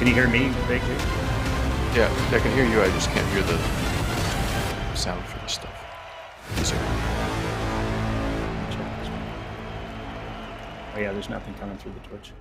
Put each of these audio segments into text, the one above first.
Can you hear me, Big? Yeah, I can hear you. I just can't hear the sound for this stuff. So, Oh yeah, there's nothing coming through the Twitch.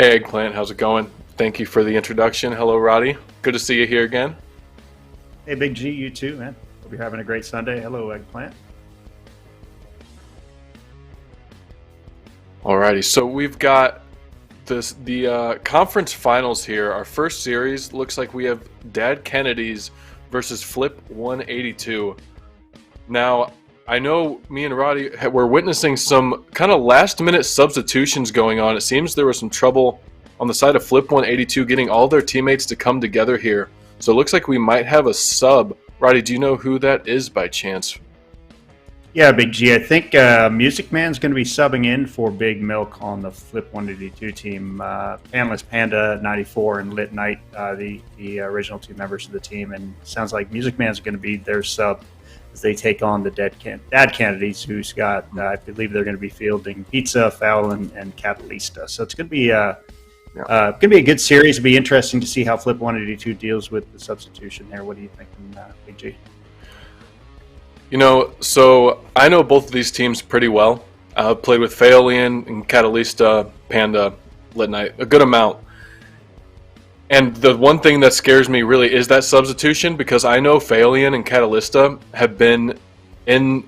hey, Eggplant, how's it going? Thank you for the introduction. Hello, Roddy. Good to see you here again. Hey, Big G, you too, man. Hope you're having a great Sunday. Hello, Eggplant. Alrighty, so we've got the conference finals here. Our first series looks like we have Dad Kennedy's versus Flip 182. Now, I know me and Roddy were witnessing some kind of last-minute substitutions going on. It seems there was some trouble on the side of Flip 182 getting all their teammates to come together here. So it looks like we might have a sub. Roddy, do you know who that is by chance? Yeah, Big G. I think Music Man's going to be subbing in for Big Milk on the Flip 182 team. Panelist Panda 94 and Lit Knight, the original two members of the team. And it sounds like Music Man's going to be their sub as they take on the Dad Kennedys, who's got, I believe they're going to be fielding Pizza, Foul, and Catalista. So it's going to be going to be a good series. It'll be interesting to see how Flip 182 deals with the substitution there. What do you think, Big G? You know, so I know both of these teams pretty well. I've played with Phaelian and Catalista, Panda, Lit Knight, a good amount. And the one thing that scares me really is that substitution, because I know Phaelian and Catalista have been in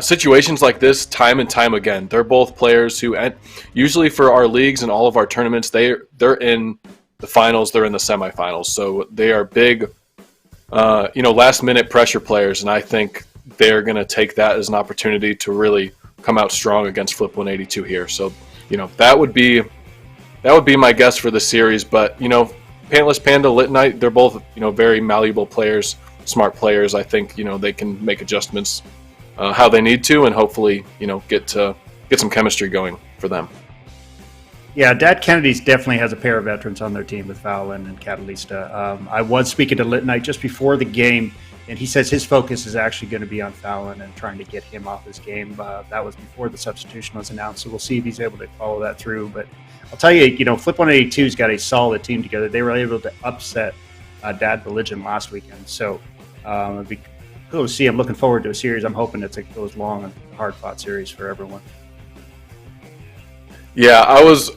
situations like this time and time again. They're both players who, usually for our leagues and all of our tournaments, they're in the finals, they're in the semifinals. So they are big, last-minute pressure players, and I think they're going to take that as an opportunity to really come out strong against Flip 182 here. So, that would be my guess for the series. But, Pantless Panda, Lit Knight, they're both, very malleable players, smart players. I think, they can make adjustments how they need to, and hopefully, get some chemistry going for them. Yeah, Dad Kennedy's definitely has a pair of veterans on their team with Fowlin and Catalista. I was speaking to Lit Knight just before the game, and he says his focus is actually going to be on Fowlin and trying to get him off his game. That was before the substitution was announced, so we'll see if he's able to follow that through. But I'll tell you, Flip 182's got a solid team together. They were able to upset Dad Religion last weekend, so it'd be cool to see. I'm looking forward to a series. I'm hoping it goes long and hard-fought series for everyone. Yeah, I was,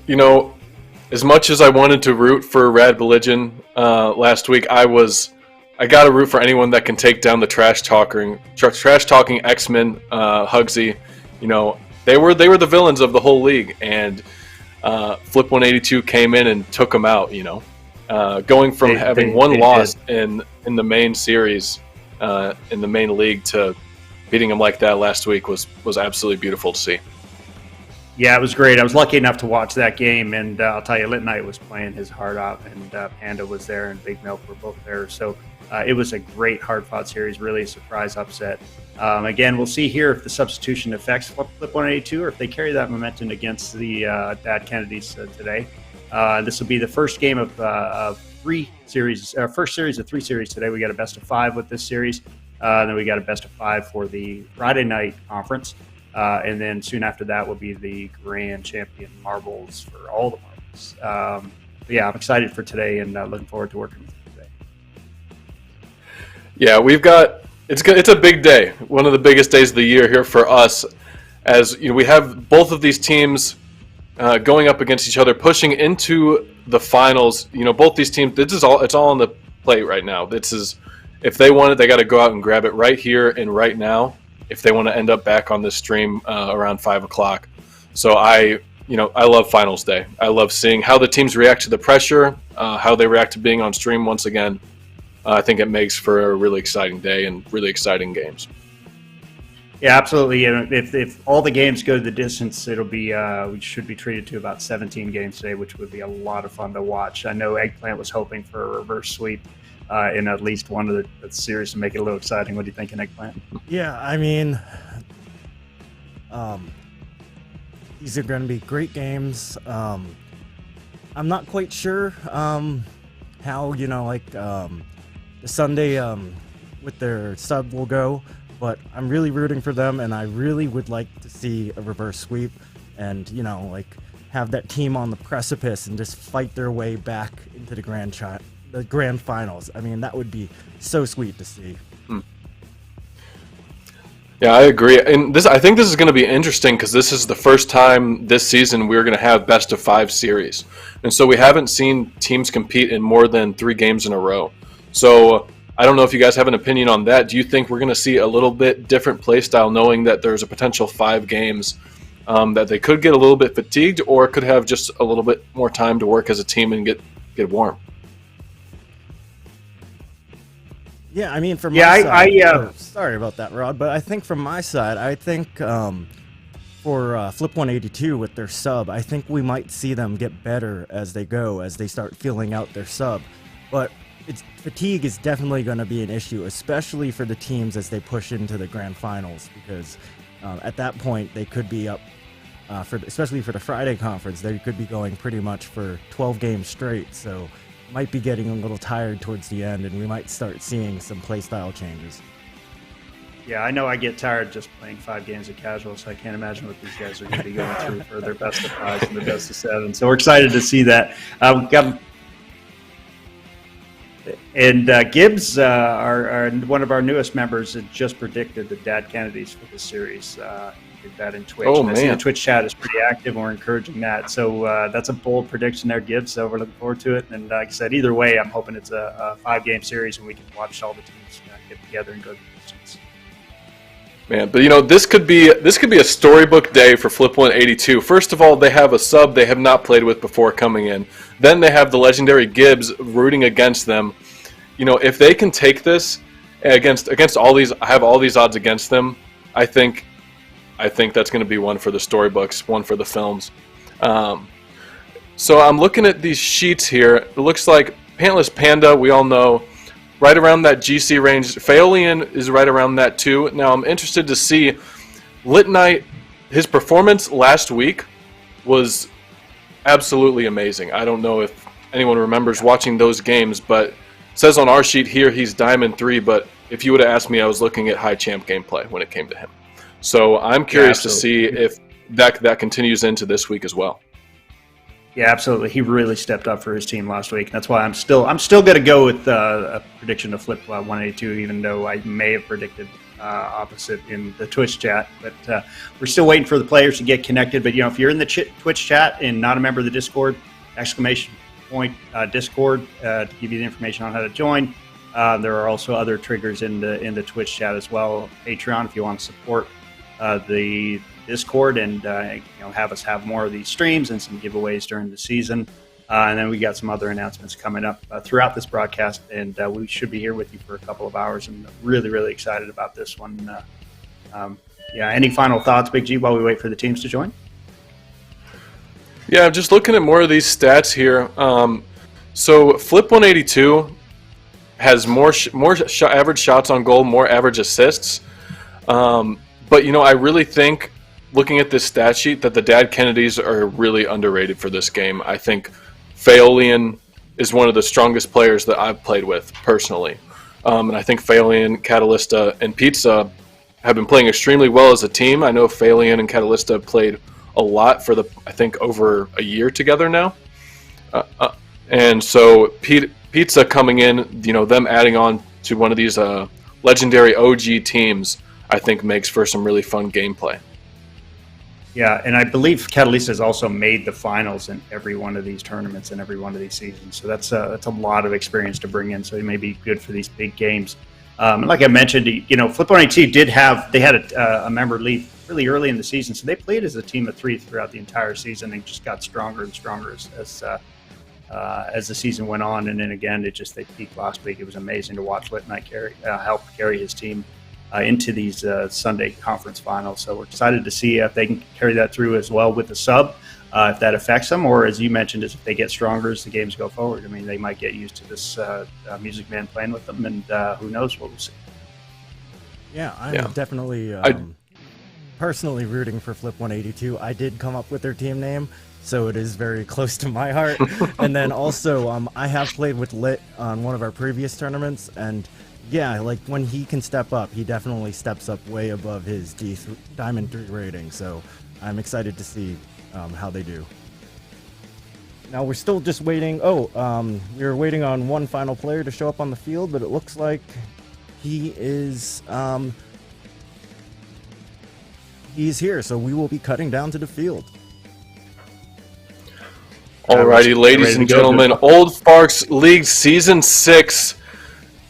as much as I wanted to root for Rad Religion last week, I got to root for anyone that can take down the trash talking X-Men, Hugsy. They were the villains of the whole league, and Flip 182 came in and took them out. Going from having one loss in the main series, in the main league, to beating them like that last week was absolutely beautiful to see. Yeah, it was great. I was lucky enough to watch that game, and I'll tell you, Lit Knight was playing his heart out, and Panda was there, and Big Milk were both there. So it was a great hard-fought series, really a surprise upset. Again, we'll see here if the substitution affects Flip 182 or if they carry that momentum against the Dad Kennedys today. This will be the first game of three series, first series of three series today. We got a best of five with this series. Then we got a best of five for the Friday night conference. And then soon after that will be the Grand Champion marbles for all the marbles. But yeah, I'm excited for today and looking forward to working with you today. Yeah, it's a big day, one of the biggest days of the year here for us, as we have both of these teams going up against each other, pushing into the finals. Both these teams, it's all on the plate right now. If they want it, they got to go out and grab it right here and right now, if they want to end up back on this stream around 5 o'clock. So I love finals day. I love seeing how the teams react to the pressure, how they react to being on stream once again. I think it makes for a really exciting day and really exciting games. Yeah, absolutely. And if all the games go the distance, it'll be we should be treated to about 17 games today, which would be a lot of fun to watch. I know Eggplant was hoping for a reverse sweep in at least one of the series to make it a little exciting. What do you think, Eggplant? Yeah, I mean, these are going to be great games. I'm not quite sure how, the Sunday with their sub will go, but I'm really rooting for them, and I really would like to see a reverse sweep and, have that team on the precipice and just fight their way back into the grand finals. I mean, that would be so sweet to see. Yeah, I agree. And I think this is going to be interesting because this is the first time this season we're going to have best of 5 series. And so we haven't seen teams compete in more than 3 games in a row. So I don't know if you guys have an opinion on that. Do you think we're going to see a little bit different play style knowing that there's a potential 5 games that they could get a little bit fatigued or could have just a little bit more time to work as a team and get warm? Yeah, I mean, from my side, sorry about that, Rod, but I think from my side, I think for Flip 182 with their sub, I think we might see them get better as they go, as they start filling out their sub. But fatigue is definitely going to be an issue, especially for the teams as they push into the grand finals, because at that point they could be up, especially for the Friday conference, they could be going pretty much for 12 games straight. So might be getting a little tired towards the end, and we might start seeing some playstyle changes. Yeah, I know I get tired just playing 5 games of casual, so I can't imagine what these guys are going to be going through for their best of 5s and their best of 7. So we're excited to see that. Gibbs, one of our newest members, had just predicted the Dad Kennedys for this series. Did that in Twitch. Oh, I see man. the Twitch chat is pretty active, and we're encouraging that. So that's a bold prediction there, Gibbs. So we're looking forward to it. And like I said, either way, I'm hoping it's a 5-game series, and we can watch all the teams get together and go to the distance. Man, but this could be a storybook day for Flip 182. First of all, they have a sub they have not played with before coming in. Then they have the legendary Gibbs rooting against them. If they can take this against all these, have all these odds against them, I think that's going to be one for the storybooks, one for the films. So I'm looking at these sheets here. It looks like Pantless Panda, we all know, right around that GC range. Phaolian is right around that too. Now I'm interested to see Lit Knight. His performance last week was absolutely amazing. I don't know if anyone remembers watching those games, but it says on our sheet here he's Diamond 3, but if you would have asked me, I was looking at high champ gameplay when it came to him. So I'm curious to see if that continues into this week as well. Yeah, absolutely. He really stepped up for his team last week. That's why I'm still going to go with a prediction to Flip 182, even though I may have predicted opposite in the Twitch chat. But we're still waiting for the players to get connected. But if you're in the Twitch chat and not a member of the Discord, ! Discord to give you the information on how to join. There are also other triggers in the Twitch chat as well. Patreon if you want to support the Discord and have us have more of these streams and some giveaways during the season. And then we got some other announcements coming up throughout this broadcast, and we should be here with you for a couple of hours, and really, really excited about this one. Any final thoughts, Big G, while we wait for the teams to join? Yeah, just looking at more of these stats here. So Flip 182 has more average shots on goal, more average assists. But, I really think, looking at this stat sheet, that the Dad Kennedys are really underrated for this game. I think Phaolian is one of the strongest players that I've played with, personally. And I think Phaolian, Catalysta, and Pizza have been playing extremely well as a team. I know Phaolian and Catalysta played a lot for over a year together now. And so Pizza coming in, them adding on to one of these legendary OG teams, I think makes for some really fun gameplay. Yeah, and I believe Catalysta has also made the finals in every one of these tournaments and every one of these seasons. So that's a lot of experience to bring in. So it may be good for these big games. Like I mentioned, Flip 182 had a member leave really early in the season, so they played as a team of 3 throughout the entire season and just got stronger and stronger as the season went on. And then again, they peaked last week. It was amazing to watch Lit Knight help carry his team into these Sunday conference finals. So we're excited to see if they can carry that through as well with the sub. if that affects them, or as you mentioned, is if they get stronger as the games go forward. I mean, they might get used to this Music Man playing with them, and who knows what we'll see. Yeah, I'm definitely personally rooting for Flip 182. I did come up with their team name, so it is very close to my heart. And then also, I have played with Lit on one of our previous tournaments, and yeah, like when he can step up, he definitely steps up way above his Diamond 3 rating. So I'm excited to see how they do. Now we're still just waiting. We're waiting on one final player to show up on the field, but it looks like he is he's here. So we will be cutting down to the field. Alrighty, ladies and gentlemen, Old Farks League Season 6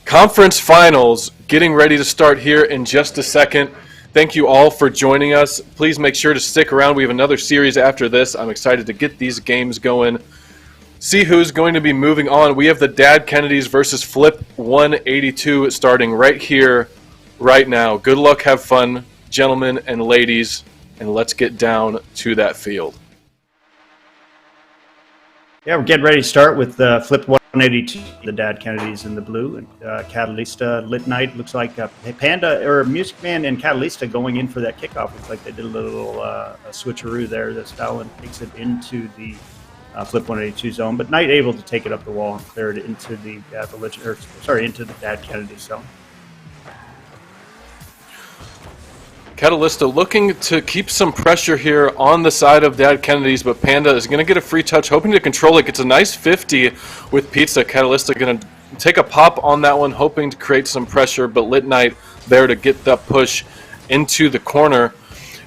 Conference Finals getting ready to start here in just a second. Thank you all for joining us. Please make sure to stick around. We have another series after this. I'm excited to get these games going. See who's going to be moving on. We have the Dad Kennedys versus Flip 182 starting right here, right now. Good luck, have fun, gentlemen and ladies, and let's get down to that field. Yeah, we're getting ready to start with Flip 182, the Dad Kennedys in the blue, and Catalista, Lit Knight. Looks like Panda or Music Man and Catalista going in for that kickoff. Looks like they did a little switcheroo there. This Fallon takes it into the Flip 182 zone, but Knight able to take it up the wall and clear it into the into the Dad Kennedy zone. Catalista looking to keep some pressure here on the side of Dad Kennedy's, but Panda is going to get a free touch, hoping to control it. Gets a nice 50 with Pizza. Catalista going to take a pop on that one, hoping to create some pressure, but Lit Knight there to get that push into the corner.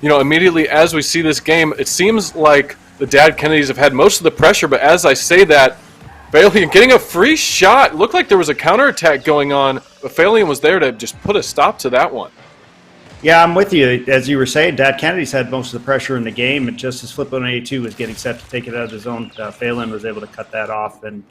You know, immediately as we see this game, it seems like the Dad Kennedys have had most of the pressure, but as I say that, Phalian getting a free shot. Looked like there was a counterattack going on, but Phalian was there to just put a stop to that one. Yeah, I'm with you. As you were saying, Dad Kennedy's had most of the pressure in the game, and just as Flip 182 was getting set to take it out of the zone, Phelan was able to cut that off and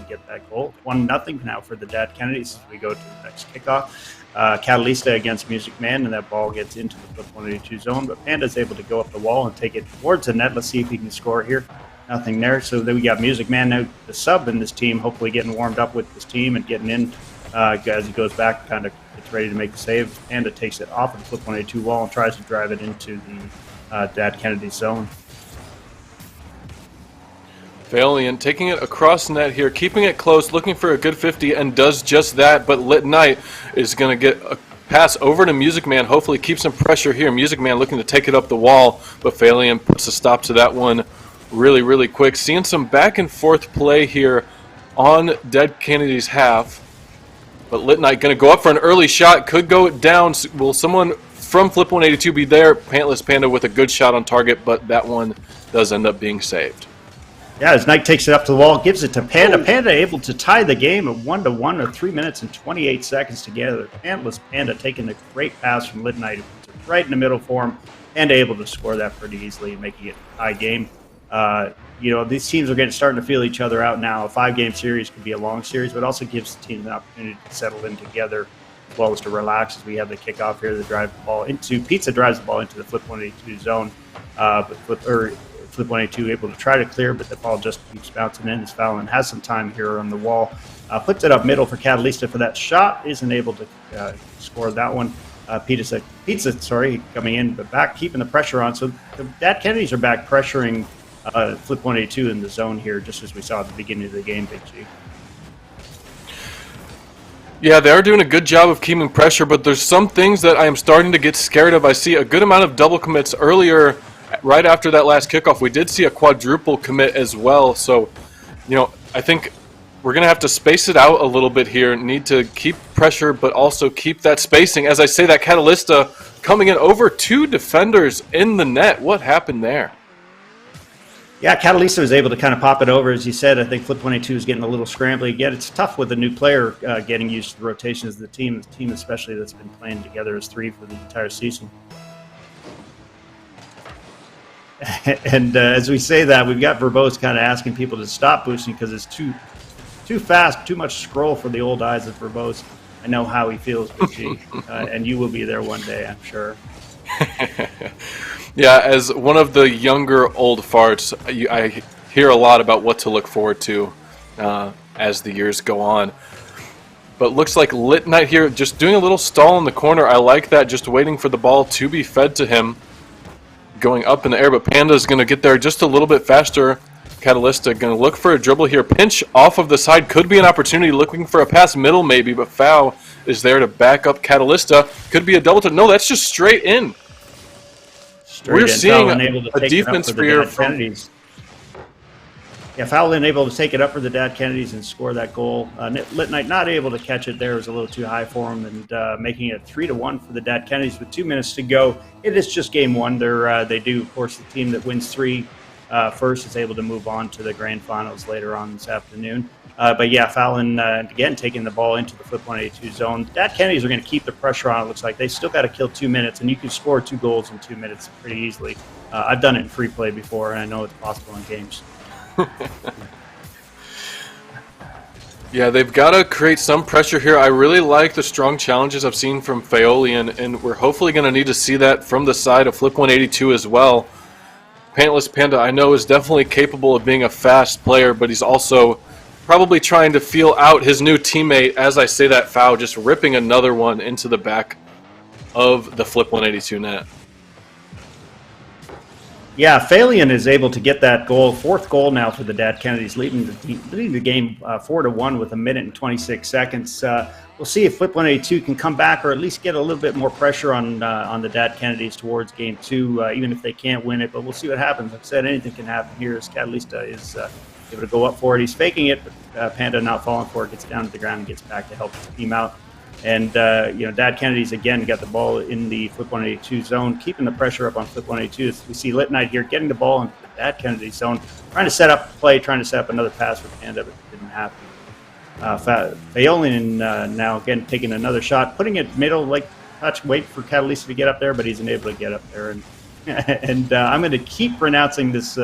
get that goal. 1-0 now for the Dad Kennedys as we go to the next kickoff. Catalista against Music Man, and that ball gets into the Flip 182 zone, but Panda's able to go up the wall and take it towards the net. Let's see if he can score here. Nothing there. So then we got Music Man now, the sub in this team, hopefully getting warmed up with this team and getting in as he goes back, kind of gets ready to make the save. Panda takes it off of the Flip 182 wall and tries to drive it into the Dad Kennedy zone. Phalian taking it across net here, keeping it close, looking for a good 50, and does just that, but Lit Knight is going to get a pass over to Music Man, hopefully keep some pressure here. Music Man looking to take it up the wall, but Phalian puts a stop to that one really, really quick. Seeing some back and forth play here on Dad Kennedy's half. But Lit Knight going to go up for an early shot. Could go down. Will someone from Flip 182 be there? Pantless Panda with a good shot on target, but that one does end up being saved. Yeah, as Knight takes it up to the wall, gives it to Panda. Panda able to tie the game at 1-1 with 3 minutes and 28 seconds together. Pantless Panda taking the great pass from Lit Knight, right in the middle for him, and able to score that pretty easily and making it a high game. You know, these teams are starting to feel each other out now. A 5-game series could be a long series, but also gives the team an opportunity to settle in together as well as to relax as we have the kickoff here. The drive the ball into Pizza drives the ball into the Flip 182 zone, but Flip 182 able to try to clear, but the ball just keeps bouncing in. As Fallon has some time here on the wall, flips it up middle for Catalista for that shot. Isn't able to score that one. Pizza, coming in, but back keeping the pressure on. So the Dad Kennedys are back pressuring Flip 182 in the zone here, just as we saw at the beginning of the game, Big G. Yeah, they are doing a good job of keeping pressure, but there's some things that I am starting to get scared of. I see a good amount of double commits earlier, right after that last kickoff. We did see a quadruple commit as well, so, you know, I think we're going to have to space it out a little bit here. Need to keep pressure, but also keep that spacing. As I say, that Catalista coming in over 2 defenders in the net. What happened there? Yeah, Catalista was able to kind of pop it over. As you said, I think Flip 182 is getting a little scrambly. Yet it's tough with a new player getting used to the rotations of the team especially that's been playing together as 3 for the entire season. And as we say that, we've got Verbose kind of asking people to stop boosting because it's too fast, too much scroll for the old eyes of Verbose. I know how he feels, Big G, and you will be there one day, I'm sure. Yeah, as one of the younger old farts, I hear a lot about what to look forward to as the years go on. But looks like Lit Knight here just doing a little stall in the corner. I like that, just waiting for the ball to be fed to him. Going up in the air, but Panda's going to get there just a little bit faster. Catalysta going to look for a dribble here. Pinch off of the side could be an opportunity. Looking for a pass middle maybe, but Foul is there to back up Catalysta. Could be a double touch. No, that's just straight in. We're seeing a defense here from... Yeah, Foul able to take it up for the Dad Kennedys and score that goal. Lit Knight not able to catch it there. It was a little too high for him, and making it 3-1 for the Dad Kennedys with 2 minutes to go. It is just game one. They do, of course, the team that wins three first is able to move on to the grand finals later on this afternoon. But yeah, Fallon, again, taking the ball into the Flip 182 zone. The Dad Kennedys are going to keep the pressure on, it looks like. They still got to kill 2 minutes, and you can score 2 goals in 2 minutes pretty easily. I've done it in free play before, and I know it's possible in games. Yeah, they've got to create some pressure here. I really like the strong challenges I've seen from Faolian, and we're hopefully going to need to see that from the side of Flip 182 as well. Pantless Panda, I know, is definitely capable of being a fast player, but he's also probably trying to feel out his new teammate. As I say that, Foul just ripping another one into the back of the Flip 182 net. Yeah, Faolian is able to get that goal, 4th goal now for the Dad Kennedys, leading the game 4-1 with 1 minute and 26 seconds. We'll see if Flip 182 can come back or at least get a little bit more pressure on the Dad Kennedys towards game 2, even if they can't win it. But we'll see what happens. Like I said, anything can happen here as Catalysta is able to go up for it. He's faking it, but Panda not falling for it, gets down to the ground and gets back to help his team out. And, Dad Kennedy's, again, got the ball in the Flip 182 zone, keeping the pressure up on Flip 182. We see Lit Knight here getting the ball in the Dad Kennedy zone, trying to set up a play, trying to set up another pass for Panda, but it didn't happen. Faolian now, again, taking another shot, putting it middle, like touch, wait for Catalysta to get up there, but he's unable to get up there. And I'm going to keep pronouncing this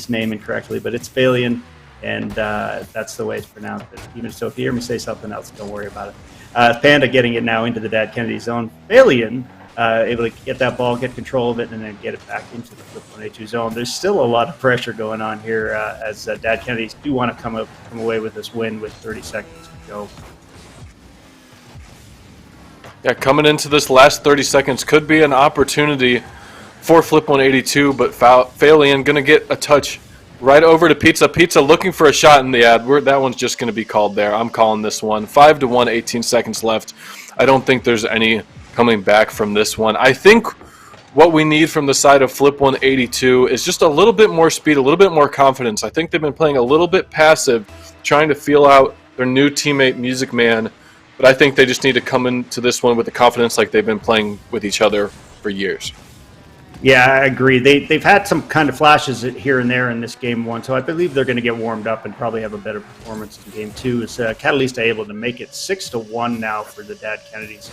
name incorrectly, but it's Faolian, and that's the way it's pronounced. But even so, if you hear me say something else, don't worry about it. Panda getting it now into the Dad Kennedy zone. Faolian able to get that ball, get control of it, and then get it back into the Flip 182 zone. There's still a lot of pressure going on here as Dad Kennedys do want to come away with this win with 30 seconds to go. Yeah, coming into this last 30 seconds could be an opportunity for Flip 182, but Faolian going to get a touch right over to Pizza. Pizza looking for a shot in the ad. That one's just going to be called there. I'm calling this one. 5-1, 18 seconds left. I don't think there's any coming back from this one. I think what we need from the side of Flip 182 is just a little bit more speed, a little bit more confidence. I think they've been playing a little bit passive, trying to feel out their new teammate, Music Man. But I think they just need to come into this one with the confidence like they've been playing with each other for years. Yeah, I agree. They've had some kind of flashes here and there in this game one, so I believe they're going to get warmed up and probably have a better performance in game 2. Is Catalysta able to make it 6-1 now for the Dad Kennedys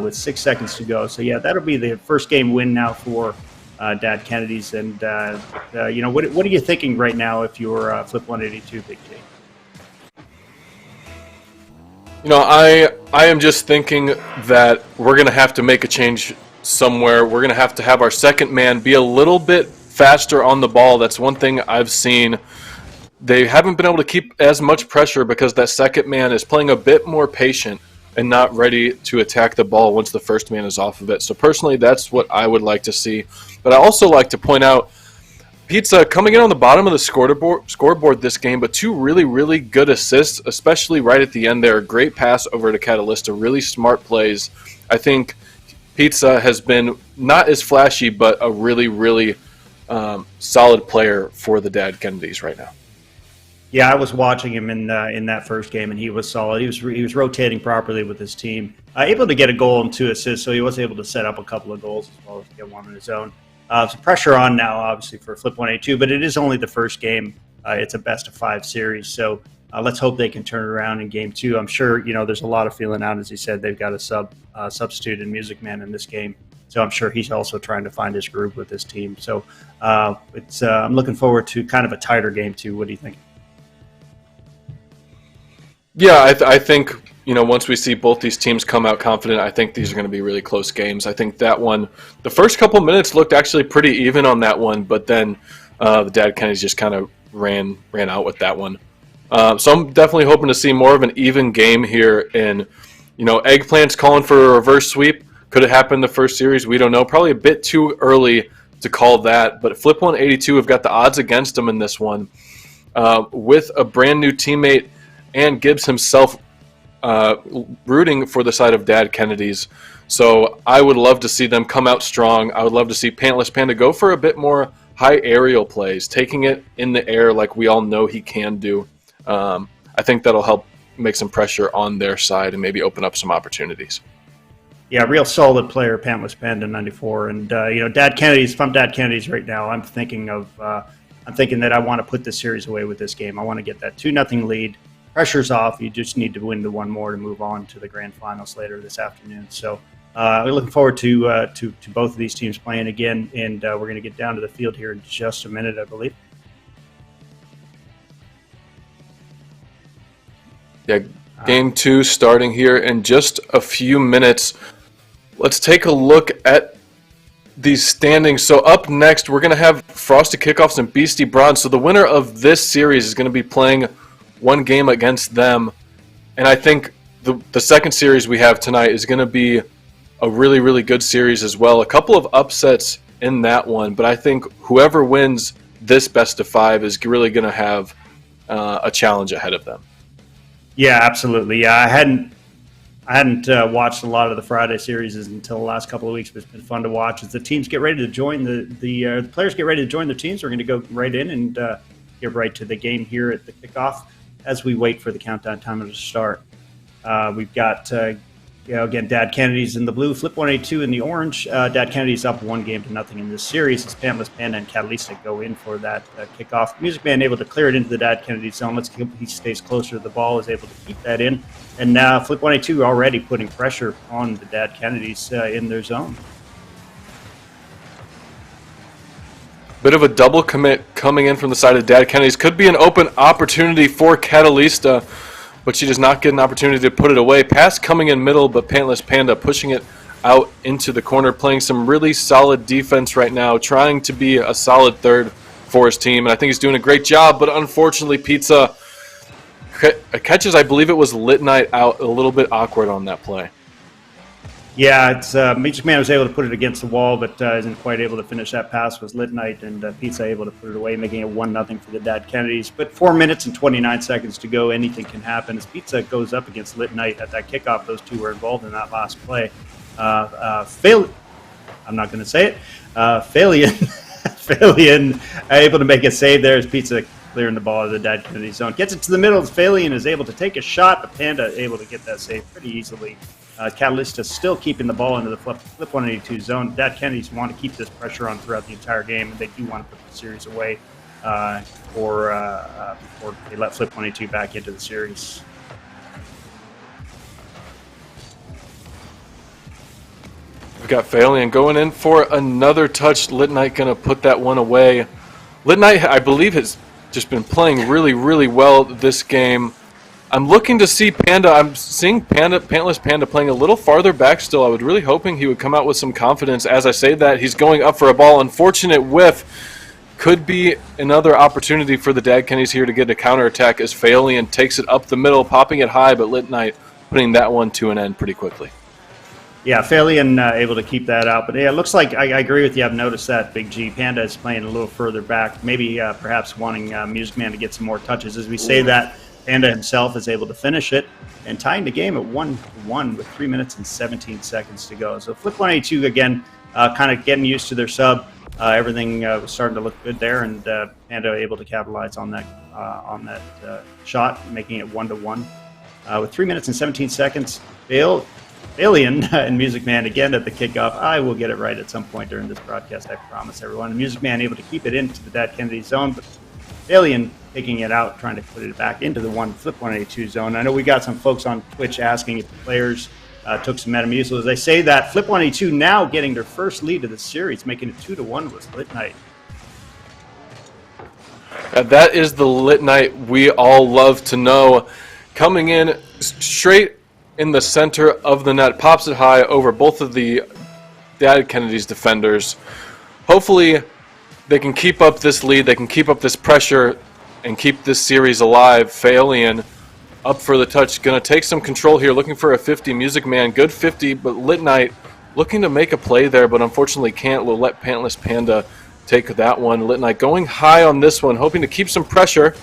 with 6 seconds to go? So yeah, that'll be the first game win now for Dad Kennedys. And what are you thinking right now if you're Flip 182, Big J? I am just thinking that we're going to have to make a change somewhere. We're going to have our second man be a little bit faster on the ball. That's one thing I've seen. They haven't been able to keep as much pressure because that second man is playing a bit more patient and not ready to attack the ball once the first man is off of it. So personally, that's what I would like to see. But I also like to point out Pizza coming in on the bottom of the scoreboard this game, but 2 really, really good assists, especially right at the end there. Great pass over to Catalysta, really smart plays. I think Pizza has been not as flashy, but a really, really solid player for the Dad Kennedys right now. Yeah, I was watching him in that first game, and he was solid. He was rotating properly with his team, able to get a goal and 2 assists, so he was able to set up a couple of goals as well as get one on his own. So pressure on now, obviously, for Flip 182, but it is only the first game. It's a best-of-5 series, so let's hope they can turn it around in game 2. I'm sure there's a lot of feeling out, as he said. They've got a substitute in Music Man in this game, so I'm sure he's also trying to find his groove with his team. So I'm looking forward to kind of a tighter game 2. What do you think? Yeah, I think once we see both these teams come out confident, I think these are going to be really close games. I think that one, the first couple minutes looked actually pretty even on that one, but then the Dad Kennedys just kind of ran out with that one. So I'm definitely hoping to see more of an even game here. And, Eggplant's calling for a reverse sweep. Could it happen in the first series? We don't know. Probably a bit too early to call that. But Flip 182 have got the odds against them in this one. With a brand new teammate and Gibbs himself rooting for the side of Dad Kennedy's. So I would love to see them come out strong. I would love to see Pantless Panda go for a bit more high aerial plays, taking it in the air like we all know he can do. I think that'll help make some pressure on their side and maybe open up some opportunities. Yeah, real solid player, Pantless Panda 94, and Dad Kennedy's. If I'm Dad Kennedy's right now, I'm thinking that I want to put this series away with this game. I want to get that 2-0 lead. Pressure's off. You just need to win the one more to move on to the grand finals later this afternoon. So we're looking forward to both of these teams playing again, and we're going to get down to the field here in just a minute, I believe. Yeah, game 2 starting here in just a few minutes. Let's take a look at these standings. So up next, we're going to have Frosted Kickoffs and Beastie Bronze. So the winner of this series is going to be playing one game against them. And I think the second series we have tonight is going to be a really, really good series as well. A couple of upsets in that one, but I think whoever wins this best of 5 is really going to have a challenge ahead of them. Yeah, absolutely. Yeah, I hadn't watched a lot of the Friday series until the last couple of weeks, but it's been fun to watch. As the teams get ready to join the players get ready to join their teams, we're going to go right in and get right to the game here at the kickoff as we wait for the countdown timer to start. We've got again, Dad Kennedy's in the blue, Flip 182 in the orange. Dad Kennedy's up 1-0 in this series as Pantless Panda and Catalista go in for that kickoff. Music Man able to clear it into the Dad Kennedy zone. He stays closer to the ball, is able to keep that in. And now Flip 182 already putting pressure on the Dad Kennedys in their zone. Bit of a double commit coming in from the side of Dad Kennedy's. Could be an open opportunity for Catalista, but she does not get an opportunity to put it away. Pass coming in middle, but Pantless Panda pushing it out into the corner, playing some really solid defense right now, trying to be a solid third for his team. And I think he's doing a great job, but unfortunately Pizza catches, I believe it was Lit Knight, out a little bit awkward on that play. Yeah, it's Music Man was able to put it against the wall, but isn't quite able to finish that pass. Was Lit Knight, and Pizza able to put it away, making it 1-0 for the Dad Kennedys. But 4 minutes and 29 seconds to go. Anything can happen as Pizza goes up against Lit Knight at that kickoff. Those two were involved in that last play. I'm not going to say it. Phalian able to make a save there as Pizza clearing the ball of the Dad Kennedy zone. Gets it to the middle. Phalian is able to take a shot, but Panda able to get that save pretty easily. Catalista still keeping the ball into the Flip 182 zone. Dad Kennedys want to keep this pressure on throughout the entire game, and they do want to put the series away before they let Flip 182 back into the series. We've got Phalian going in for another touch. Lit Knight going to put that one away. Lit Knight, I believe, has just been playing really, really well this game. I'm looking to see Panda. I'm seeing Pantless Panda playing a little farther back still. I was really hoping he would come out with some confidence. As I say that, he's going up for a ball. Unfortunate whiff. Could be another opportunity for the Dad Kennedys here to get a counterattack as Phalian takes it up the middle, popping it high, but Lit Knight putting that one to an end pretty quickly. Yeah, Phalian able to keep that out. But yeah, it looks like I agree with you. I've noticed that Big G. Panda is playing a little further back, maybe perhaps wanting Music Man to get some more touches. As we say that, Panda himself is able to finish it and tying the game at 1-1 with 3 minutes and 17 seconds to go. So Flip 182 again, kind of getting used to their sub. Everything was starting to look good there, and Panda able to capitalize on that shot, making it 1-1 with 3 minutes and 17 seconds. Phalian and Music Man again at the kickoff. I will get it right at some point during this broadcast, I promise everyone. Music Man able to keep it into the Dad Kennedy zone, but Phalian taking it out, trying to put it back into the Flip 182 zone. I know we got some folks on Twitch asking if the players took some Metamucil. As I say that, Flip 182 now getting their first lead of the series, making it 2-1 with Lit Knight. That is the Lit Knight we all love to know. Coming in straight in the center of the net, pops it high over both of the Dad Kennedy's defenders. Hopefully they can keep up this lead, they can keep up this pressure, and keep this series alive. Phalion up for the touch, going to take some control here, looking for a 50. Music Man, good 50, but Lit Knight looking to make a play there, but unfortunately can't. We'll let Pantless Panda take that one. Lit Knight going high on this one, hoping to keep some pressure.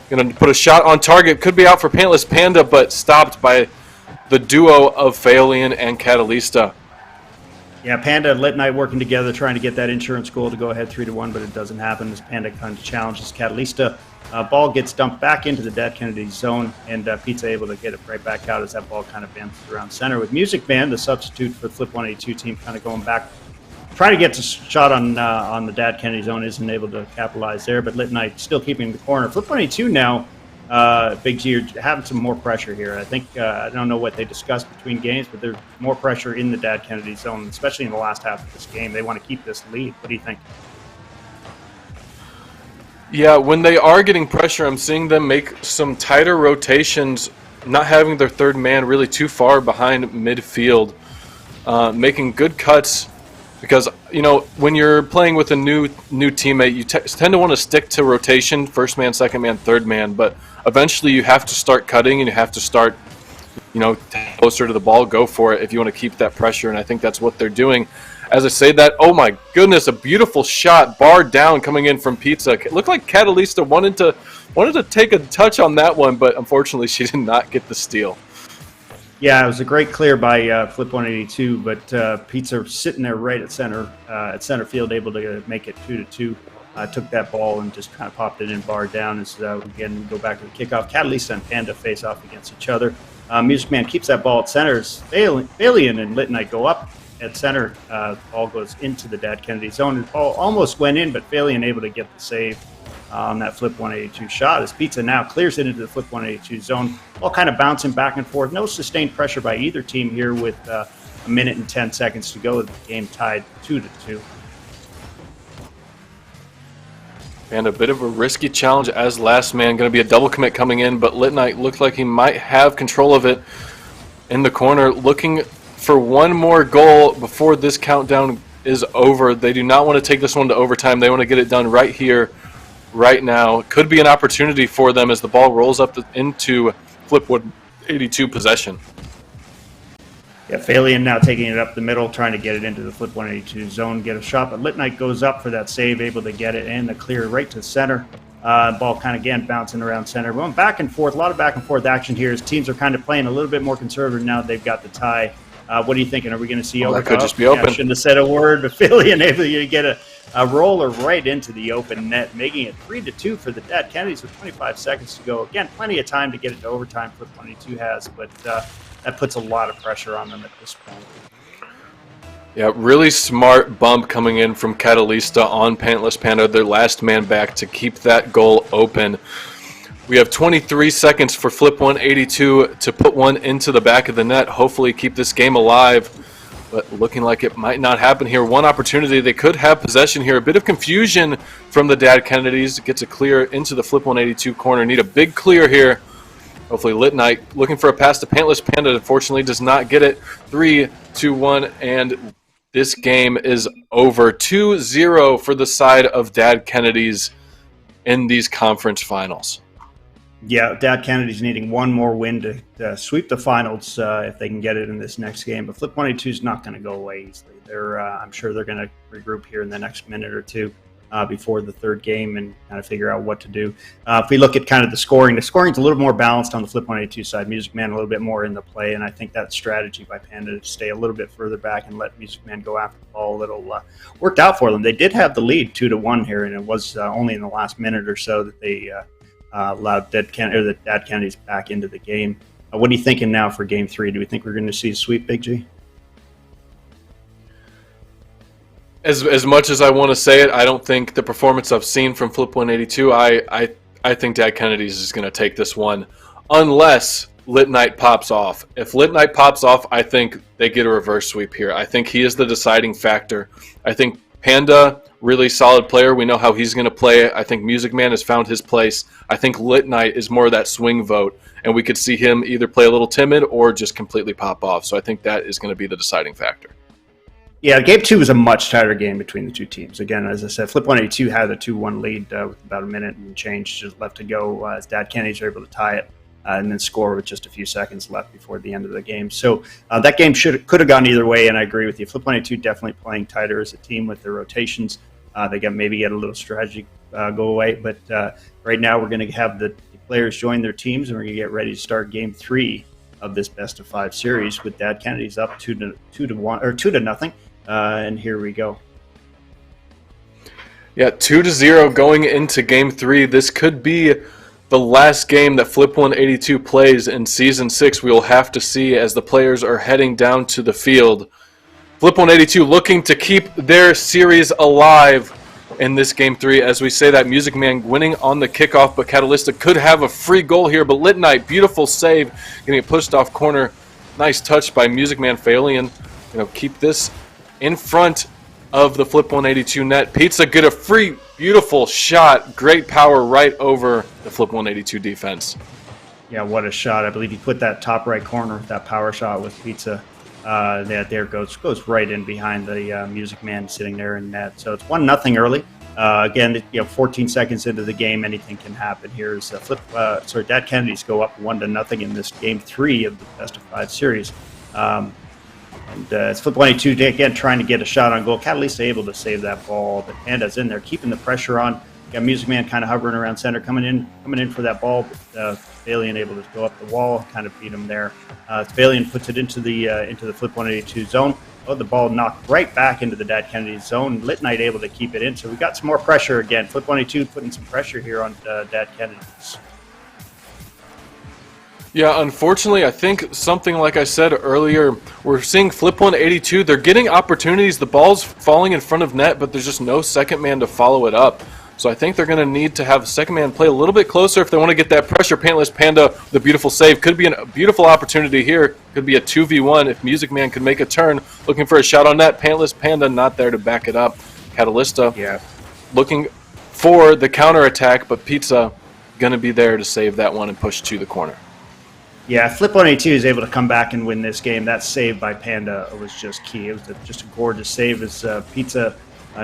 Going to put a shot on target. Could be out for Pantless Panda, but stopped by the duo of Phalion and Catalista. Yeah, Panda and Lit Knight working together, trying to get that insurance goal to go ahead 3-1, but it doesn't happen as Panda kind of challenges Catalista. Ball gets dumped back into the Dad Kennedy zone, and Pizza able to get it right back out as that ball kind of bounces around center. With Music Man, the substitute for the Flip 182 team, kind of going back, trying to get the shot on the Dad Kennedy zone, isn't able to capitalize there, but Lit Knight still keeping the corner. Flip 182 now, Big G, are having some more pressure here. I think, I don't know what they discussed between games, but there's more pressure in the Dad Kennedy zone, especially in the last half of this game. They want to keep this lead. What do you think? Yeah, when they are getting pressure, I'm seeing them make some tighter rotations, not having their third man really too far behind midfield, making good cuts. Because, you know, when you're playing with a new teammate, you tend to want to stick to rotation, first man, second man, third man. But eventually you have to start cutting, and you have to start, you know, closer to the ball, go for it if you want to keep that pressure. And I think that's what they're doing. As I say that, oh my goodness, a beautiful shot, bar down coming in from Pizza. It looked like Catalista wanted to take a touch on that one, but unfortunately she did not get the steal. Yeah, it was a great clear by Flip 182, but Pizza sitting there right at center field, able to make it 2-2. Took that ball and just kind of popped it in, bar down. As again, we go back to the kickoff. Catalista and Panda face off against each other. Music Man keeps that ball at center. Phalion and Lit Knight go up at center. Ball goes into the Dad Kennedy zone. The ball almost went in, but Phalion able to get the save on that Flip 182 shot as Pizza now clears it into the Flip 182 zone. All kind of bouncing back and forth. No sustained pressure by either team here with a minute and 10 seconds to go. The game tied 2-2. And a bit of a risky challenge as last man. Going to be a double commit coming in, but Lit Knight looked like he might have control of it in the corner, looking for one more goal before this countdown is over. They do not want to take this one to overtime. They want to get it done right here, right now. Could be an opportunity for them as the ball rolls up into Flip 182 possession. Yeah, Phalion now taking it up the middle, trying to get it into the Flip 182 zone, get a shot, but Lit Knight goes up for that save, able to get it and the clear right to center. Ball kind of, again, bouncing around center. Going back and forth, a lot of back and forth action here as teams are kind of playing a little bit more conservative now that they've got the tie. What are you thinking? Are we going to see that could just be open. Yeah, shouldn't have said a word, but Phalion able to get a roller right into the open net, making it 3-2 for the Dad Kennedys with 25 seconds to go. Again, plenty of time to get it to overtime, Flip 22 has, but that puts a lot of pressure on them at this point. Yeah, really smart bump coming in from Catalista on Pantless Panda, their last man back, to keep that goal open. We have 23 seconds for Flip 182 to put one into the back of the net, hopefully keep this game alive, but looking like it might not happen here. One opportunity, they could have possession here. A bit of confusion from the Dad Kennedys. Gets a clear into the Flip 182 corner. Need a big clear here. Hopefully Lit Knight looking for a pass to Pantless Panda. Unfortunately does not get it. 3, 2, 1, and this game is over. 2-0 for the side of Dad Kennedys in these conference finals. Yeah, Dad Kennedy's needing one more win to sweep the finals if they can get it in this next game. But Flip 182 is not going to go away easily. I'm sure they're going to regroup here in the next minute or two before the third game and kind of figure out what to do. If we look at kind of the scoring's a little more balanced on the Flip 182 side. Music Man a little bit more in the play, and I think that strategy by Panda to stay a little bit further back and let Music Man go after the ball a little worked out for them. They did have the lead 2-1 here, and it was only in the last minute or so that they allowed Dad Kennedys back into the game. What are you thinking now for Game 3? Do we think we're going to see a sweep, Big G? As much as I want to say it, I don't think the performance I've seen from Flip 182, I think Dad Kennedy's is going to take this one, unless Lit Knight pops off. If Lit Knight pops off, I think they get a reverse sweep here. I think he is the deciding factor. I think Panda, really solid player. We know how he's going to play. I think Music Man has found his place. I think Lit Knight is more of that swing vote, and we could see him either play a little timid or just completely pop off. So I think that is going to be the deciding factor. Yeah, game 2 was a much tighter game between the two teams. Again, as I said, Flip 182 had a 2-1 lead with about a minute and change just left to go as Dad Kennedys were able to tie it and then score with just a few seconds left before the end of the game. So that game could have gone either way, and I agree with you. Flip 182 definitely playing tighter as a team with their rotations. They maybe get a little strategy go away, but right now we're going to have the players join their teams, and we're going to get ready to start game 3 of this best of 5 series with Dad Kennedys up 2-1 or 2-0. And here we go. Yeah, 2-0 going into Game 3. This could be the last game that Flip 182 plays in Season 6. We will have to see as the players are heading down to the field. Flip 182 looking to keep their series alive in this Game 3. As we say that, Music Man winning on the kickoff, but Catalysta could have a free goal here. But Lit Knight, beautiful save, getting it pushed off corner. Nice touch by Music Man Phalion. Keep this in front of the Flip 182 net. Pizza get a free, beautiful shot. Great power right over the Flip 182 defense. Yeah, what a shot. I believe he put that top right corner, that power shot with Pizza. There goes right in behind the Music Man sitting there in net. So it's 1-0 early. Again, 14 seconds into the game, anything can happen. Here's Dad Kennedys go up 1-0 in this game 3 of the best of 5 series. It's Flip 182 again trying to get a shot on goal. Catalysta able to save that ball. The Panda's in there, keeping the pressure on. Got Music Man kind of hovering around center, coming in for that ball. Phalion able to go up the wall, kind of beat him there. Phalion puts it into the Flip 182 zone. Oh, the ball knocked right back into the Dad Kennedy zone. Lit Knight able to keep it in. So we got some more pressure again. Flip 182 putting some pressure here on Dad Kennedy's. Yeah, unfortunately, I think something like I said earlier, we're seeing Flip 182. They're getting opportunities. The ball's falling in front of net, but there's just no second man to follow it up. So I think they're going to need to have second man play a little bit closer if they want to get that pressure. Pantless Panda, the beautiful save. Could be a beautiful opportunity here. Could be a 2v1 if Music Man could make a turn. Looking for a shot on net. Pantless Panda not there to back it up. Catalysta looking for the counterattack, but Pizza going to be there to save that one and push to the corner. Yeah, Flip 182 is able to come back and win this game. That save by Panda was just key. It was just a gorgeous save as Pizza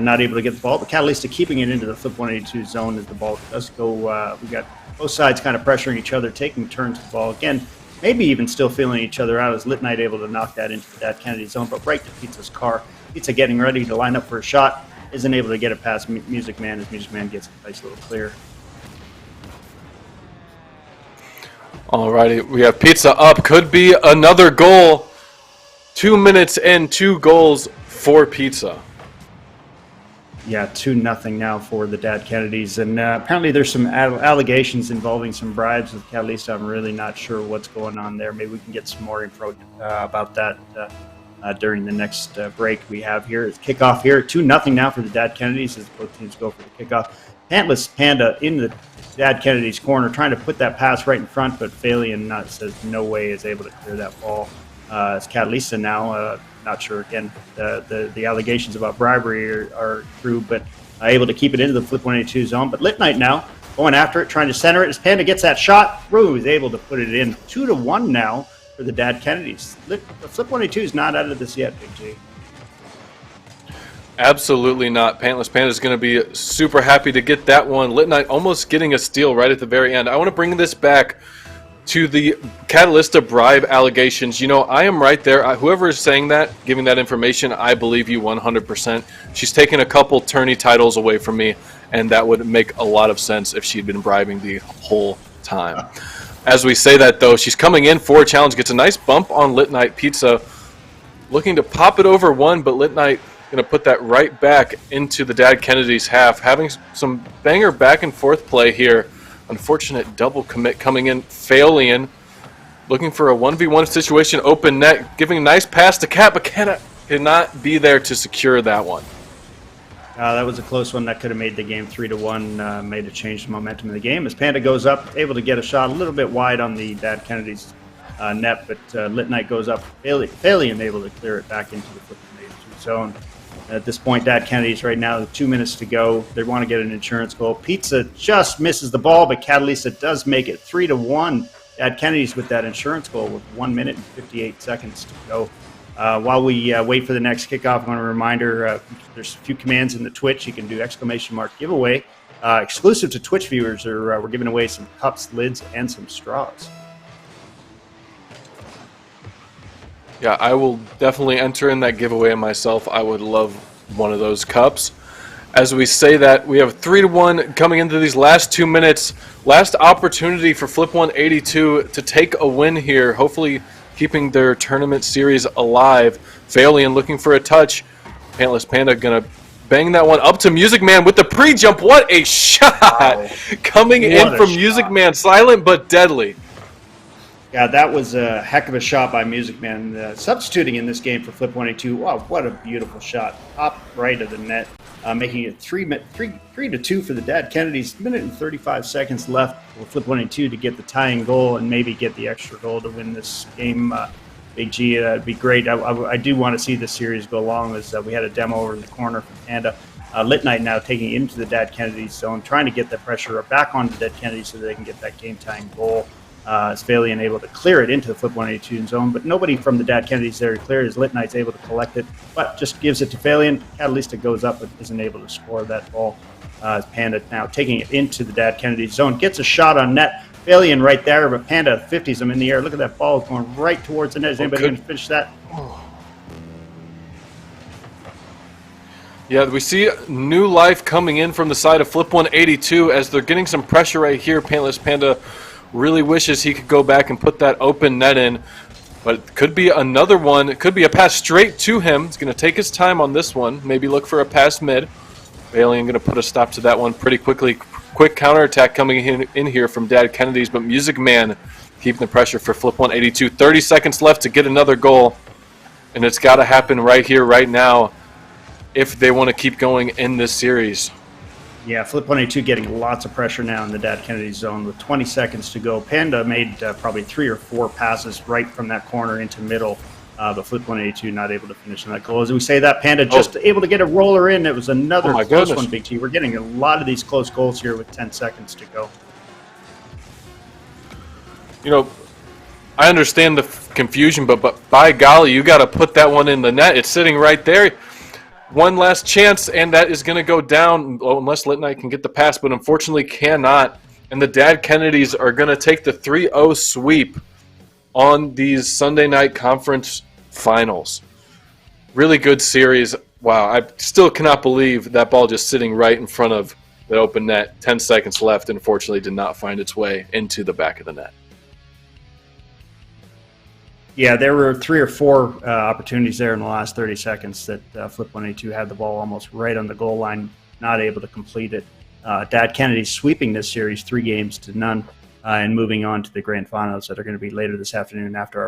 not able to get the ball. But Catalysta keeping it into the Flip 182 zone as the ball does go. We got both sides kind of pressuring each other, taking turns with the ball. Again, maybe even still feeling each other out as Lit Knight able to knock that into the Dad Kennedy zone, but right to Pizza's car. Pizza getting ready to line up for a shot. Isn't able to get it past Music Man as Music Man gets a nice little clear. Alrighty, we have Pizza up. Could be another goal. 2 minutes in, 2 goals for Pizza. Yeah, 2-0 now for the Dad Kennedys. And apparently there's some allegations involving some bribes with Catalysta. I'm really not sure what's going on there. Maybe we can get some more info about that during the next break we have here. It's kickoff here. 2-0 now for the Dad Kennedys as both teams go for the kickoff. Pantless Panda in the Dad Kennedy's corner, trying to put that pass right in front, but Phalion says no way is able to clear that ball. It's Catalysta now. Not sure, again, the allegations about bribery are true, but able to keep it into the Flip 182 zone. But Lit Knight now going after it, trying to center it. As Panda gets that shot, Rue is able to put it in. 2-1 now for the Dad Kennedys. The Flip 182 is not out of this yet, Big G. Absolutely not. Pantless Panda is going to be super happy to get that one. Lit Knight almost getting a steal right at the very end. I want to bring this back to the Catalysta bribe allegations. I am right there. Whoever is saying that, giving that information, I believe you 100%. She's taken a couple tourney titles away from me, and that would make a lot of sense if she'd been bribing the whole time. As we say that, though, she's coming in for a challenge, gets a nice bump on Lit Knight. Pizza looking to pop it over one, but Lit Knight going to put that right back into the Dad Kennedy's half. Having some banger back and forth play here. Unfortunate double commit coming in. Phalion looking for a 1v1 situation. Open net. Giving a nice pass to Cat, but cannot be there to secure that one. That was a close one. That could have made the game 3-1. Made a change to momentum in the game. As Panda goes up, able to get a shot a little bit wide on the Dad Kennedy's net, but Lit Knight goes up. Phalion able to clear it back into the Flip 182 zone. At this point, Dad Kennedy's right now, 2 minutes to go. They want to get an insurance goal. Pizza just misses the ball, but Catalista does make it 3-1. Dad Kennedy's with that insurance goal with 1 minute and 58 seconds to go. While we wait for the next kickoff, I want a reminder, there's a few commands in the Twitch. You can do ! giveaway. Exclusive to Twitch viewers, we're giving away some cups, lids, and some straws. Yeah, I will definitely enter in that giveaway myself. I would love one of those cups. As we say that, we have 3-1 coming into these last 2 minutes. Last opportunity for Flip 182 to take a win here, hopefully keeping their tournament series alive. Faolian looking for a touch. Pantless Panda going to bang that one up to Music Man with the pre-jump. What a shot! Wow. Coming in from Music Man, silent but deadly. Yeah, that was a heck of a shot by Music Man. Substituting in this game for Flip 182. Wow, what a beautiful shot. Top right of the net, making it 3-2 for the Dad Kennedys. Minute and 35 seconds left for Flip 182 to get the tying goal and maybe get the extra goal to win this game. Big G, it'd be great. I do want to see this series go long, as we had a demo over in the corner from Panda. Lit Knight now taking it into the Dad Kennedy zone, trying to get the pressure back onto the Dad Kennedy so that they can get that game-tying goal. As Faolian able to clear it into the Flip 182 zone, but nobody from the Dad Kennedy's there to clear it, as Lit Knight's able to collect it, but just gives it to Faolian. Catalista goes up but isn't able to score that ball. Panda now taking it into the Dad Kennedy's zone, gets a shot on net. Faolian right there, but Panda 50s him in the air. Look at that ball going right towards the net. Is anybody going to finish that? Yeah, we see new life coming in from the side of Flip 182 as they're getting some pressure right here. Pantless Panda really wishes he could go back and put that open net in, but it could be another one. It could be a pass straight to him. He's going to take his time on this one, maybe look for a pass mid. Faolian going to put a stop to that one pretty quickly. Quick counterattack coming in here from Dad Kennedy's, but Music Man keeping the pressure for Flip 182. 30 seconds left to get another goal, and it's got to happen right here, right now, if they want to keep going in this series. Yeah, Flip 182 getting lots of pressure now in the Dad Kennedy zone with 20 seconds to go. Panda made probably 3 or 4 passes right from that corner into middle, but Flip 182 not able to finish on that goal. As we say that, Panda just able to get a roller in. It was another close one, Big T. We're getting a lot of these close goals here with 10 seconds to go. You know, I understand the confusion, but by golly, you got to put that one in the net. It's sitting right there. One last chance, and that is going to go down unless Lit Knight can get the pass, but unfortunately cannot. And the Dad Kennedys are going to take the 3-0 sweep on these Sunday night conference finals. Really good series. Wow, I still cannot believe that ball just sitting right in front of the open net. 10 seconds left, and unfortunately did not find its way into the back of the net. Yeah, there were 3 or 4 opportunities there in the last 30 seconds that Flip 182 had the ball almost right on the goal line, not able to complete it. Dad Kennedy sweeping this series 3-0 and moving on to the grand finals that are going to be later this afternoon after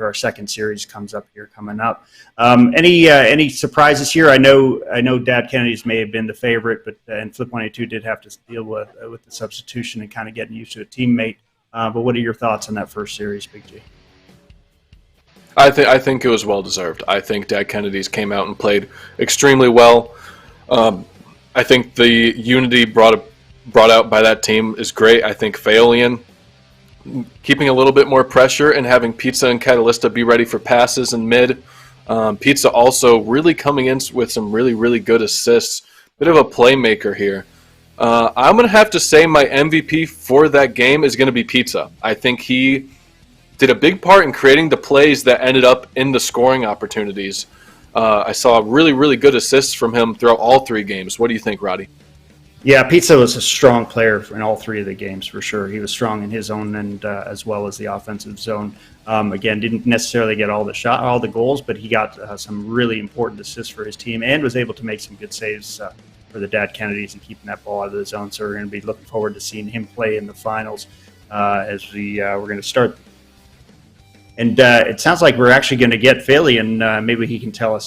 our second series comes up here coming up. Any surprises here? I know Dad Kennedy's may have been the favorite, but and Flip 182 did have to deal with the substitution and kind of getting used to a teammate. But what are your thoughts on that first series, Big G? I think it was well deserved. I think Dad Kennedy's came out and played extremely well. I think the unity brought out by that team is great. I think Faolian keeping a little bit more pressure and having Pizza and Catalista be ready for passes and mid. Pizza also really coming in with some really, really good assists. Bit of a playmaker here. I'm going to have to say my MVP for that game is going to be Pizza. I think he did a big part in creating the plays that ended up in the scoring opportunities. I saw really, really good assists from him throughout all 3 games. What do you think, Roddy? Yeah, Pizza was a strong player in all 3 of the games for sure. He was strong in his own end as well as the offensive zone. Again, didn't necessarily get all the goals, but he got some really important assists for his team and was able to make some good saves for the Dad Kennedys and keeping that ball out of the zone. So we're going to be looking forward to seeing him play in the finals as we're going to start. And it sounds like we're actually going to get Faolian. Maybe he can tell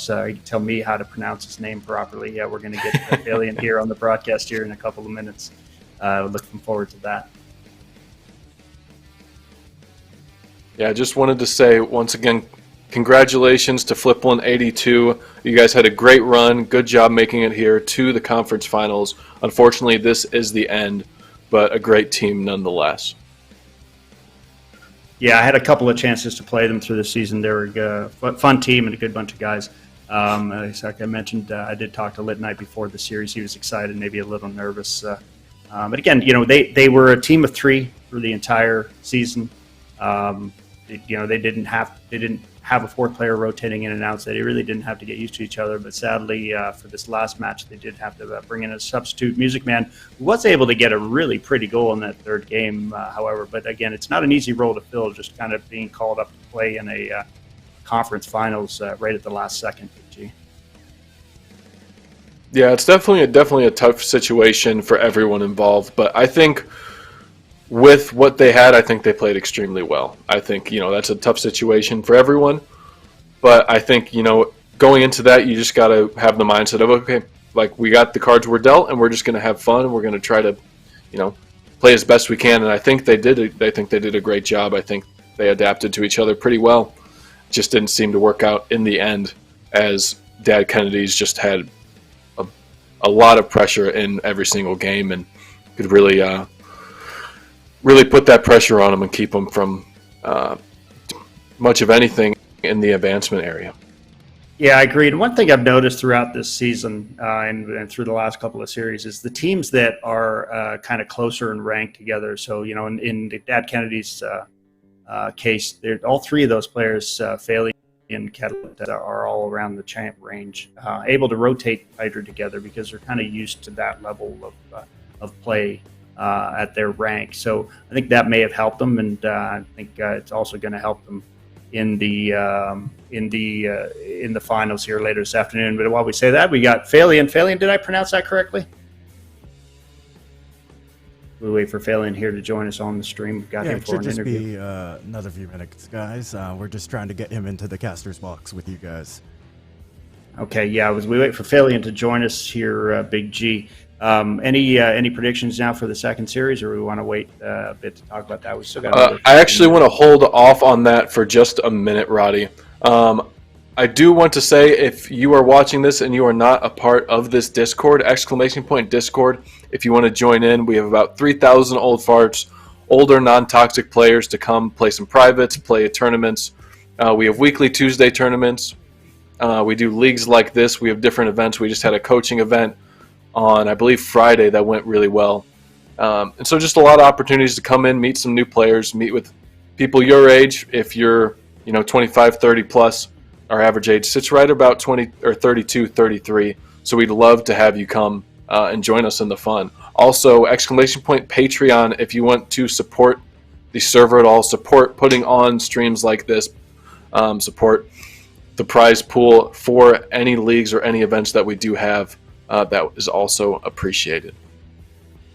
me how to pronounce his name properly. Yeah, we're going to get Faolian here on the broadcast here in a couple of minutes. Looking forward to that. Yeah, I just wanted to say once again, congratulations to Flip 182. You guys had a great run. Good job making it here to the conference finals. Unfortunately, this is the end, but a great team nonetheless. Yeah, I had a couple of chances to play them through the season. They were a fun team and a good bunch of guys. Like I mentioned, I did talk to Lit Knight before the series. He was excited, maybe a little nervous. But again, they were a team of three for the entire season. They didn't have a fourth player rotating in and out, so they really didn't have to get used to each other. But sadly, for this last match, they did have to bring in a substitute Music Man, who was able to get a really pretty goal in that third game, however. But again, it's not an easy role to fill, just kind of being called up to play in a conference finals right at the last second. Yeah, it's definitely a tough situation for everyone involved, but I think with what they had, I think they played extremely well. I think, that's a tough situation for everyone, but I think, going into that, you just got to have the mindset of, okay, like, we got the cards we're dealt, and we're just going to have fun, and we're going to try to, play as best we can, and I think they did a great job. I think they adapted to each other pretty well. Just didn't seem to work out in the end, as Dad Kennedy's just had a lot of pressure in every single game, and could really put that pressure on them and keep them from much of anything in the advancement area. Yeah, I agree. And one thing I've noticed throughout this season and through the last couple of series is the teams that are kind of closer in rank together. So, in the Dad Kennedy's case, all three of those players, Faley and Catalyst, are all around the champ range, able to rotate tighter together because they're kind of used to that level of play at their rank. So I think that may have helped them, and I think it's also going to help them in the finals here later this afternoon. But while we say that, we got Phalian. Phalian, did I pronounce that correctly? We'll wait for Phalian here to join us on the stream. We've got him for an interview. It should just be another few minutes, guys. We're just trying to get him into the caster's box with you guys. Okay, yeah. As we wait for Phalian to join us here, Big G. Any predictions now for the second series, or we want to wait a bit to talk about that? We still got. I actually want to hold off on that for just a minute, Roddy. I do want to say, if you are watching this and you are not a part of this Discord, !Discord, if you want to join in, we have about 3,000 old farts, older non-toxic players to come play some privates, play tournaments. We have weekly Tuesday tournaments. We do leagues like this. We have different events. We just had a coaching event on, I believe, Friday that went really well. And so just a lot of opportunities to come in, meet some new players, meet with people your age. If you're 25, 30 plus, our average age sits right about 20 or 32, 33. So we'd love to have you come and join us in the fun. Also, Patreon, if you want to support the server at all, support putting on streams like this, support the prize pool for any leagues or any events that we do have, that is also appreciated.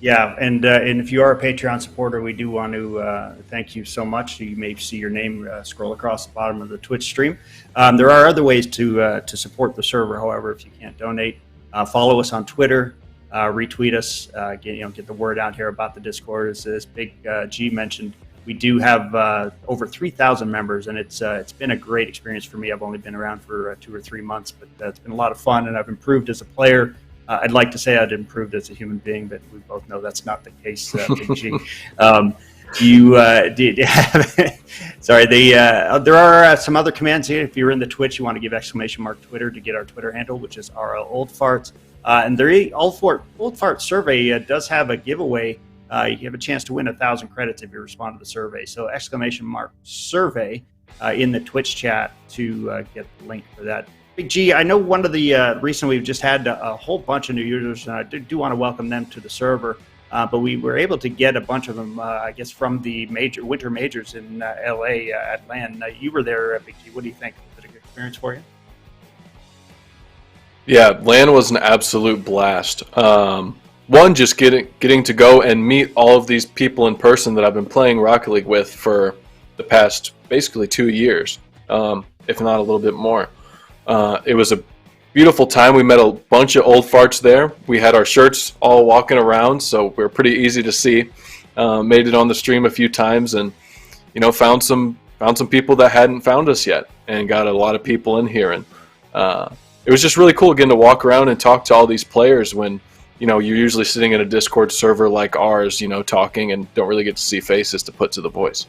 Yeah, and if you are a Patreon supporter, we do want to thank you so much. You may see your name scroll across the bottom of the Twitch stream. There are other ways to support the server, however, if you can't donate. Follow us on Twitter, retweet us, get the word out here about the Discord. As Big G mentioned, we do have over 3,000 members, and it's been a great experience for me. I've only been around for 2 or 3 months, but it's been a lot of fun, and I've improved as a player. I'd like to say I'd improved as a human being, but we both know that's not the case, Big G. You did have sorry. There are some other commands here. If you're in the Twitch, you want to give !Twitter to get our Twitter handle, which is RL Old Farts. And the Old Fart survey does have a giveaway. You have a chance to win 1,000 credits if you respond to the survey. So !survey in the Twitch chat to get the link for that. Big G, I know one of the recently we've just had a whole bunch of new users, and I do want to welcome them to the server. But we were able to get a bunch of them, I guess, from the winter majors in LA at LAN. You were there, Big G. What do you think? Was it a good experience for you? Yeah, LAN was an absolute blast. One, just getting to go and meet all of these people in person that I've been playing Rocket League with for the past basically 2 years, if not a little bit more. It was a beautiful time. We met a bunch of old farts there. We had our shirts all walking around, so we were pretty easy to see. Made it on the stream a few times, and found some people that hadn't found us yet. and got a lot of people in here. And it was just really cool getting to walk around and talk to all these players when, you're usually sitting in a Discord server like ours, talking and don't really get to see faces to put to the voice.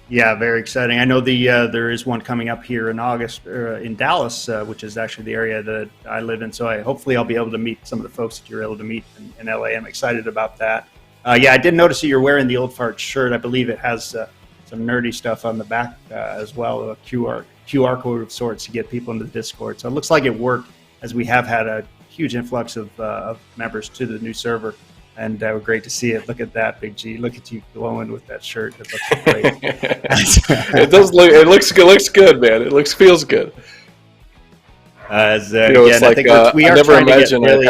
Yeah, very exciting. I know there is one coming up here in August in Dallas, which is actually the area that I live in. So hopefully I'll be able to meet some of the folks that you're able to meet in LA. I'm excited about that. Yeah, I did notice that you're wearing the Old Fart shirt. I believe it has some nerdy stuff on the back as well, a QR code of sorts to get people into the Discord. So it looks like it worked, as we have had a huge influx of members to the new server. And great to see it. Look at that, Big G. Look at you glowing with that shirt. It looks great. It does look. It looks good. Looks good, man. It feels good. It's like I think we are never trying to get imagined really.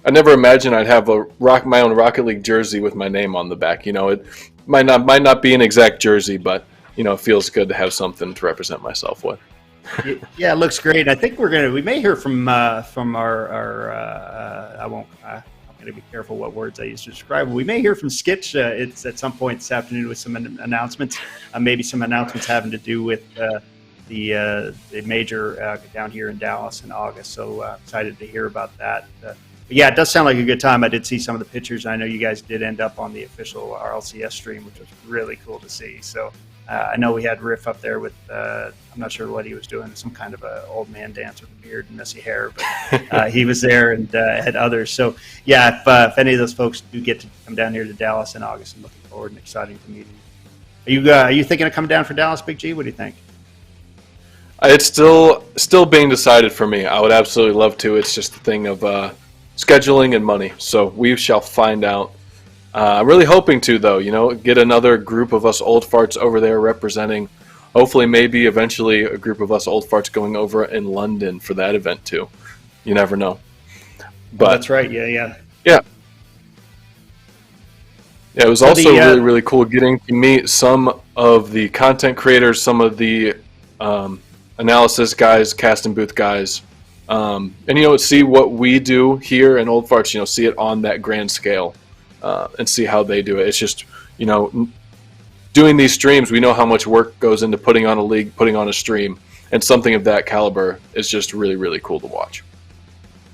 I never imagined I'd have my own Rocket League jersey with my name on the back. It might not be an exact jersey, but it feels good to have something to represent myself with. Yeah, it looks great. I think we may hear from our I'm going to be careful what words I use to describe it. We may hear from Skitch it's at some point this afternoon with some announcements, maybe some announcements having to do with the major down here in Dallas in August. So excited to hear about that. But yeah, it does sound like a good time. I did see some of the pictures. I know you guys did end up on the official RLCS stream, which was really cool to see. So I know we had Riff up there with, I'm not sure what he was doing, some kind of a old man dance with a beard and messy hair, but he was there and had others. So yeah, if any of those folks do get to come down here to Dallas in August, I'm looking forward and excited to meet you. Are you thinking of coming down for Dallas, Big G? What do you think? It's still being decided for me. I would absolutely love to. It's just a thing of scheduling and money. So we shall find out. I'm really hoping to, though, get another group of us old farts over there representing, hopefully maybe eventually a group of us old farts going over in London for that event too. You never know. But that's right. Yeah. It was also really, really cool getting to meet some of the content creators, some of the analysis guys, cast and booth guys, and see what we do here in Old Farts. See it on that grand scale, and see how they do it. It's just doing these streams. We know how much work goes into putting on a league, putting on a stream, and something of that caliber is just really, really cool to watch.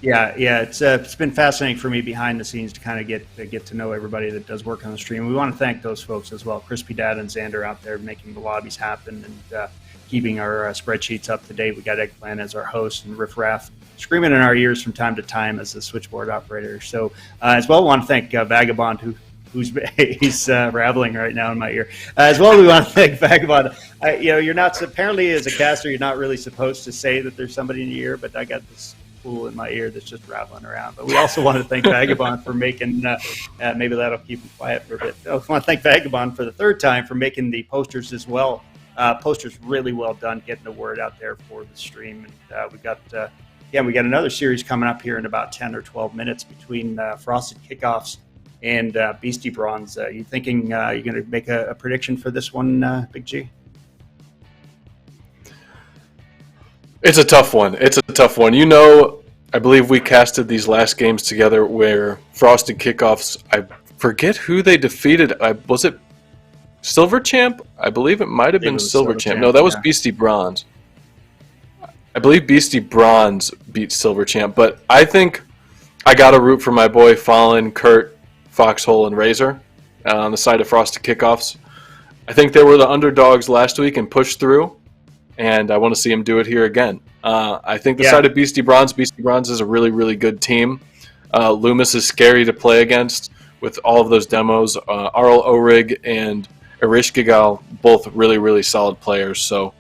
Yeah, it's been fascinating for me behind the scenes to kind of get to know everybody that does work on the stream. We want to thank those folks as well, Crispy Dad and Xander out there making the lobbies happen and keeping our spreadsheets up to date. We got Eggplant as our host and Riff Raff screaming in our ears from time to time as the switchboard operator. So as well, we want to thank Vagabond who's he's rattling right now in my ear. As well, we want to thank Vagabond. You're not apparently as a caster, you're not really supposed to say that there's somebody in your ear, but I got this in my ear that's just rattling around. But we also want to thank Vagabond for making maybe that'll keep him quiet for a bit. I want to thank Vagabond for the third time for making the posters as well. Posters really well done, getting the word out there for the stream. And we got another series coming up here in about 10 or 12 minutes between Frosted Kickoffs and Beastie Bronze. You thinking you're going to make a prediction for this one, Big G? It's a tough one. I believe we casted these last games together where Frosted Kickoffs, I forget who they defeated. Was it Silver Champ? I believe it might have been Silver Champ. No, that was Beastie Bronze. I believe Beastie Bronze beat Silver Champ, but I think I got to root for my boy Fallen, Kurt, Foxhole, and Razor on the side of Frosted Kickoffs. I think they were the underdogs last week and pushed through. And I want to see him do it here again. I think the side of Beastie Bronze is a really, really good team. Loomis is scary to play against with all of those demos. Arl Orig and Irish Gigal, both really, really solid players. So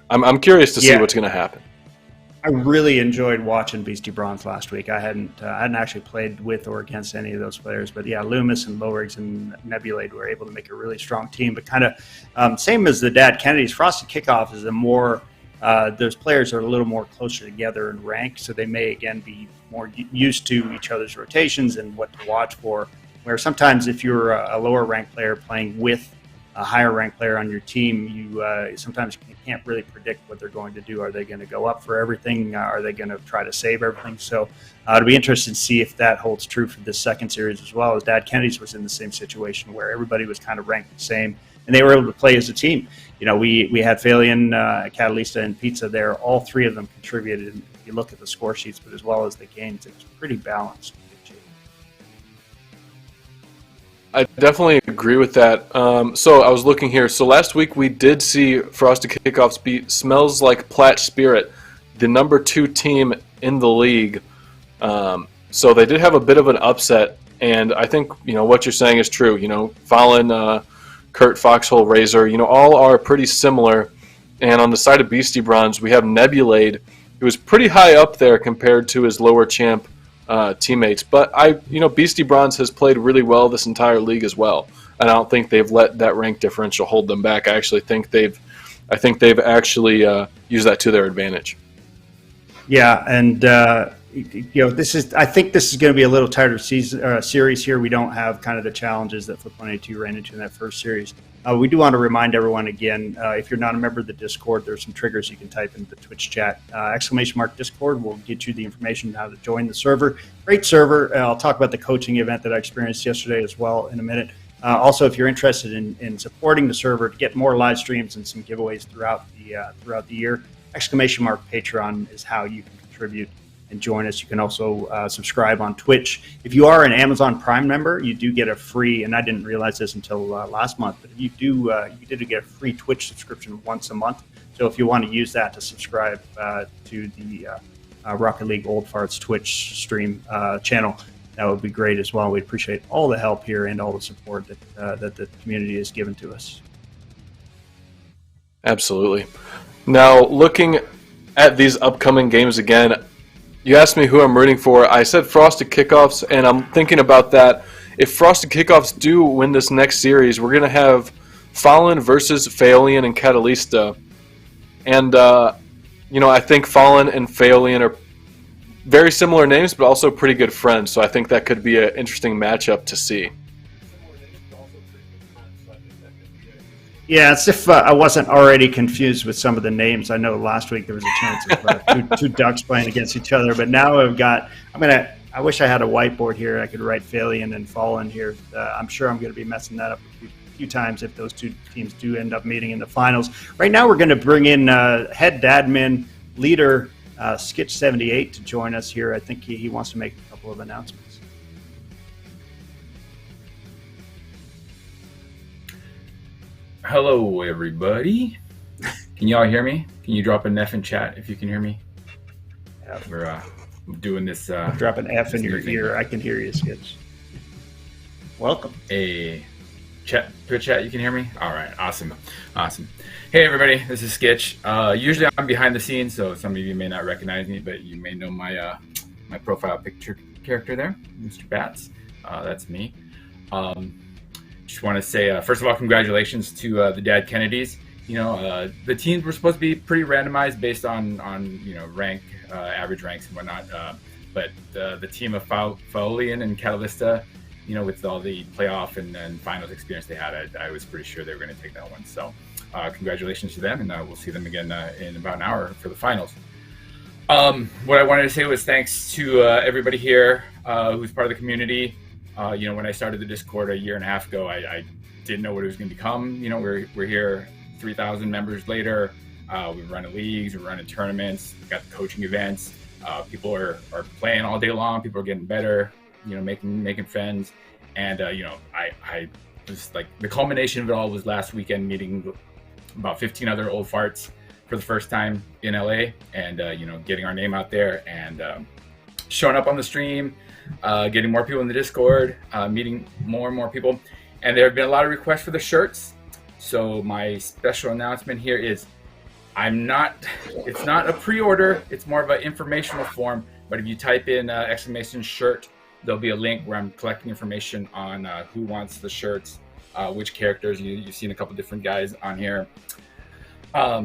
I'm curious to see what's going to happen. I really enjoyed watching Beastie Bronze last week. I hadn't actually played with or against any of those players, but yeah, Loomis and Lowrigs and Nebulade were able to make a really strong team. But kind of same as the Dad Kennedys, Frosted Kickoff is a more those players are a little more closer together in rank, so they may again be more used to each other's rotations and what to watch for. Where sometimes if you're a lower ranked player playing with a higher ranked player on your team, you sometimes you can't really predict what they're going to do. Are they going to go up for everything? Are they going to try to save everything? So it'll be interesting to see if that holds true for this second series as well. As Dad Kennedy's was in the same situation where everybody was kind of ranked the same, and they were able to play as a team. We had Phalion, Catalista, and Pizza there. All three of them contributed. If you look at the score sheets, but as well as the games, it was pretty balanced. I definitely agree with that. So I was looking here. So last week we did see Frosted Kickoffs beat Smells Like Platt Spirit, the number 2 team in the league. So they did have a bit of an upset, and I think what you're saying is true. Fallen, Kurt, Foxhole, Razor, all are pretty similar. And on the side of Beastie Bronze, we have Nebulade, who is pretty high up there compared to his lower champ teammates. But Beastie Bronze has played really well this entire league as well, and I don't think they've let that rank differential hold them back. I think they've actually used that to their advantage. Yeah, and I think this is going to be a little tighter series here. We don't have kind of the challenges that Flip 182 ran into in that first series. We do want to remind everyone again, if you're not a member of the Discord, there's some triggers you can type into the Twitch chat. !Discord will get you the information on how to join the server. Great server. I'll talk about the coaching event that I experienced yesterday as well in a minute. Also, if you're interested in supporting the server to get more live streams and some giveaways throughout the year, !Patreon is how you can contribute and join us. You can also subscribe on Twitch. If you are an Amazon Prime member, you do get a free, and I didn't realize this until last month, but you did get a free Twitch subscription once a month. So if you want to use that to subscribe to the Rocket League Old Farts Twitch stream channel, that would be great as well. We'd appreciate all the help here and all the support that the community has given to us. Absolutely. Now, looking at these upcoming games again, you asked me who I'm rooting for. I said Frosted Kickoffs, and I'm thinking about that. If Frosted Kickoffs do win this next series, we're going to have Fallen versus Phalion and Catalista. And, I think Fallen and Phalion are very similar names, but also pretty good friends. So I think that could be an interesting matchup to see. Yeah, it's if I wasn't already confused with some of the names. I know last week there was a chance of two ducks playing against each other, but now I wish I had a whiteboard here. I could write Phalion and Fallen here. I'm sure I'm going to be messing that up a few times if those two teams do end up meeting in the finals. Right now we're going to bring in head admin leader Skitch78 to join us here. I think he wants to make a couple of announcements. Hello, everybody. Can y'all hear me? Can you drop an F in chat if you can hear me? Yeah. We're doing this. Drop an F in your ear. I can hear you, Skitch. Welcome. Twitch chat, you can hear me? All right, awesome. Hey, everybody, this is Skitch. Usually I'm behind the scenes, so some of you may not recognize me, but you may know my my profile picture character there, Mr. Bats. That's me. Just want to say, first of all, congratulations to the Dad Kennedys. The teams were supposed to be pretty randomized based on rank, average ranks and whatnot. But the team of Phalion and Catalista, with all the playoff and finals experience they had, I was pretty sure they were going to take that one. So congratulations to them, and we'll see them again in about an hour for the finals. What I wanted to say was thanks to everybody here who's part of the community. When I started the Discord a year and a half ago, I didn't know what it was going to become. We're here 3,000 members later. We're running leagues, we're running tournaments, we've got the coaching events. People are playing all day long. People are getting better, making friends. And, I was like, the culmination of it all was last weekend meeting about 15 other old farts for the first time in LA and, getting our name out there and showing up on the stream. Getting more people in the Discord, meeting more and more people. And there have been a lot of requests for the shirts. So my special announcement here is it's not a pre-order, it's more of an informational form. But if you type in !shirt, there'll be a link where I'm collecting information on who wants the shirts, which characters. You've seen a couple different guys on here.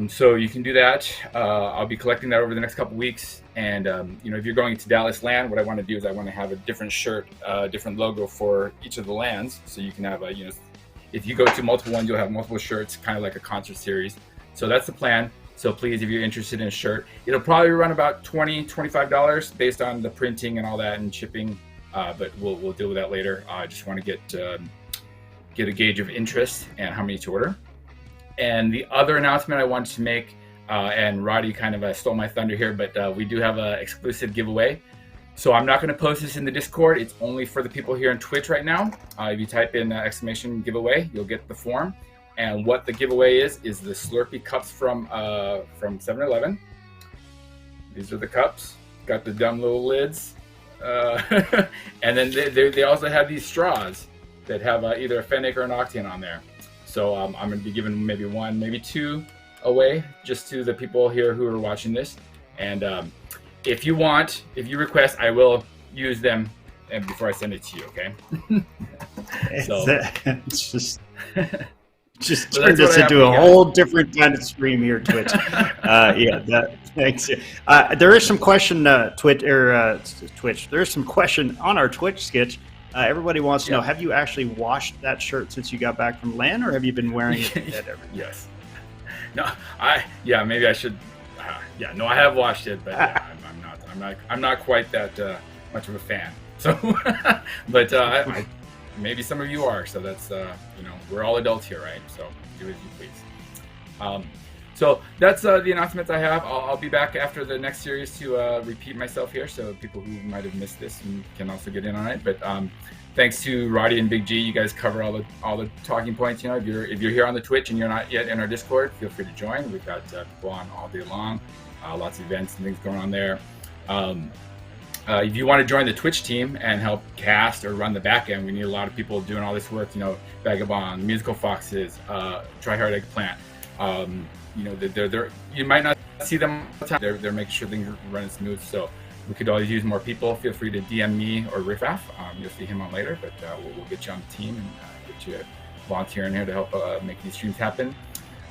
So you can do that. I'll be collecting that over the next couple weeks. And, if you're going to Dallas LAN, what I want to do is I want to have a different shirt, different logo for each of the LANs. So you can have if you go to multiple ones, you'll have multiple shirts, kind of like a concert series. So that's the plan. So please, if you're interested in a shirt, it'll probably run about $20, $25 based on the printing and all that and shipping. But we'll deal with that later. I just want to get a gauge of interest and how many to order. And the other announcement I wanted to make, and Roddy kind of stole my thunder here, but we do have an exclusive giveaway. So I'm not going to post this in the Discord. It's only for the people here on Twitch right now. If you type in exclamation giveaway, you'll get the form. And what the giveaway is the Slurpee cups from 7-Eleven. These are the cups. Got the dumb little lids. And then they also have these straws that have either a Fennec or an Octane on there. So I'm going to be giving maybe one, maybe two away just to the people here who are watching this. And if you request, I will use them before I send it to you, okay? So it's just turned this into a whole different kind of stream here, Twitch. Thanks. There is some question, Twitch. There is some question on our Twitch sketch. Everybody wants to know: have you actually washed that shirt since you got back from LAN, or have you been wearing it every day? Yes. No, maybe I should. No, I have washed it, but I'm not quite that much of a fan. So, but maybe some of you are. So that's we're all adults here, right? So do as you please. So that's the announcements I have. I'll be back after the next series to repeat myself here, so people who might have missed this can also get in on it. But thanks to Roddy and Big G, you guys cover all the talking points. If you're here on the Twitch and you're not yet in our Discord, feel free to join. We've got people on all day long, lots of events and things going on there. If you want to join the Twitch team and help cast or run the back end, we need a lot of people doing all this work. Vagabond, Musical Foxes, Try Hard Eggplant. They're you might not see them all the time. They're making sure things are running smooth. So we could always use more people. Feel free to DM me or Riffraff. You'll see him on later, but we'll get you on the team and get you volunteering here to help make these streams happen.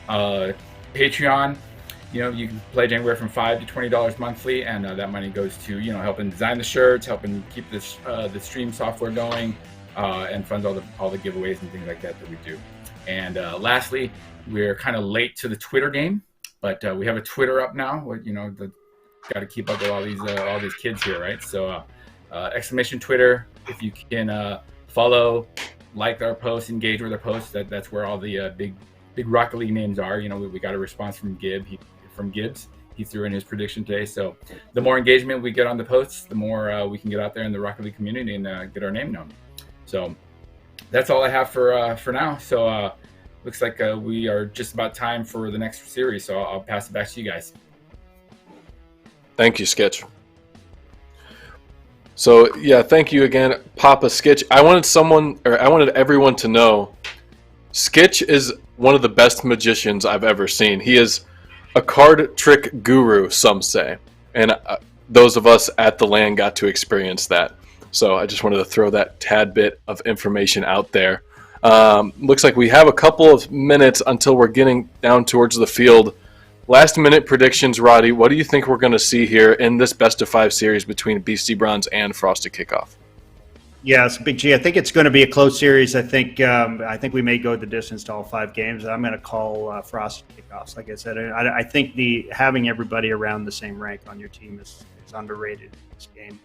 Patreon, you can pledge anywhere from $5 to $20 monthly, and that money goes to helping design the shirts, helping keep this the stream software going, and funds all the giveaways and things like that we do. And lastly, we're kind of late to the Twitter game, but we have a Twitter up now. Got to keep up with all these kids here, right? So exclamation Twitter. If you can follow, like our posts, engage with our posts, that's where all the big Rocket League names are. We got a response from Gibbs. He threw in his prediction today. So the more engagement we get on the posts, the more we can get out there in the Rocket League community and get our name known. So that's all I have for now. So looks like we are just about time for the next series. So I'll pass it back to you guys. Thank you, Sketch. So thank you again, Papa Sketch. I wanted everyone to know Sketch is one of the best magicians I've ever seen. He is a card trick guru, some say, and those of us at the LAN got to experience that. So I just wanted to throw that tad bit of information out there. Looks like we have a couple of minutes until we're getting down towards the field. Last minute predictions, Roddy. What do you think we're going to see here in this best of 5 series between Beastie Bronze and Frosted Kickoff? Yeah, it's Big G. I think it's going to be a close series. I think we may go the distance to all 5 games. I'm going to call Frosted Kickoffs. Like I said, I think having everybody around the same rank on your team is underrated in this game.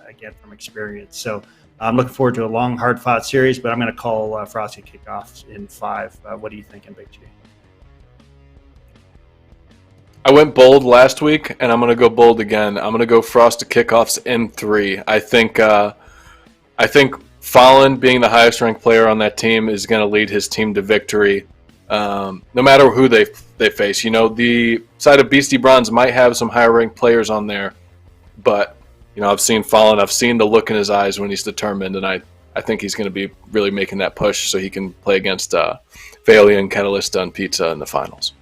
Again, from experience. So I'm looking forward to a long, hard-fought series, but I'm going to call Frosted Kickoffs in 5. What are you thinking, Big G? I went bold last week, and I'm going to go bold again. I'm going to go Frosted Kickoffs in 3. I think Fallen, being the highest-ranked player on that team, is going to lead his team to victory, no matter who they face. The side of Beastie Bronze might have some higher-ranked players on there, but I've seen Fallen. I've seen the look in his eyes when he's determined, and I think he's going to be really making that push so he can play against Phaelian, Catalysta, and Pizza in the finals.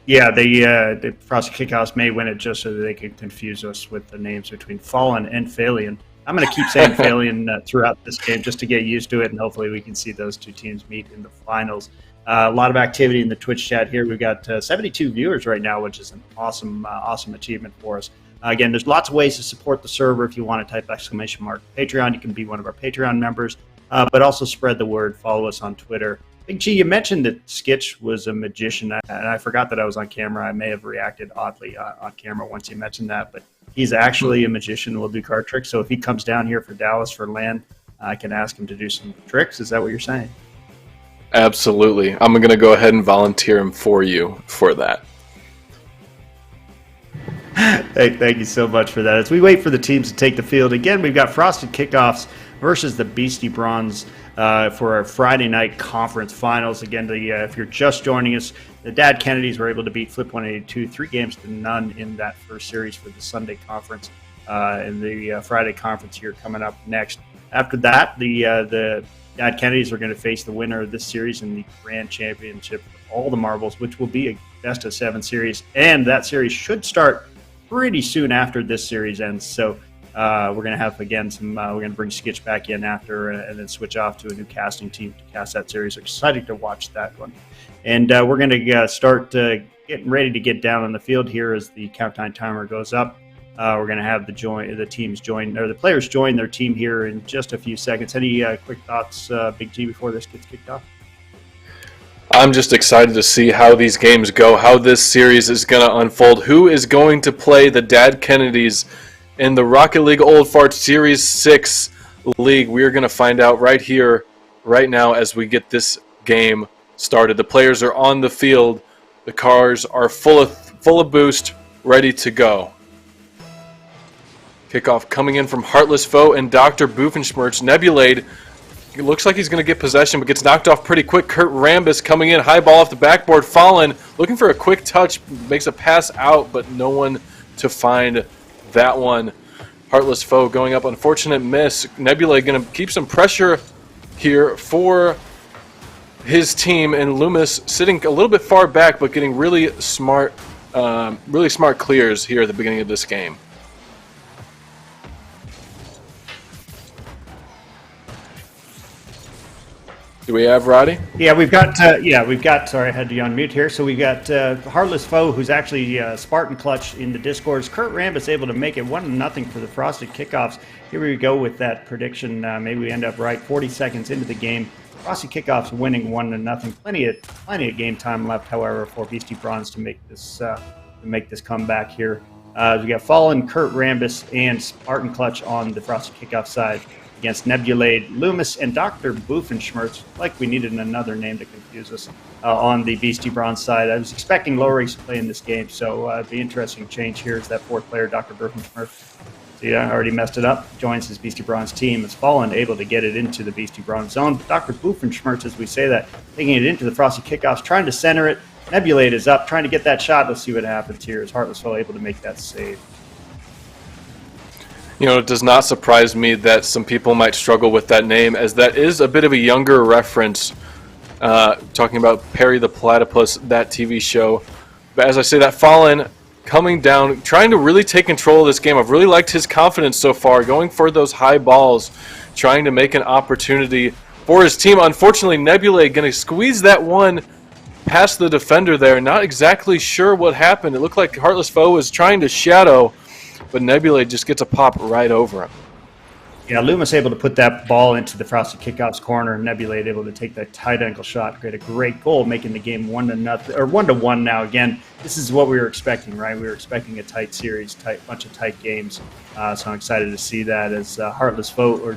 Yeah, the Frosted Kickoffs may win it just so that they can confuse us with the names between Fallen and Phaelian. I'm going to keep saying Phaelian throughout this game just to get used to it, and hopefully we can see those two teams meet in the finals. A lot of activity in the Twitch chat here. We've got 72 viewers right now, which is an awesome achievement for us. Again, there's lots of ways to support the server if you want to type ! Patreon. You can be one of our Patreon members. but also spread the word. Follow us on Twitter. Big G, you mentioned that Skitch was a magician, and I forgot that I was on camera. I may have reacted oddly on camera once you mentioned that, but he's actually a magician. Will do card tricks. So if he comes down here for Dallas for land, I can ask him to do some tricks. Is that what you're saying? Absolutely. I'm going to go ahead and volunteer him for you for that. Hey, thank you so much for that. As we wait for the teams to take the field, again, we've got Frosted Kickoffs versus the Beastie Bronze for our Friday night conference finals. Again, if you're just joining us, the Dad Kennedys were able to beat Flip 182 3-0 in that first series for the Sunday conference. And the Friday conference here coming up next. After that, the Dad Kennedys are going to face the winner of this series in the Grand Championship for all the marbles, which will be a best-of-7 series. And that series should start pretty soon after this series ends. So we're going to have, again, we're going to bring Skitch back in after and then switch off to a new casting team to cast that series. Excited to watch that one. And we're going to start getting ready to get down on the field here as the countdown timer goes up. We're going to have the players join their team here in just a few seconds. Any quick thoughts, Big G, before this gets kicked off? I'm just excited to see how these games go, how this series is going to unfold. Who is going to play the Dad Kennedys in the Rocket League Old Fart Series 6 League? We are going to find out right here, right now, as we get this game started. The players are on the field. The cars are full of boost, ready to go. Kickoff coming in from Heartless Foe and Dr. Boofenschmerz. Nebulade, it looks like he's going to get possession, but gets knocked off pretty quick. Kurt Rambis coming in, high ball off the backboard. Fallen, looking for a quick touch, makes a pass out, but no one to find that one. Heartless Foe going up, unfortunate miss. Nebulade going to keep some pressure here for his team, and Loomis sitting a little bit far back, but getting really smart clears here at the beginning of this game. Do we have Roddy? Yeah, we've got. Sorry, I had to unmute here. So we've got Heartless Foe, who's actually Spartan Clutch in the Discords. Kurt Rambis able to make it 1-0 for the Frosted Kickoffs. Here we go with that prediction. Maybe we end up right. 40 seconds into the game, Frosted Kickoffs winning 1-0. Plenty of game time left, however, for Beastie Bronze to make this comeback here. We got Fallen, Kurt Rambis, and Spartan Clutch on the Frosted Kickoff side against Nebulade, Loomis, and Dr. Boofenschmerz. Like we needed another name to confuse us on the Beastie Bronze side. I was expecting Loris to play in this game, so the interesting change here is that fourth player, Dr. Boofenschmerz. See, I already messed it up. Joins his Beastie Bronze team. Has Fallen able to get it into the Beastie Bronze zone. Dr. Boofenschmerz, as we say that, taking it into the Frosty Kickoffs, trying to center it. Nebulade is up, trying to get that shot. Let's see what happens here. Is Heartless Foe able to make that save? You know, it does not surprise me that some people might struggle with that name, as that is a bit of a younger reference, talking about Perry the Platypus, that TV show. But as I say, that Fallen coming down, trying to really take control of this game. I've really liked his confidence so far, going for those high balls, trying to make an opportunity for his team. Unfortunately, Nebula going to squeeze that one past the defender there. Not exactly sure what happened. It looked like Heartless Foe was trying to shadow, but Nebula just gets a pop right over him. Yeah, Loomis able to put that ball into the Frosted Kickoffs corner. Nebula able to take that tight ankle shot, create a great goal, making the game 1-0 or 1-1 now. Again, this is what we were expecting, right? We were expecting a tight series, bunch of tight games. So I'm excited to see that as Heartless Foe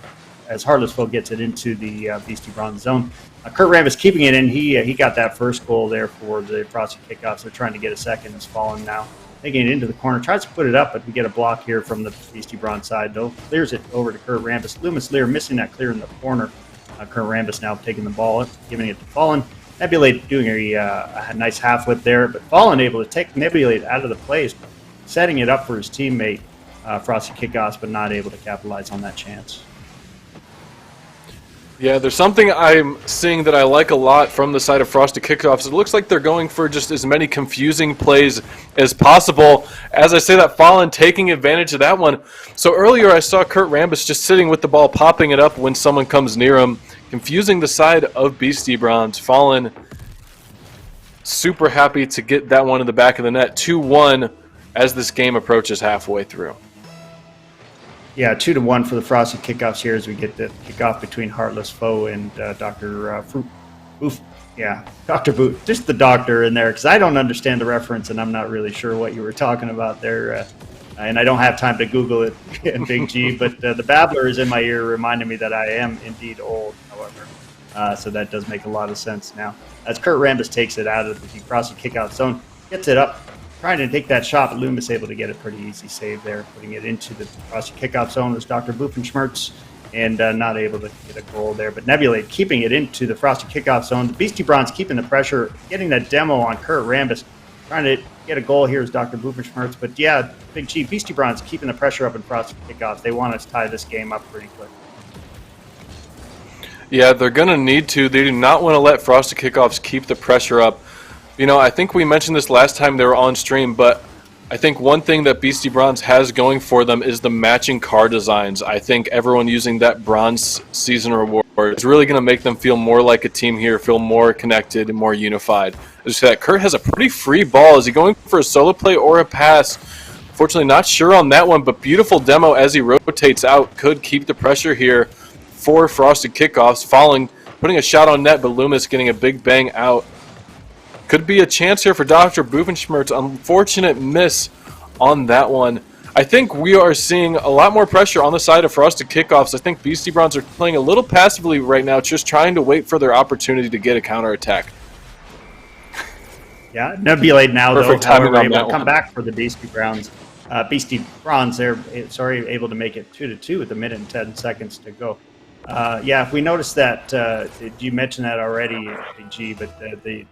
gets it into the Beastie Bronze zone. Kurt Rambis keeping it in. He got that first goal there for the Frosted Kickoffs. They're trying to get a second. It's Fallen now. Taking it into the corner, tries to put it up, but we get a block here from the Beastie Bronze side, though. Clears it over to Kurt Rambis. Loomis Lear missing that clear in the corner. Kurt Rambis now taking the ball, giving it to Fallen. Nebulate doing a nice half flip there, but Fallen able to take Nebulate out of the place, setting it up for his teammate, Frosty Kickoffs, but not able to capitalize on that chance. Yeah, there's something I'm seeing that I like a lot from the side of Frosty Kickoffs. It looks like they're going for just as many confusing plays as possible. As I say that, Fallen taking advantage of that one. So earlier I saw Kurt Rambis just sitting with the ball, popping it up when someone comes near him, confusing the side of Beastie Bronze. Fallen super happy to get that one in the back of the net. 2-1 as this game approaches halfway through. Yeah, 2-1 for the Frosty Kickoffs here as we get the kickoff between Heartless Foe and Dr. Boof. Yeah, Dr. Boot. Just the doctor in there because I don't understand the reference and I'm not really sure what you were talking about there. And I don't have time to Google it in Big G, but the babbler is in my ear reminding me that I am indeed old, however. So that does make a lot of sense now. As Kurt Rambis takes it out of the Frosty Kickoff zone, gets it up, trying to take that shot, but Loomis able to get a pretty easy save there, putting it into the Frosty Kickoff zone was Dr. Boofenschmertz, and not able to get a goal there. But Nebulate keeping it into the Frosty Kickoff zone. The Beastie Bronze keeping the pressure, getting that demo on Kurt Rambis, trying to get a goal here is Dr. Boofenschmertz. But yeah, Big G, Beastie Bronze keeping the pressure up in Frosty Kickoffs. They want us to tie this game up pretty quick. Yeah, they're going to need to. They do not want to let Frosty Kickoffs keep the pressure up. You know, I think we mentioned this last time they were on stream, but I think one thing that Beastie Bronze has going for them is the matching car designs. I think everyone using that bronze season reward is really going to make them feel more like a team here, feel more connected and more unified. As I said, Kurt has a pretty free ball. Is he going for a solo play or a pass? Fortunately, not sure on that one, but beautiful demo as he rotates out. Could keep the pressure here for Frosted Kickoffs. Falling, putting a shot on net, but Loomis getting a big bang out. Could be a chance here for Dr. Boofenschmertz. Unfortunate miss on that one. I think we are seeing a lot more pressure on the side of Frosted Kickoffs. I think Beastie Bronze are playing a little passively right now, just trying to wait for their opportunity to get a counterattack. Yeah, Nebulade now, Perfect though, timing on able that to come one. back for the Beastie Bronze. Beastie Bronze, they're able to make it 2-2 with 1 minute and 10 seconds to go. Yeah, if we noticed that, you mentioned that already, Big G, but the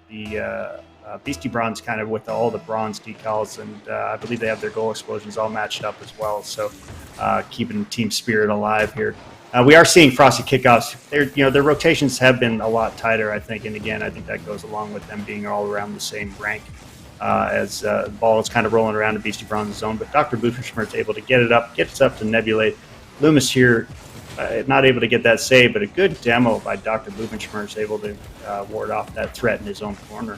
Beastie Bronze kind of with all the bronze decals, and I believe they have their goal explosions all matched up as well. So keeping team spirit alive here. We are seeing Frosty Kickoffs. Their rotations have been a lot tighter, I think, and again, I think that goes along with them being all around the same rank as the ball is kind of rolling around the Beastie Bronze zone. But Dr. Boofenschmertz able to get it up, gets up to Nebulate. Loomis here. Not able to get that save, but a good demo by Dr. Boofenschmertz, able to ward off that threat in his own corner.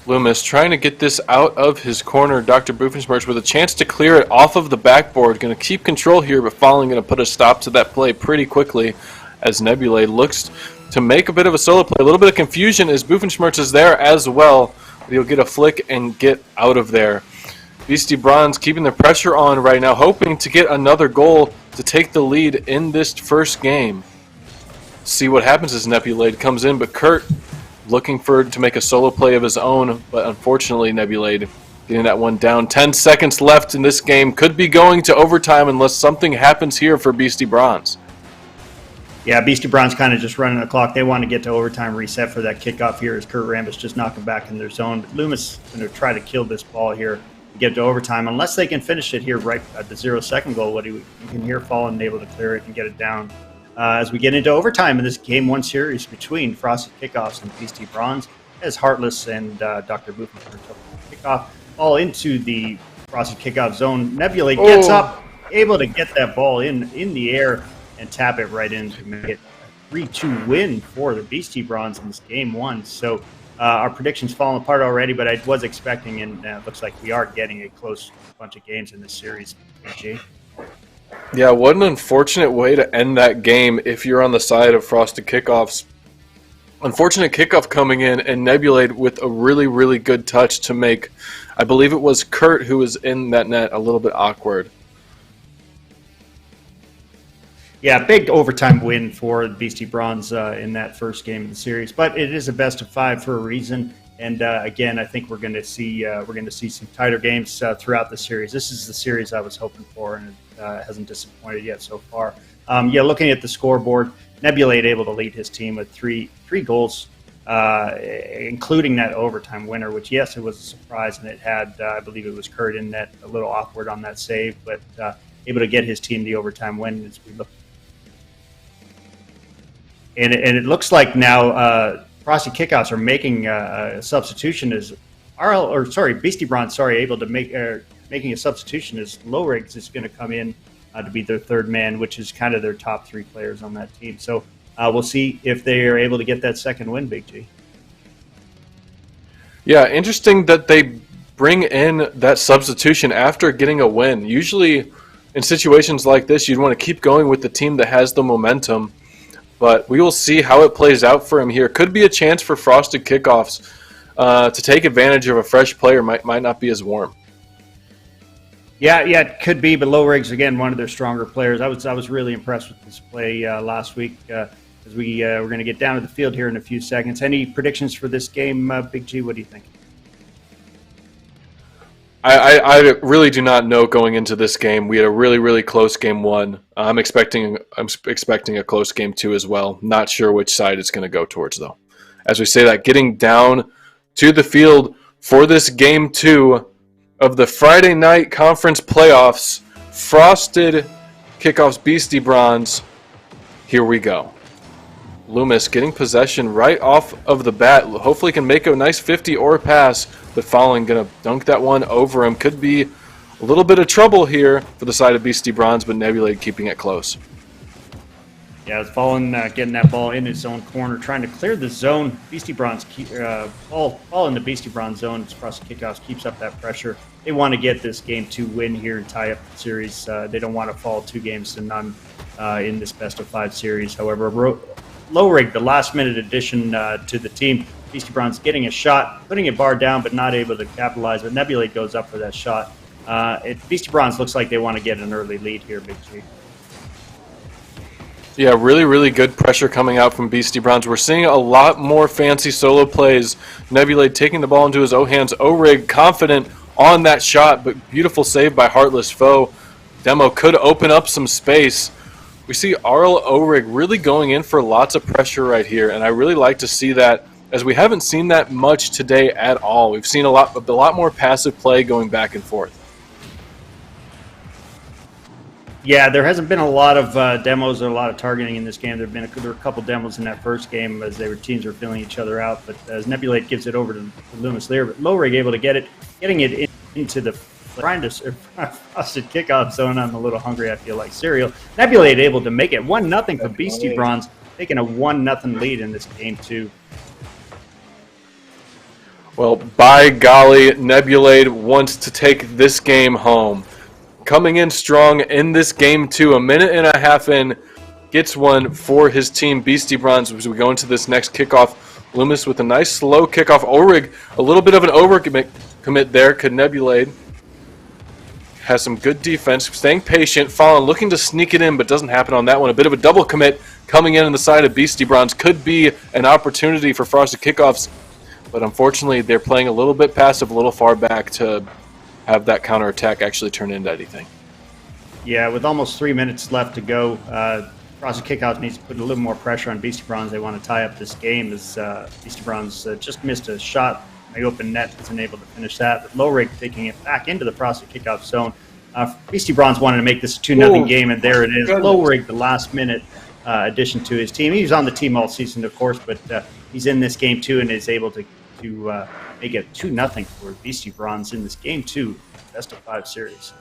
Loomis trying to get this out of his corner. Dr. Boofenschmertz with a chance to clear it off of the backboard. Going to keep control here, but Falling going to put a stop to that play pretty quickly as Nebulade looks to make a bit of a solo play. A little bit of confusion as Boofenschmertz is there as well. But he'll get a flick and get out of there. Beastie Bronze keeping the pressure on right now, hoping to get another goal to take the lead in this first game. See what happens as Nebulade comes in, but Kurt looking to make a solo play of his own, but unfortunately Nebulade getting that one down. 10 seconds left in this game. Could be going to overtime unless something happens here for Beastie Bronze. Yeah, Beastie Bronze kind of just running the clock. They want to get to overtime reset for that kickoff here as Kurt Rambis just knocking back in their zone. But Loomis going to try to kill this ball here. Get to overtime unless they can finish it here right at the 0-second goal. You can hear Fallen able to clear it and get it down as we get into overtime in this Game 1 series between Frosted Kickoffs and Beastie Bronze as Heartless and Dr. Boofenschmertz kick off all into the Frosted Kickoff zone. Nebula gets up, able to get that ball in the air and tap it right in to make it a 3-2 win for the Beastie Bronze in this Game 1. So our predictions falling apart already, but I was expecting, and it looks like we are getting a close bunch of games in this series. AJ? Yeah, what an unfortunate way to end that game if you're on the side of Frosted Kickoffs. Unfortunate kickoff coming in, and Nebulade with a really, really good touch to make, I believe it was Kurt who was in that net, a little bit awkward. Yeah, big overtime win for the Beastie Bronze in that first game of the series, but it is a best of 5 for a reason. And again, I think we're going to see some tighter games throughout the series. This is the series I was hoping for, and it hasn't disappointed yet so far. Looking at the scoreboard, Nebulade able to lead his team with three goals, including that overtime winner. Which, yes, it was a surprise, and it had I believe it was Kurt in net, a little awkward on that save, but able to get his team the overtime win as we look. And it looks like now Frosty Kickoffs are making a substitution as Beastie Bronze, able to making a substitution as Lowrigs is going to come in to be their third man, which is kind of their top 3 players on that team. So we'll see if they are able to get that second win, Big G. Yeah, interesting that they bring in that substitution after getting a win. Usually in situations like this, you'd want to keep going with the team that has the momentum, but we will see how it plays out for him here. Could be a chance for Frosted Kickoffs to take advantage of a fresh player, might not be as warm. Yeah, it could be, but Low Rig's, again, one of their stronger players. I was really impressed with this play last week. As we're going to get down to the field here in a few seconds. Any predictions for this game, Big G? What do you think? I really do not know going into this game. We had a really, really close game 1. I'm expecting a close game 2 as well. Not sure which side it's going to go towards, though. As we say that, getting down to the field for this game 2 of the Friday night conference playoffs, Frosted Kickoffs Beastie Bronze. Here we go. Loomis getting possession right off of the bat. Hopefully can make a nice 50 or pass, but Fallen going to dunk that one over him. Could be a little bit of trouble here for the side of Beastie Bronze, but Nebulade keeping it close. Yeah, it's Fallen getting that ball in his own corner, trying to clear the zone. Beastie Bronze, ball in the Beastie Bronze zone. Frosted Kickoffs keeps up that pressure. They want to get this game 2 win here and tie up the series. They don't want to fall 2 games to none in this best-of-5 series. However, Low Rig, the last-minute addition to the team. Beastie Bronze getting a shot, putting a bar down, but not able to capitalize. But Nebulate goes up for that shot. Beastie Bronze looks like they want to get an early lead here, Big G. Yeah, really, really good pressure coming out from Beastie Bronze. We're seeing a lot more fancy solo plays. Nebulade taking the ball into his own hands. O-Rig confident on that shot, but beautiful save by Heartless Foe. Demo could open up some space. We see Arl O-Rig really going in for lots of pressure right here, and I really like to see that, as we haven't seen that much today at all. We've seen a lot more passive play going back and forth. Yeah, there hasn't been a lot of demos or a lot of targeting in this game. There were a couple demos in that first game as teams were filling each other out. But as Nebulate gives it over to Loomis there, but Low Rig able to getting it into the Frosted Kickoff zone. I'm a little hungry. I feel like cereal. Nebulate able to make it 1-0 for Beastie Bronze, taking a 1-0 lead in this game 2. Well, by golly, Nebulade wants to take this game home. Coming in strong in this game 2, a minute and a half in, gets one for his team, Beastie Bronze, as we go into this next kickoff. Loomis with a nice slow kickoff. O-Rig, a little bit of an overcommit there. Could Nebulade has some good defense, staying patient. Fallen looking to sneak it in, but doesn't happen on that one. A bit of a double commit coming in on the side of Beastie Bronze. Could be an opportunity for Frosted Kickoffs, but unfortunately they're playing a little bit passive, a little far back to have that counterattack actually turn into anything. Yeah, with almost 3 minutes left to go, Frosted Kickoffs needs to put a little more pressure on Beastie Bronze. They want to tie up this game as Beastie Bronze just missed a shot. The open net wasn't able to finish that. But Low Rig taking it back into the Frosted Kickoff zone. Beastie Bronze wanted to make this a 2-0 game, and there it is. Low Rig, the last-minute addition to his team. He was on the team all season, of course, but he's in this game 2 and is able to make it 2-0 for Beastie Bronze in this game 2 best-of-5 series.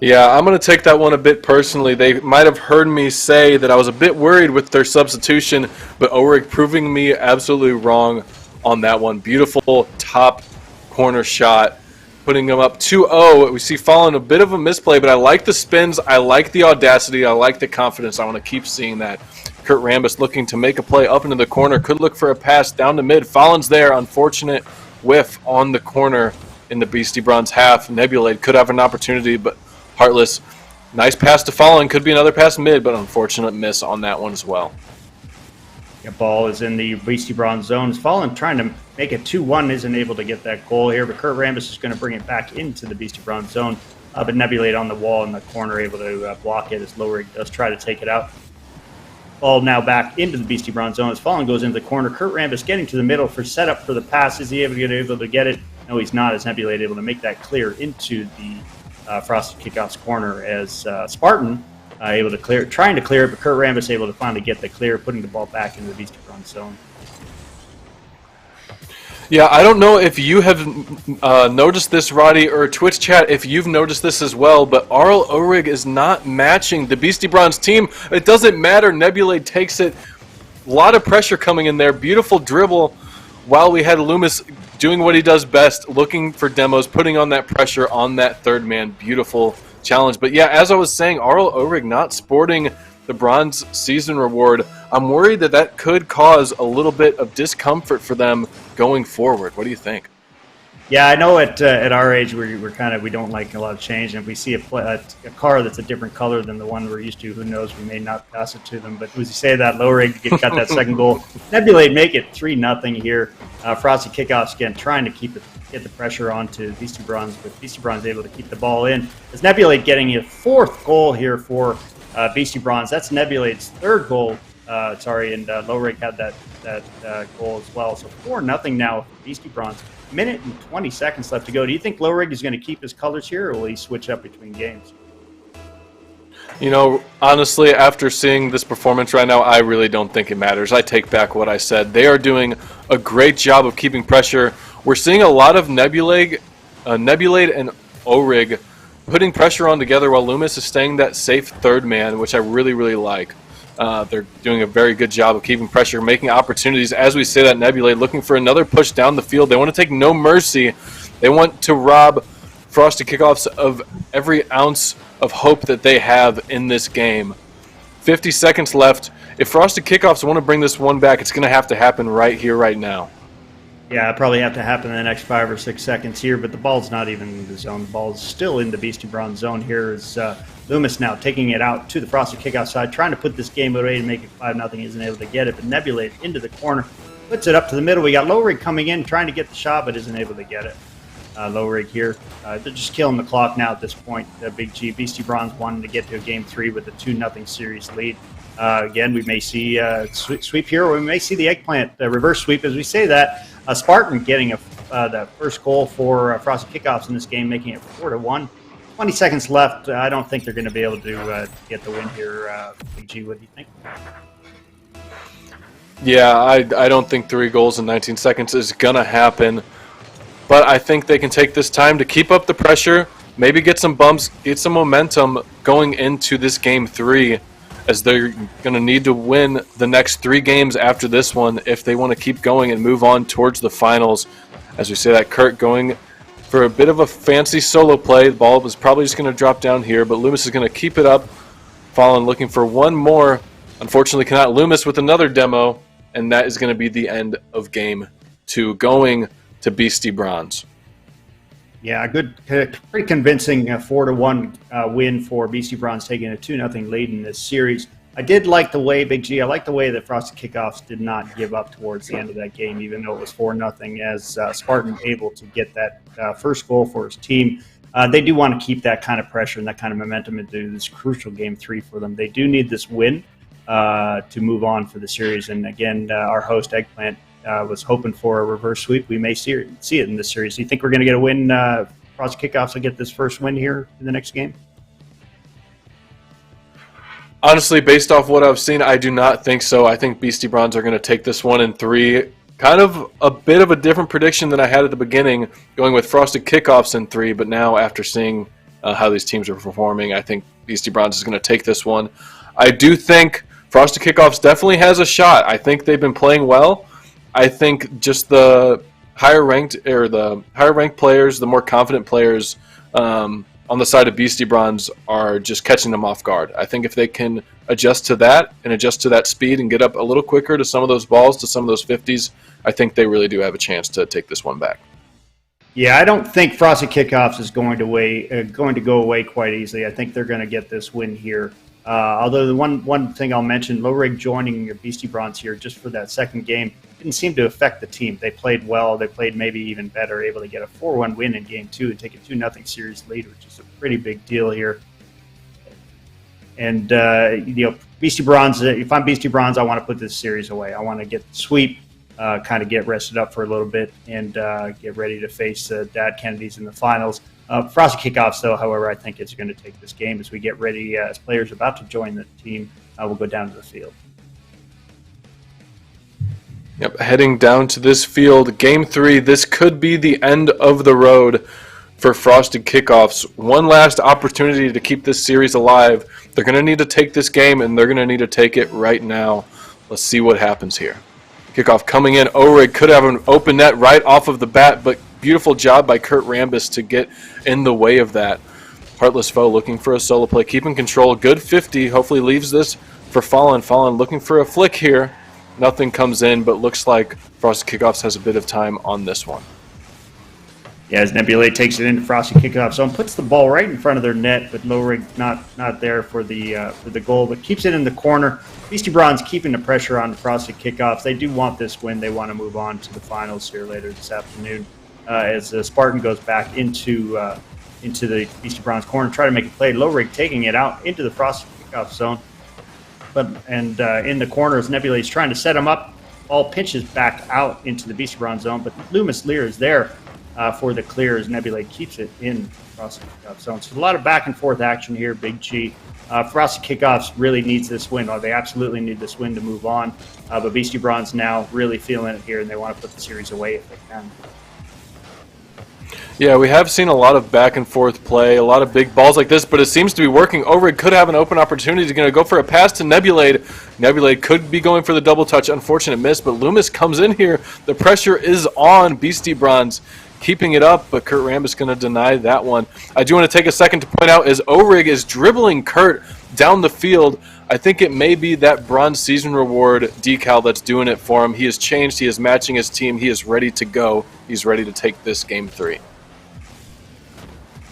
Yeah, I'm going to take that one a bit personally. They might have heard me say that I was a bit worried with their substitution, but O-Rig proving me absolutely wrong on that one. Beautiful top corner shot, putting them up 2-0. We see Fallen a bit of a misplay, but I like the spins, I like the audacity, I like the confidence. I want to keep seeing that. Kurt Rambis looking to make a play up into the corner, could look for a pass down to mid. Fallen's there, unfortunate whiff on the corner in the Beastie Bronze half. Nebulade could have an opportunity, but Heartless, nice pass to Fallen, could be another pass mid, but unfortunate miss on that one as well. The ball is in the Beastie Bronze zone. Fallen trying to make it 2-1, isn't able to get that goal here, but Kurt Rambis is going to bring it back into the Beastie Bronze zone. But Nebulate on the wall in the corner, able to block it as Low Rig does try to take it out. Ball now back into the Beastie Bronze zone as Fallen goes into the corner. Kurt Rambis getting to the middle for setup for the pass. Is he able to get it? No, he's not, as Nebulate able to make that clear into the Frosted Kickoffs corner as Spartan able to clear, trying to clear it, but Kurt Rambis able to finally get the clear, putting the ball back into the Beastie Bronze zone. Yeah, I don't know if you have noticed this, Roddy, or Twitch chat, if you've noticed this as well, but Arl O-Rig is not matching the Beastie Bronze team. It doesn't matter. Nebulade takes it. A lot of pressure coming in there. Beautiful dribble while we had Loomis doing what he does best, looking for demos, putting on that pressure on that third man. Beautiful challenge. But yeah, as I was saying, Arl Ohrig not sporting the bronze season reward. I'm worried that that could cause a little bit of discomfort for them going forward. What do you think? Yeah, I know at our age we don't like a lot of change, and if we see a car that's a different color than the one we're used to, who knows, we may not pass it to them. But as you say, that Lohrig got that second goal. Nebulate make it 3-0 here. Frosty kickoffs again, trying to get the pressure onto Beastie Bronze, but Beastie Bronze able to keep the ball in. As Nebulate getting a 4th goal here for Beastie Bronze. That's Nebulate's 3rd goal. And Lohrig had that goal as well. So 4-0 now for Beastie Bronze. Minute and 20 seconds left to go. Do you think Lohrig is going to keep his colors here, or will he switch up between games? You know, honestly, after seeing this performance right now, I really don't think it matters. I take back what I said. They are doing a great job of keeping pressure. We're seeing a lot of Nebulate and Ohrig putting pressure on together while Loomis is staying that safe third man, which I really, really like. They're doing a very good job of keeping pressure, making opportunities. As we say that, Nebulate looking for another push down the field. They want to take no mercy. They want to rob Frosty Kickoffs of every ounce of hope that they have in this game. 50 seconds left. If Frosty Kickoffs want to bring this one back, it's going to happen right here, right now. Yeah, it'll probably have to happen in the next 5 or 6 seconds here, but the ball's not even in the zone. The ball's still in the Beastie Bronze zone here as Loomis now taking it out to the Frosty Kickoff side, trying to put this game away to make it 5-0. Isn't able to get it, but Nebulate into the corner, puts it up to the middle. We got Lohrig coming in, trying to get the shot, but isn't able to get it. Lohrig here. They're just killing the clock now at this point. Big G, Beastie Bronze wanting to get to a Game 3 with a 2-0 series lead. Again, we may see a sweep here, or we may see the eggplant reverse sweep. As we say that, Spartan getting the first goal for Frosty Kickoffs in this game, making it 4-1. 20 seconds left. I don't think they're going to be able to get the win here. Big G, what do you think? Yeah, I don't think 3 goals in 19 seconds is going to happen. But I think they can take this time to keep up the pressure, maybe get some bumps, get some momentum going into this Game 3, as they're going to need to win the next 3 games after this one if they want to keep going and move on towards the finals. As we say that, Kurt going for a bit of a fancy solo play. The ball was probably just going to drop down here, but Loomis is going to keep it up. Fallon looking for one more. Unfortunately, cannot. Loomis with another demo, and that is going to be the end of Game 2, going to Beastie Bronze. Yeah, a good, pretty convincing 4-1 win for Beastie Bronze, taking a 2-0 lead in this series. I did like the way, Big G, I like the way that Frosty Kickoffs did not give up towards the end of that game, even though it was 4-0, as Spartan able to get that first goal for his team. They do want to keep that kind of pressure and that kind of momentum into this crucial Game 3 for them. They do need this win to move on for the series. And again, our host, Eggplant, was hoping for a reverse sweep. We may see it in this series. Do you think we're going to get a win? Frosty Kickoffs will get this first win here in the next game? Honestly, based off what I've seen, I do not think so. I think Beastie Bronze are going to take this one in 3. Kind of a bit of a different prediction than I had at the beginning, going with Frosty Kickoffs in 3, but now after seeing how these teams are performing, I think Beastie Bronze is going to take this one. I do think Frosty Kickoffs definitely has a shot. I think they've been playing well. I think just the higher ranked players, the more confident players on the side of Beastie Bronze are just catching them off guard. I think if they can adjust to that and adjust to that speed and get up a little quicker to some of those balls, to some of those 50s, I think they really do have a chance to take this one back. Yeah, I don't think Frosty Kickoffs is going to go away quite easily. I think they're going to get this win here. Although the one thing I'll mention, Lohrig joining your Beastie Bronze here just for that second game didn't seem to affect the team. They played well. They played maybe even better, able to get a 4-1 win in Game 2 and take a 2-0 series lead, which is a pretty big deal here. And, Beastie Bronze, if I'm Beastie Bronze, I want to put this series away. I want to get the sweep, kind of get rested up for a little bit, and get ready to face Dad Kennedy's in the finals. Frosty Kickoffs, though, however, I think it's going to take this game as we get ready, as players about to join the team, will go down to the field. Yep, heading down to this field, Game 3, this could be the end of the road for Frosty Kickoffs. One last opportunity to keep this series alive. They're going to need to take this game, and they're going to need to take it right now. Let's see what happens here. Kickoff coming in. Ohrig could have an open net right off of the bat, but beautiful job by Kurt Rambis to get in the way of that. Heartless Foe looking for a solo play, keeping control. Good 50. Hopefully leaves this for Fallen. Fallen looking for a flick here. Nothing comes in, but looks like Frosted Kickoffs has a bit of time on this one. Yeah, as Nebulate takes it into Frosty Kickoff zone, puts the ball right in front of their net, but Lowrig not there for the goal, but keeps it in the corner. Beastie Bronze keeping the pressure on the Frosty Kickoffs. They do want this win. They want to move on to the finals here later this afternoon. As Spartan goes back into the Beastie Bronze corner, try to make a play. Lowrig taking it out into the Frosty Kickoff zone, in the corner as Nebulate's trying to set him up. Ball pinches back out into the Beastie Bronze zone, but Loomis Lear is there for the clear as Nebulate keeps it in Frosty Kickoff zone. So a lot of back and forth action here, Big G. Frosty Kickoffs really needs this win. They absolutely need this win to move on. But Beastie Bronze now really feeling it here, and they want to put the series away if they can. Yeah, we have seen a lot of back and forth play, a lot of big balls like this, but it seems to be working. Ohrig could have an open opportunity. He's going to go for a pass to Nebulade. Nebulade could be going for the double touch. Unfortunate miss, but Loomis comes in here. The pressure is on Beastie Bronze, keeping it up, but Kurt Rambis going to deny that one. I do want to take a second to point out as Ohrig is dribbling Kurt down the field. I think it may be that Bronze Season Reward decal that's doing it for him. He has changed. He is matching his team. He is ready to go. He's ready to take this Game 3.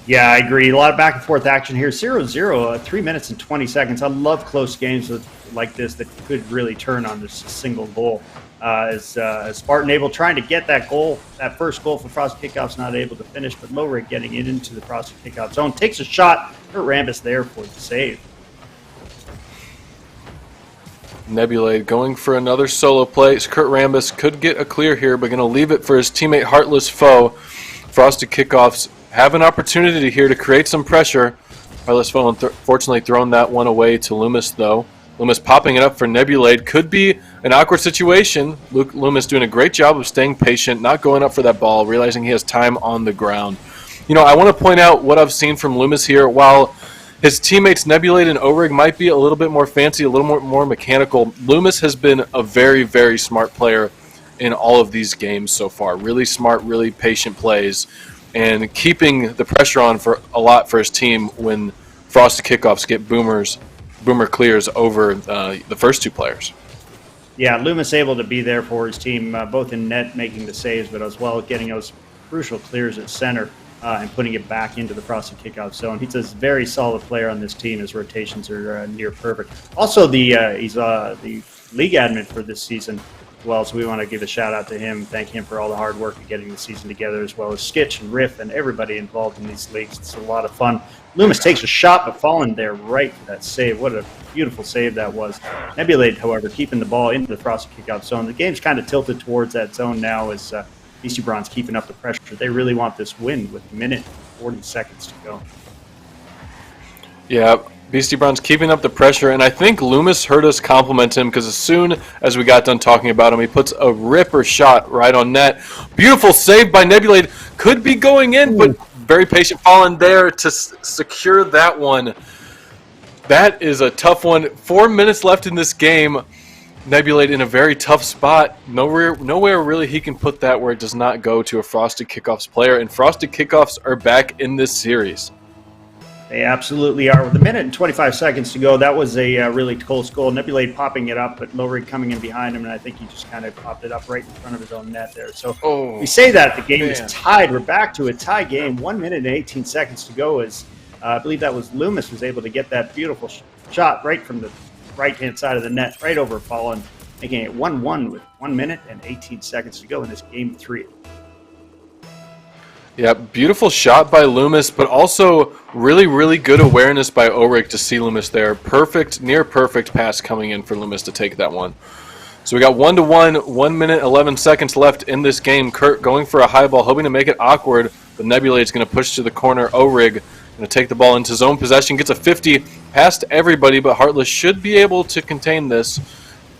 Yeah, I agree. A lot of back and forth action here. 0-0, 3 minutes and 20 seconds. I love close games like this that could really turn on just a single goal. As Spartan able trying to get that goal, that first goal for Frosty Kickoffs, not able to finish, but Lowrig getting it into the Frosty Kickoff zone. Takes a shot. Kurt Rambis there for the save. Nebulade going for another solo play. Kurt Rambis could get a clear here, but going to leave it for his teammate Heartless Foe. Frosty Kickoffs have an opportunity here to create some pressure. Heartless Foe unfortunately thrown that one away to Loomis, though. Loomis popping it up for Nebulade. Could be an awkward situation. Loomis doing a great job of staying patient, not going up for that ball, realizing he has time on the ground. You know, I want to point out what I've seen from Loomis here. While his teammates Nebulade and Ohrig might be a little bit more fancy, a little more mechanical, Loomis has been a very, very smart player in all of these games so far. Really smart, really patient plays, and keeping the pressure on for a lot for his team when Frosty Kickoffs get boomer clears over the first two players. Yeah, Loomis able to be there for his team, both in net making the saves, but as well getting those crucial clears at center and putting it back into the Frosty Kickoff zone. He's a very solid player on this team. His rotations are near perfect. Also, he's the league admin for this season as well, so we want to give a shout out to him, thank him for all the hard work of getting the season together, as well as Skitch and Riff and everybody involved in these leagues. It's a lot of fun. Loomis takes a shot, but falling there right for that save. What a beautiful save that was. Nebulade, however, keeping the ball into the Frosty Kickoff zone. The game's kind of tilted towards that zone now as Beastie Bronze keeping up the pressure. They really want this win with a minute and 40 seconds to go. Yeah, Beastie Bronze keeping up the pressure, and I think Loomis heard us compliment him because as soon as we got done talking about him, he puts a ripper shot right on net. Beautiful save by Nebulade. Could be going in, but very patient falling there to secure that one. That is a tough one. 4 minutes left in this game. Nebulade in a very tough spot. Nowhere really he can put that where it does not go to a Frosted Kickoffs player, and Frosted Kickoffs are back in this series. They absolutely are. With a minute and 25 seconds to go, that was a really close goal. Nebulade popping it up, but Lowrig coming in behind him, and I think he just kind of popped it up right in front of his own net there. So we say that the game is tied. We're back to a tie game. 1 minute and 18 seconds to go as I believe that was Loomis was able to get that beautiful shot right from the right-hand side of the net, right over Fallen, making it 1-1 with 1 minute and 18 seconds to go in this Game 3. Yeah, beautiful shot by Loomis, but also really, really good awareness by Ohrig to see Loomis there. Perfect, near perfect pass coming in for Loomis to take that one. So we got 1-1, 1 minute, 11 seconds left in this game. Kurt going for a high ball, hoping to make it awkward, but Nebulade's going to push to the corner. Ohrig going to take the ball into his own possession, gets a 50 past everybody, but Heartless should be able to contain this.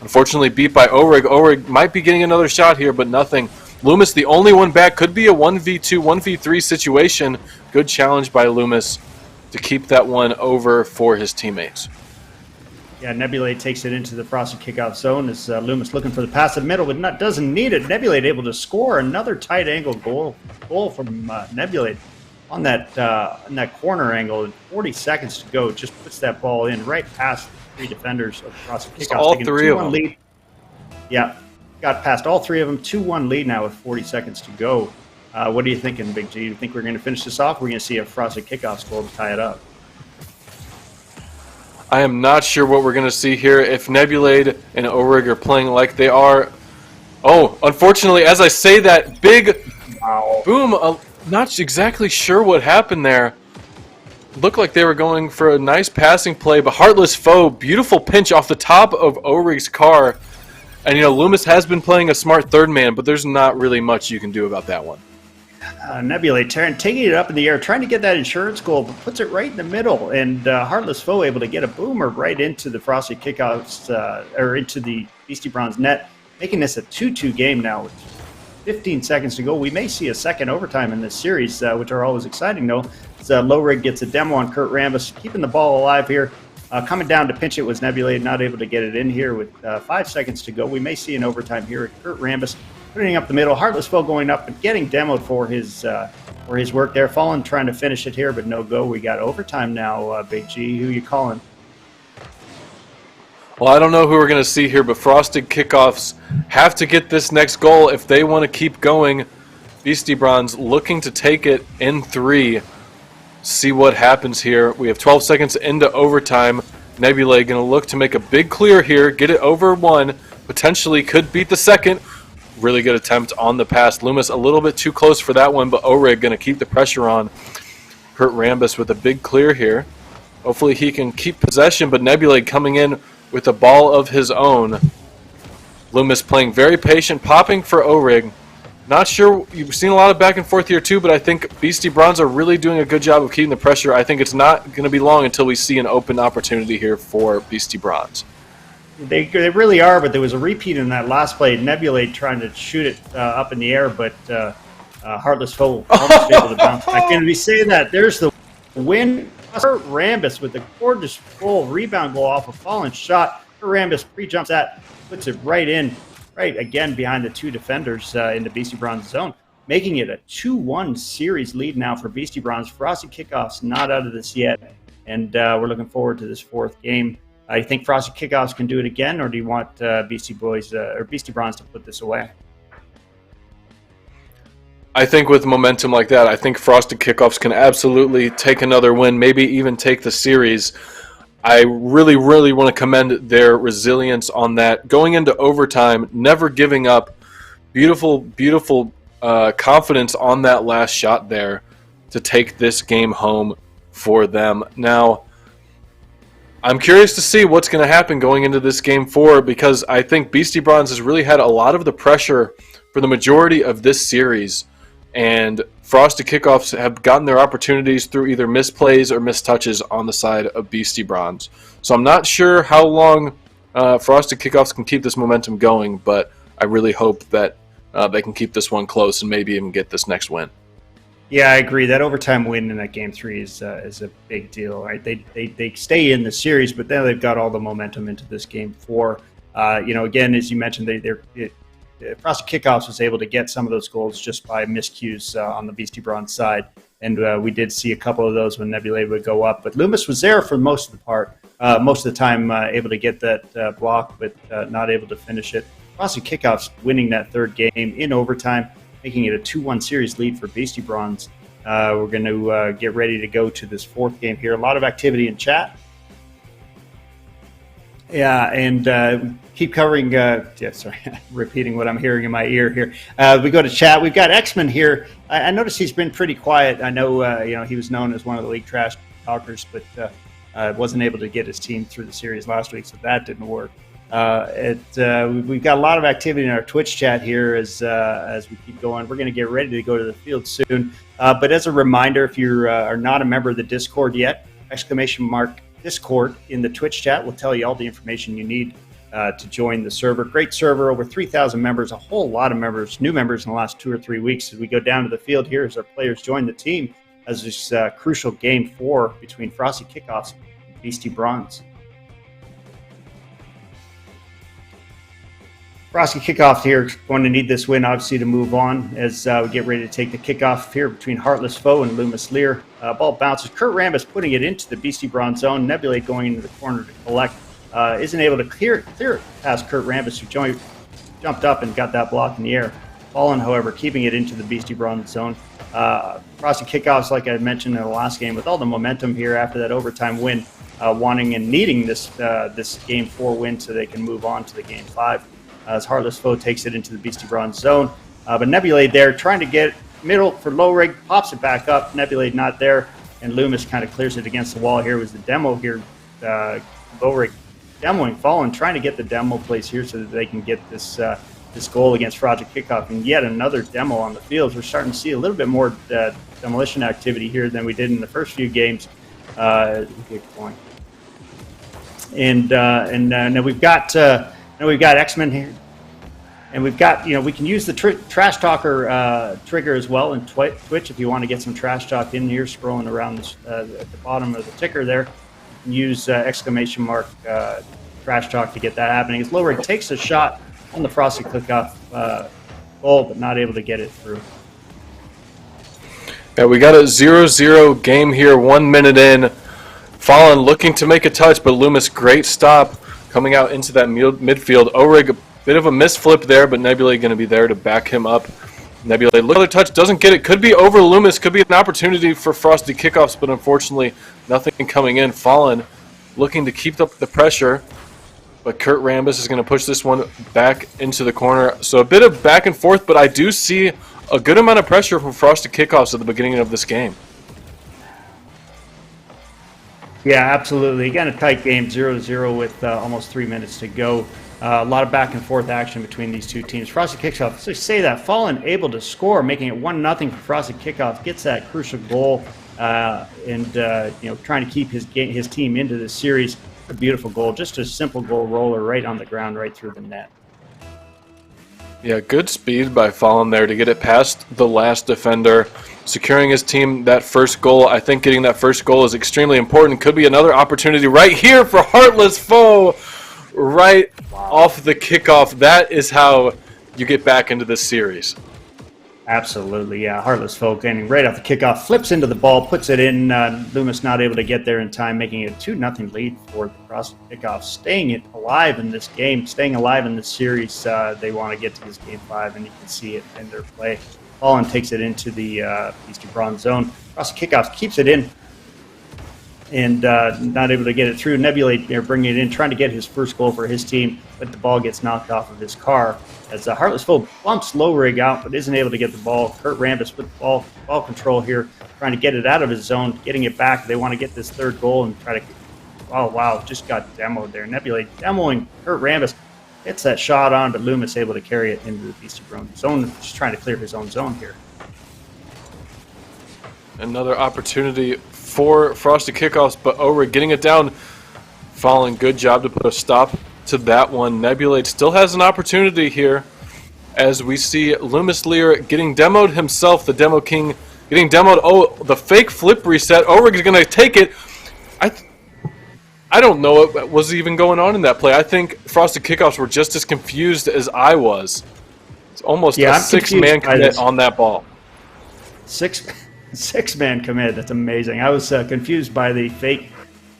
Unfortunately beat by Ohrig. Ohrig might be getting another shot here, but nothing. Loomis, the only one back, could be a 1v2, 1v3 situation. Good challenge by Loomis to keep that one over for his teammates. Yeah, Nebulate takes it into the Frosted kickoff zone as Loomis looking for the pass in the middle, but doesn't need it. Nebulate able to score another tight angle goal from Nebulate on that corner angle. 40 seconds to go, just puts that ball in right past the three defenders of the Frosted kickoff. All three of them. Lead. Yeah, got past all three of them. 2-1 lead now with 40 seconds to go. What are you thinking, Big G? Do you think we're going to finish this off? Or are we going to see a Frosted kickoff score to tie it up? I am not sure what we're going to see here. If Nebulade and Orig are playing like they are. Oh, unfortunately, as I say that, big boom. Not exactly sure what happened there. Looked like they were going for a nice passing play, but Heartless Foe, beautiful pinch off the top of Orig's car. And, Loomis has been playing a smart third man, but there's not really much you can do about that one. Nebulate taking it up in the air, trying to get that insurance goal, but puts it right in the middle. And Heartless Foe able to get a boomer right into the Frosty kickoffs, or into the Beastie Bronze net, making this a 2-2 game now with 15 seconds to go. We may see a second overtime in this series, which are always exciting, though. As Low Rig gets a demo on Kurt Rambis, keeping the ball alive here. Coming down to pinch it was Nebulate, not able to get it in here with 5 seconds to go. We may see an overtime here at Kurt Rambis. Putting up the middle, Heartless Foe going up and getting demoed for his work there. Fallen trying to finish it here, but no go. We got overtime now, Big G. Who you calling? Well, I don't know who we're going to see here, but Frosted Kickoffs have to get this next goal if they want to keep going. Beastie Bronze looking to take it in 3. See what happens here. We have 12 seconds into overtime. Nebula going to look to make a big clear here, get it over 1, potentially could beat the second. Really good attempt on the pass. Loomis a little bit too close for that one, but Orig going to keep the pressure on. Kurt Rambis with a big clear here. Hopefully he can keep possession, but Nebula coming in with a ball of his own. Loomis playing very patient, popping for Orig. Not sure, you've seen a lot of back and forth here too, but I think Beastie Bronze are really doing a good job of keeping the pressure. I think it's not going to be long until we see an open opportunity here for Beastie Bronze. They really are, but there was a repeat in that last play. Nebulate trying to shoot it up in the air, but Heartless Foe almost able to bounce back. And we say that there's the win. Kurt Rambis with a gorgeous full rebound goal off a fallen shot. Kurt Rambis pre-jumps that, puts it right in, right again behind the two defenders in the Beastie Bronze zone, making it a 2-1 series lead now for Beastie Bronze. Frosty Kickoffs not out of this yet, and we're looking forward to this fourth game. You think Frosty Kickoffs can do it again, or do you want Beastie Boys or Beastie Bronze to put this away? I think with momentum like that, I think Frosted Kickoffs can absolutely take another win, maybe even take the series. I really, really want to commend their resilience on that. Going into overtime, never giving up. Beautiful, beautiful confidence on that last shot there to take this game home for them. Now, I'm curious to see what's going to happen going into this game 4, because I think Beastie Bronze has really had a lot of the pressure for the majority of this series, and Frosted Kickoffs have gotten their opportunities through either misplays or mistouches on the side of Beastie Bronze. So I'm not sure how long Frosted Kickoffs can keep this momentum going, but I really hope that they can keep this one close and maybe even get this next win. Yeah, I agree. That overtime win in that game 3 is a big deal, right? They stay in the series, but then they've got all the momentum into this game 4. Again, as you mentioned, Frosted Kickoffs was able to get some of those goals just by miscues on the Beastie Bronze side, and we did see a couple of those when Nebula would go up. But Loomis was there for most of the time, able to get that block, but not able to finish it. Frosted Kickoffs winning that third game in overtime, making it a 2-1 series lead for Beastie Bronze. We're going to get ready to go to this fourth game here. A lot of activity in chat. Yeah, and keep covering. Repeating what I'm hearing in my ear here. We go to chat. We've got X-Men here. I noticed he's been pretty quiet. I know, he was known as one of the league trash talkers, but wasn't able to get his team through the series last week, so that didn't work. We've got a lot of activity in our Twitch chat here as we keep going. We're going to get ready to go to the field soon. But as a reminder, if you are not a member of the Discord yet, !Discord in the Twitch chat will tell you all the information you need to join the server. Great server, over 3,000 members, a whole lot of members, new members in the last 2 or 3 weeks as we go down to the field here as our players join the team as this crucial game 4 between Frosty Kickoffs and Beastie Bronze. Frosty kickoff here, going to need this win, obviously, to move on as we get ready to take the kickoff here between Heartless Foe and Loomis Lear. Ball bounces. Kurt Rambis putting it into the Beastie Bronze zone. Nebulate going into the corner to collect. Isn't able to clear it past Kurt Rambis, who jumped up and got that block in the air. Fallen, however, keeping it into the Beastie Bronze zone. Frosty kickoffs, like I mentioned in the last game, with all the momentum here after that overtime win, wanting and needing this Game 4 win so they can move on to the Game 5. As Heartless Foe takes it into the Beastie Bronze zone. But Nebulade there, trying to get middle for Low Rig, pops it back up. Nebulade not there, and Loomis kind of clears it against the wall here. Was the demo here. Low Rig demoing Fallen, trying to get the demo place here so that they can get this goal against Project Kickoff. And yet another demo on the field. We're starting to see a little bit more demolition activity here than we did in the first few games. As we get going. And now we've got X-Men here, and we've got, we can use the Trash Talker trigger as well in Twitch if you want to get some Trash Talk in here, scrolling around at the bottom of the ticker there. You can use exclamation mark Trash Talk to get that happening. As Low Rig takes a shot on the Frosty Kickoff goal, but not able to get it through. Yeah, we got a 0-0 game here, 1 minute in. Fallen looking to make a touch, but Loomis, great stop. Coming out into that midfield. Orig, a bit of a misflip there, but Nebula going to be there to back him up. Nebula, look at the touch, doesn't get it. Could be over Loomis, could be an opportunity for Frosty kickoffs, but unfortunately, nothing coming in. Fallen looking to keep up the pressure, but Kurt Rambis is going to push this one back into the corner. So a bit of back and forth, but I do see a good amount of pressure from Frosty kickoffs at the beginning of this game. Yeah, absolutely. Again, a tight game, 0-0 with almost 3 minutes to go. A lot of back and forth action between these two teams. Frosty Kickoff, so say that, Fallen able to score, making it 1-0 for Frosty Kickoff, gets that crucial goal, and trying to keep his team into this series. A beautiful goal, just a simple goal roller right on the ground, right through the net. Yeah, good speed by Fallen there to get it past the last defender. Securing his team that first goal. I think getting that first goal is extremely important. Could be another opportunity right here for Heartless Foe. Right off the kickoff. That is how you get back into this series. Absolutely, yeah. Heartless Foe getting right off the kickoff, flips into the ball, puts it in. Loomis not able to get there in time, making it a 2-0 lead for the Frosty Kickoff. Staying alive in this game, staying alive in this series. They want to get to this Game 5, and you can see it in their play. Fallen takes it into the Beastie Bronze zone. Frosty Kickoff keeps it in, and not able to get it through. Nebulate bringing it in, trying to get his first goal for his team, but the ball gets knocked off of his car as Heartless Foe bumps Low Rig out, but isn't able to get the ball. Kurt Rambis with ball control here, trying to get it out of his zone, getting it back. They want to get this third goal and try to. Oh wow, just got demoed there. Nebulate demoing Kurt Rambis. Gets that shot on, but Loomis able to carry it into the Beastie Bronze zone, just trying to clear his own zone here. Another opportunity for Frosty kickoffs, but Orig getting it down. Fallen, good job to put a stop to that one. Nebulate still has an opportunity here as we see Loomis Lear getting demoed himself, the Demo King getting demoed. Oh, the fake flip reset. Orig is going to take it. I don't know what was even going on in that play. I think Frosty kickoffs were just as confused as I was. It's almost a six-man commit on that ball. Six-man commit. That's amazing. I was confused by the fake.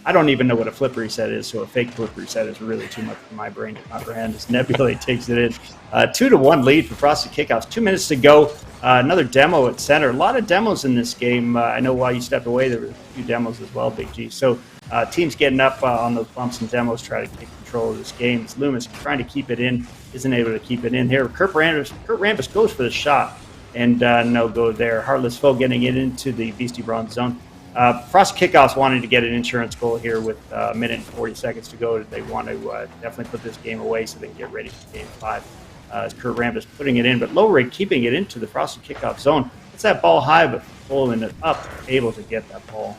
I don't even know what a flip reset is, so a fake flip reset is really too much for my brain to comprehend. As Nebula takes it in. 2-1 lead for Frosty Kickoffs. 2 minutes to go. Another demo at center. A lot of demos in this game. I know while you stepped away, there were a few demos as well, Big G. So teams getting up on those bumps and demos, try to take control of this game. It's Loomis trying to keep it in, isn't able to keep it in here. Kurt Rambis goes for the shot, and no go there. Heartless Foe getting it into the Beastie Bronze zone. Frosty Kickoffs wanted to get an insurance goal here with a minute and 40 seconds to go. They want to definitely put this game away so they can get ready for Game 5. As Kurt Rambis putting it in, but Low Rig keeping it into the Frosty Kickoff zone. It's that ball high, but pulling it up, able to get that ball.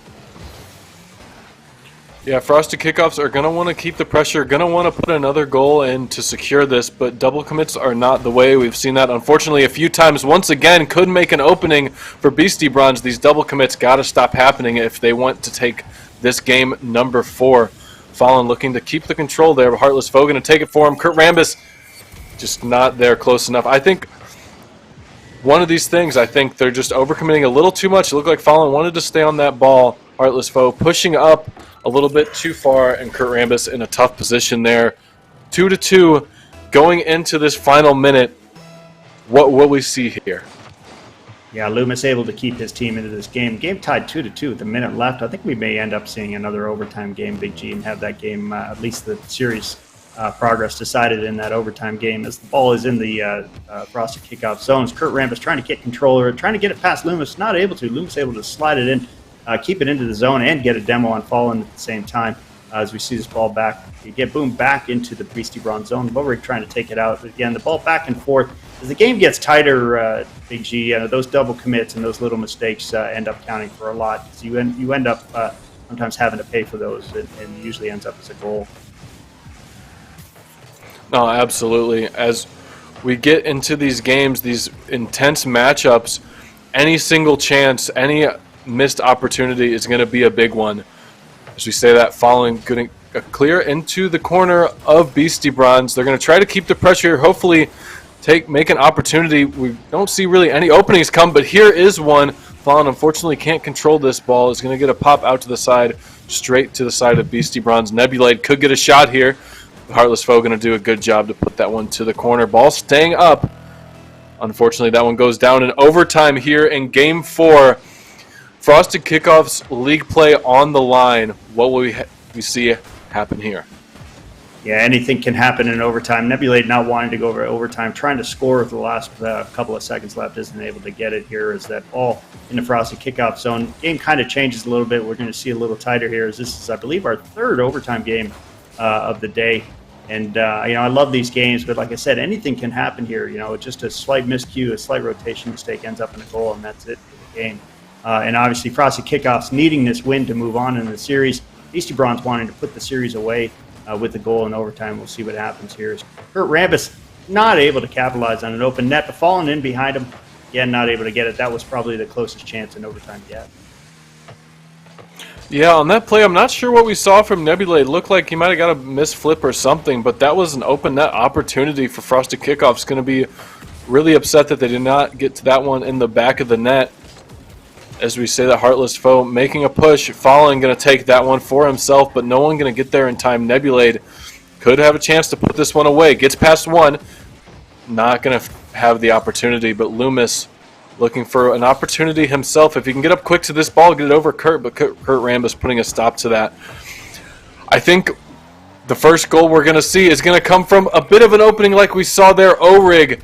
Yeah, Frosty kickoffs are going to want to keep the pressure, going to want to put another goal in to secure this, but double commits are not the way. We've seen that, unfortunately, a few times. Once again, could make an opening for Beastie Bronze. These double commits got to stop happening if they want to take this game number 4. Fallen looking to keep the control there, but Heartless Foe going to take it for him. Kurt Rambis just not there close enough. I think one of these things, I think they're just overcommitting a little too much. It looked like Fallon wanted to stay on that ball. Heartless Foe pushing up a little bit too far, and Kurt Rambis in a tough position there. 2-2 going into this final minute. What will we see here? Yeah, Loomis able to keep his team into this game. Game tied 2-2 with a minute left. I think we may end up seeing another overtime game, Big G, and have that game, at least the series progress decided in that overtime game. As the ball is in the Frosted kickoff zones, Kurt Rambis trying to get control of it, trying to get it past Loomis, not able to. Loomis able to slide it in, keep it into the zone, and get a demo on Fallen at the same time. As we see this ball back, you get Boom back into the Beastie Bronze zone. Bowrig trying to take it out. But again, the ball back and forth. As the game gets tighter, Big G, those double commits and those little mistakes end up counting for a lot. So you end up sometimes having to pay for those, and usually ends up as a goal. No, absolutely. As we get into these games, these intense matchups, any single chance, any missed opportunity is going to be a big one. As we say that, following getting a clear into the corner of Beastie Bronze. They're going to try to keep the pressure here, hopefully make an opportunity. We don't see really any openings come, but here is one. Fallon unfortunately can't control this ball. Is going to get a pop out to the side, straight to the side of Beastie Bronze. Nebulade could get a shot here. Heartless Foe going to do a good job to put that one to the corner. Ball staying up. Unfortunately, that one goes down in overtime here in Game 4. Frosted Kickoffs league play on the line. What will we see happen here? Yeah, anything can happen in overtime. Nebulade not wanting to go over overtime, trying to score with the last couple of seconds left, isn't able to get it here. As that ball in the Frosted Kickoff zone. Game kind of changes a little bit. We're going to see a little tighter here, as this is, I believe, our third overtime game of the day. And, I love these games, but like I said, anything can happen here. Just a slight miscue, a slight rotation mistake ends up in a goal, and that's it for the game. And obviously, Frosted Kickoffs needing this win to move on in the series. Beastie Bronze wanting to put the series away with the goal in overtime. We'll see what happens here. Kurt Rambis not able to capitalize on an open net, but falling in behind him. Again, not able to get it. That was probably the closest chance in overtime yet. Yeah, on that play, I'm not sure what we saw from Nebula. It looked like he might have got a misflip or something, but that was an open net opportunity for Frosted Kickoffs. Going to be really upset that they did not get to that one in the back of the net. As we say, the Heartless Foe making a push. Fallen going to take that one for himself, but no one going to get there in time. Nebulade could have a chance to put this one away. Gets past one. Not going to have the opportunity, but Loomis looking for an opportunity himself. If he can get up quick to this ball, get it over Kurt, but Kurt Rambis putting a stop to that. I think the first goal we're going to see is going to come from a bit of an opening like we saw there. Orig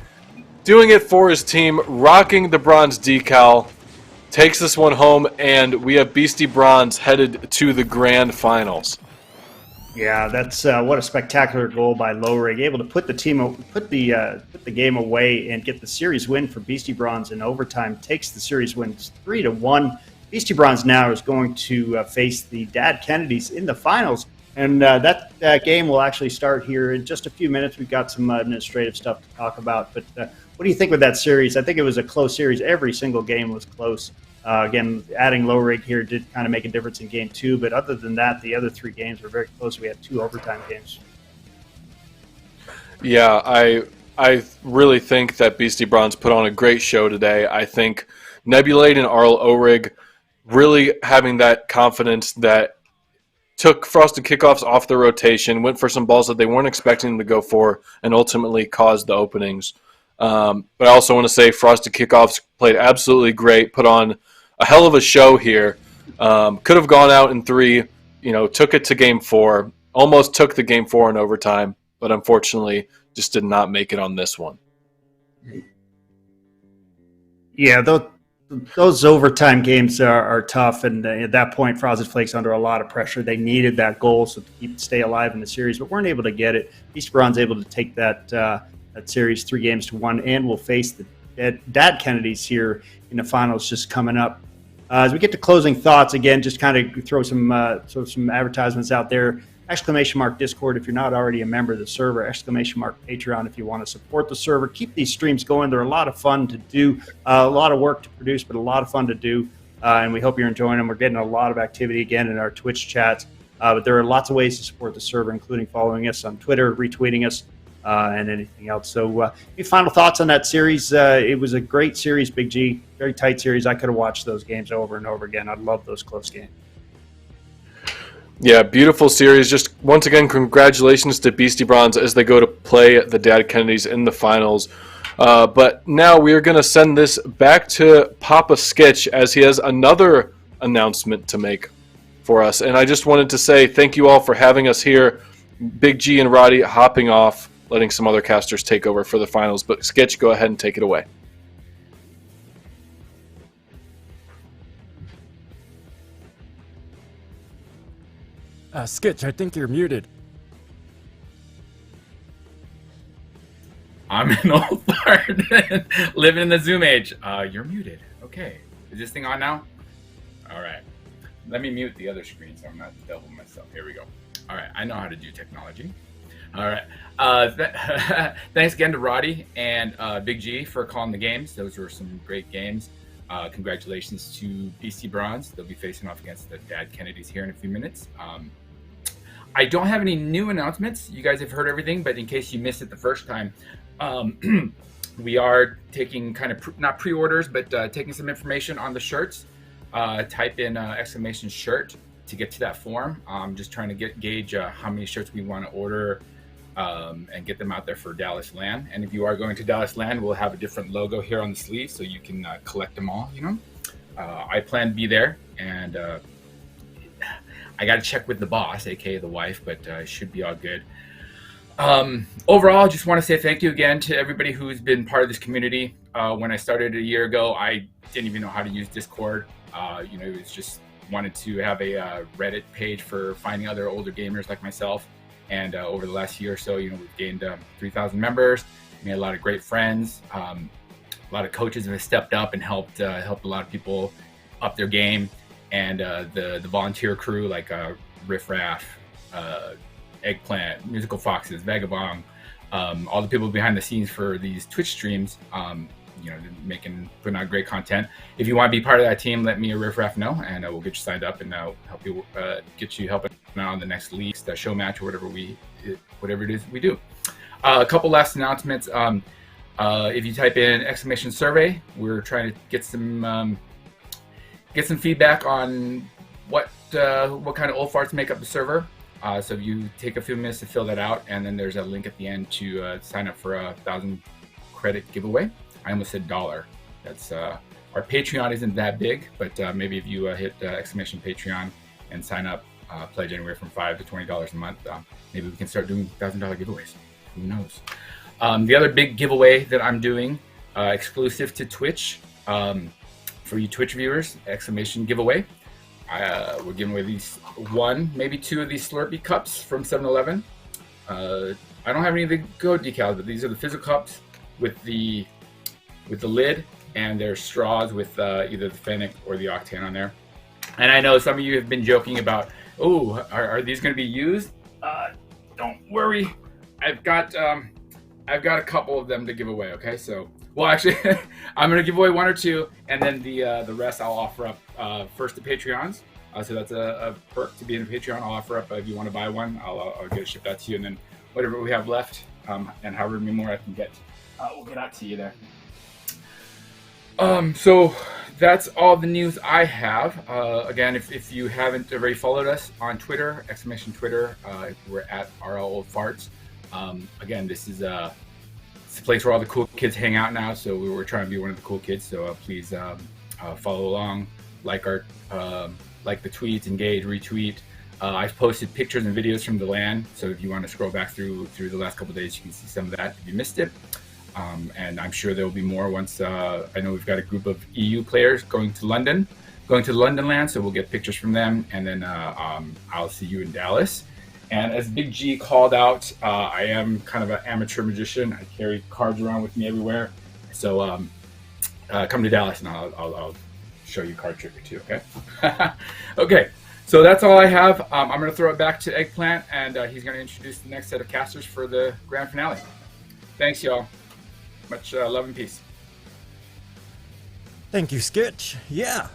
doing it for his team, rocking the bronze decal, takes this one home, and we have Beastie Bronze headed to the grand finals. Yeah, that's what a spectacular goal by Lowrig, able to put the game away and get the series win for Beastie Bronze in overtime. Takes the series win 3-1. Beastie Bronze now is going to face the Dad Kennedys in the finals, and that game will actually start here in just a few minutes. We've got some administrative stuff to talk about, but what do you think with that series? I think it was a close series. Every single game was close. Again, adding Lowrig here did kind of make a difference in Game 2, but other than that, the other three games were very close. We had 2 overtime games. Yeah, I really think that Beastie Bronze put on a great show today. I think Nebulade and Arl Orig really having that confidence that took Frosted Kickoffs off the rotation, went for some balls that they weren't expecting them to go for, and ultimately caused the openings. But I also want to say Frosted Kickoffs played absolutely great, put on a hell of a show here. Could have gone out in 3, took it to Game 4, almost took the Game 4 in overtime, but unfortunately just did not make it on this one. Yeah, those overtime games are tough, and at that point, Frosted Flakes under a lot of pressure. They needed that goal to stay alive in the series, but weren't able to get it. Beastie Bronze able to take that series 3-1, and we'll face the Dad Kennedys here in the finals just coming up. As we get to closing thoughts, again, just kind of throw some advertisements out there. ! Discord if you're not already a member of the server. ! Patreon if you want to support the server. Keep these streams going. They're a lot of fun to do, a lot of work to produce, but a lot of fun to do. And we hope you're enjoying them. We're getting a lot of activity again in our Twitch chats. But there are lots of ways to support the server, including following us on Twitter, retweeting us, and anything else. So, any final thoughts on that series? It was a great series, Big G. Very tight series. I could have watched those games over and over again. I love those close games. Yeah, beautiful series. Just once again, congratulations to Beastie Bronze as they go to play the Dad Kennedys in the finals. But now we are going to send this back to Papa Skitch as he has another announcement to make for us. And I just wanted to say thank you all for having us here. Big G and Roddy hopping off, letting some other casters take over for the finals. But Skitch, go ahead and take it away. Skitch, I think you're muted. I'm an old fart living in the Zoom age. You're muted. Okay. Is this thing on now? All right. Let me mute the other screen so I'm not doubling myself. Here we go. All right. I know how to do technology. All right. Thanks again to Roddy and Big G for calling the games. Those were some great games. Congratulations to BC Bronze. They'll be facing off against the Dad Kennedys here in a few minutes. I don't have any new announcements. You guys have heard everything, but in case you missed it the first time, we are taking kind of not pre-orders, but taking some information on the shirts. Type in exclamation shirt to get to that form. I'm just trying to gauge how many shirts we want to order and get them out there for Dallas LAN. And if you are going to Dallas LAN, we'll have a different logo here on the sleeve so you can collect them all, you know. I plan to be there, and I got to check with the boss, aka the wife, but it should be all good. Overall, I just want to say thank you again to everybody who's been part of this community. When I started a year ago, I didn't even know how to use Discord. It was just wanted to have a Reddit page for finding other older gamers like myself. And over the last year or so, we've gained 3,000 members, made a lot of great friends. A lot of coaches have stepped up and helped a lot of people up their game. And the volunteer crew like Riff Raff, Eggplant, Musical Foxes, Vagabond, all the people behind the scenes for these Twitch streams, putting out great content. If you want to be part of that team, let me or Riff Raff know, and we'll get you signed up and help you get you helping out on the next leagues, the show match, or whatever it is we do. A couple last announcements. If you type in exclamation survey, we're trying to get some feedback on what kind of old farts make up the server. So if you take a few minutes to fill that out, and then there's a link at the end to sign up for a 1,000 credit giveaway. I almost said dollar. That's our Patreon isn't that big, but maybe if you hit exclamation Patreon and sign up, pledge anywhere from $5 to $20 a month, maybe we can start doing $1,000 giveaways. Who knows? The other big giveaway that I'm doing, exclusive to Twitch, for you Twitch viewers, exclamation giveaway. We're giving away these one, maybe two of these Slurpee cups from 7-Eleven. I don't have any of the code decals, but these are the physical cups with the lid, and there's straws with either the Fennec or the Octane on there. And I know some of you have been joking about, are these going to be used? Don't worry, I've got a couple of them to give away. Okay, so. Well, actually, I'm going to give away one or two, and then the rest I'll offer up first to Patreons. So that's a perk to be in a Patreon. I'll offer up if you want to buy one. I'll get it shipped out to you, and then whatever we have left, and however many more I can get, we'll get out to you there. So that's all the news I have. Again, if you haven't already followed us on Twitter, exclamation Twitter, we're at RL Old Farts. Again, this is it's a place where all the cool kids hang out now, so we were trying to be one of the cool kids. So please follow along, like the tweets, engage, retweet. I've posted pictures and videos from the LAN, so if you want to scroll back through the last couple of days, you can see some of that if you missed it. And I'm sure there will be more once I know we've got a group of EU players going to the London LAN, so we'll get pictures from them, and then I'll see you in Dallas. And as Big G called out, I am kind of an amateur magician. I carry cards around with me everywhere. So come to Dallas and I'll show you a card trick or two, okay? Okay, so that's all I have. I'm going to throw it back to Eggplant, and he's going to introduce the next set of casters for the grand finale. Thanks, y'all. Much love and peace. Thank you, Skitch. Yeah,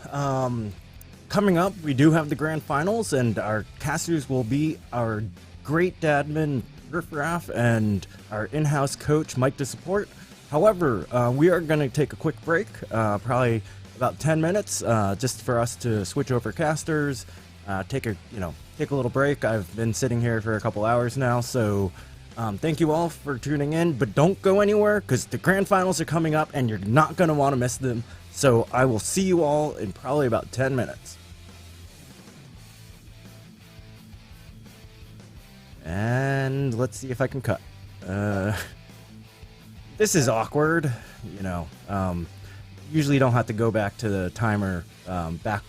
coming up, we do have the grand finals, and our casters will be our great admin Riffraff and our in-house coach, Mike DeSupport. However, we are going to take a quick break, probably about 10 minutes, just for us to switch over casters, take a little break. I've been sitting here for a couple hours now, so thank you all for tuning in, but don't go anywhere because the grand finals are coming up and you're not going to want to miss them. So I will see you all in probably about 10 minutes. And let's see if I can cut. This is awkward, usually you don't have to go back to the timer back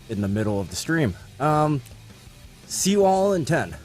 in the middle of the stream. See you all in 10.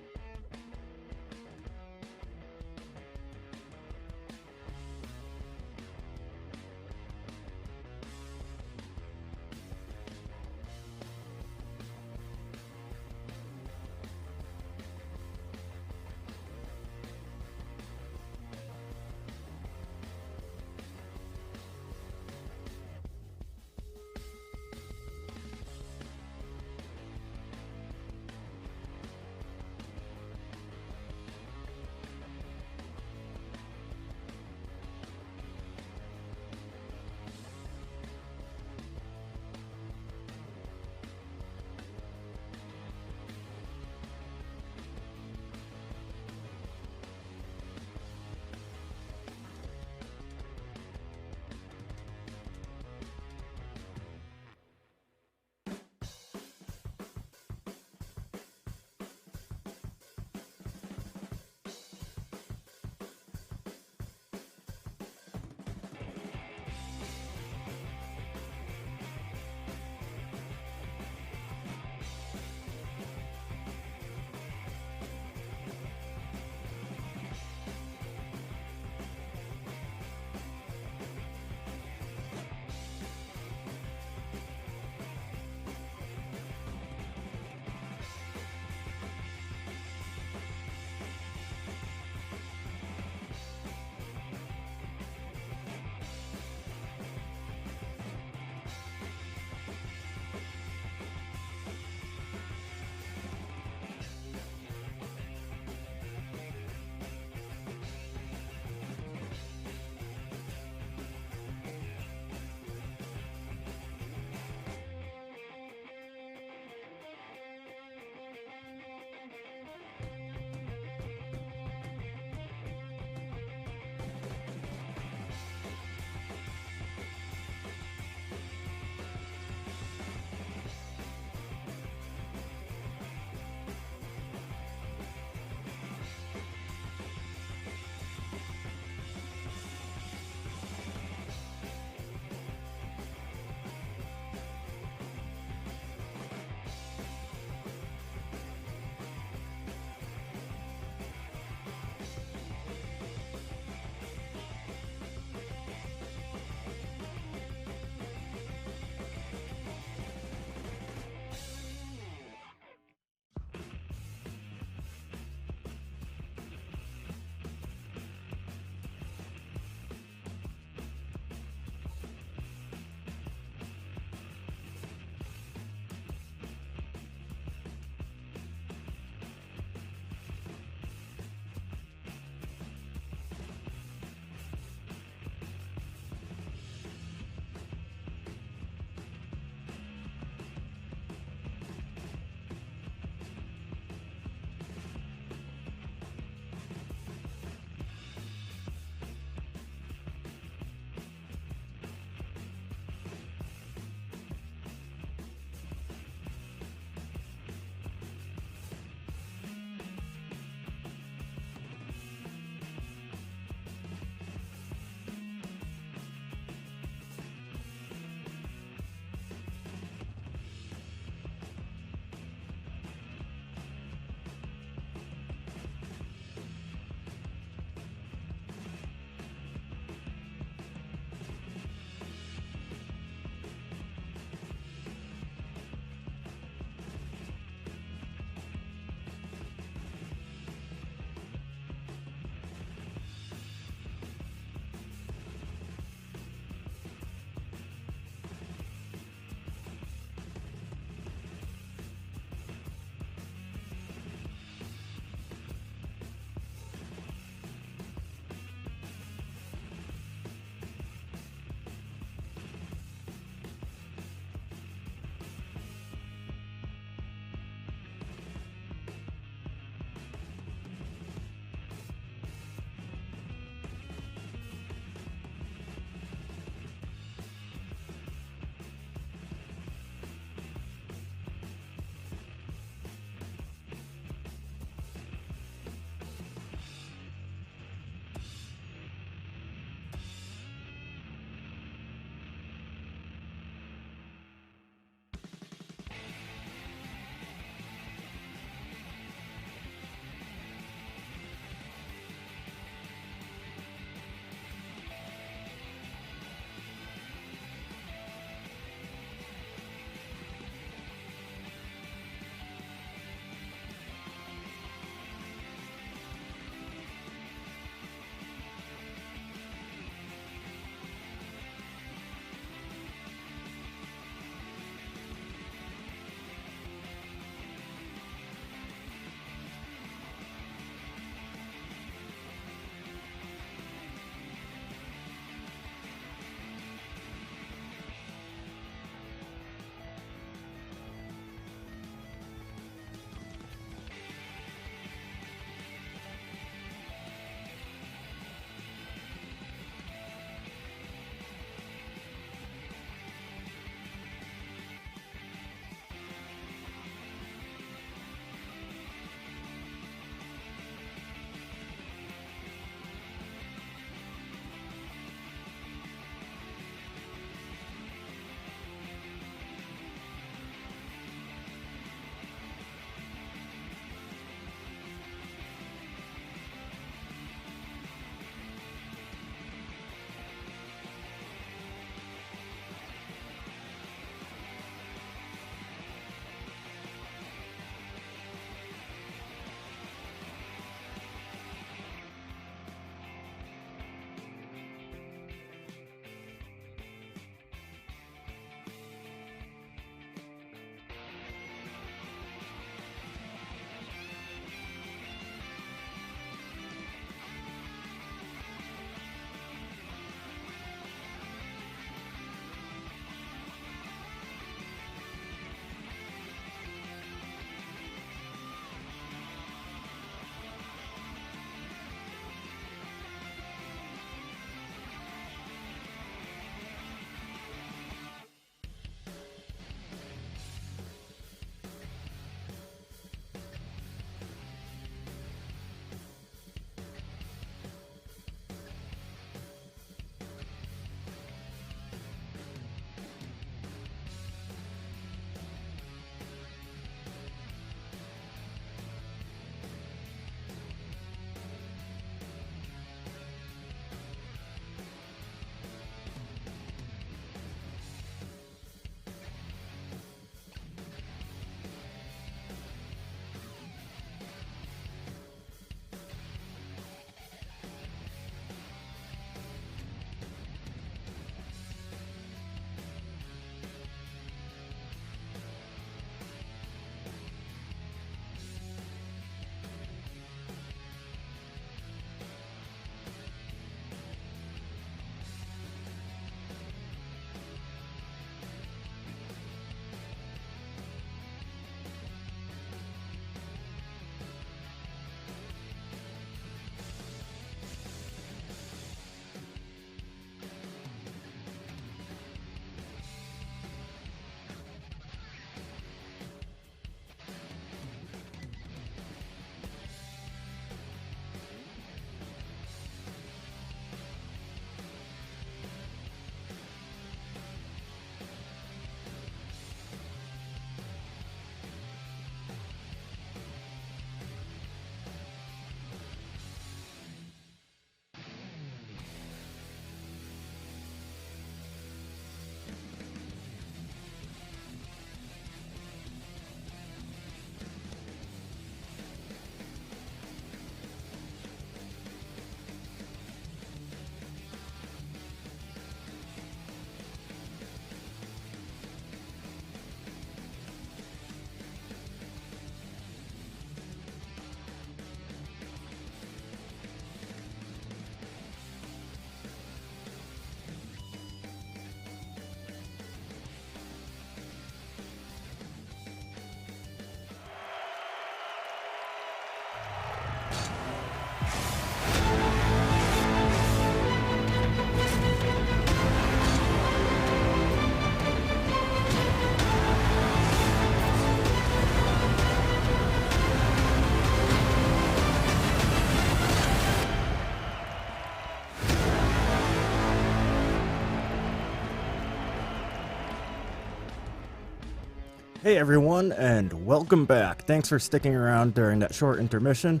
Hey everyone, and welcome back. Thanks for sticking around during that short intermission.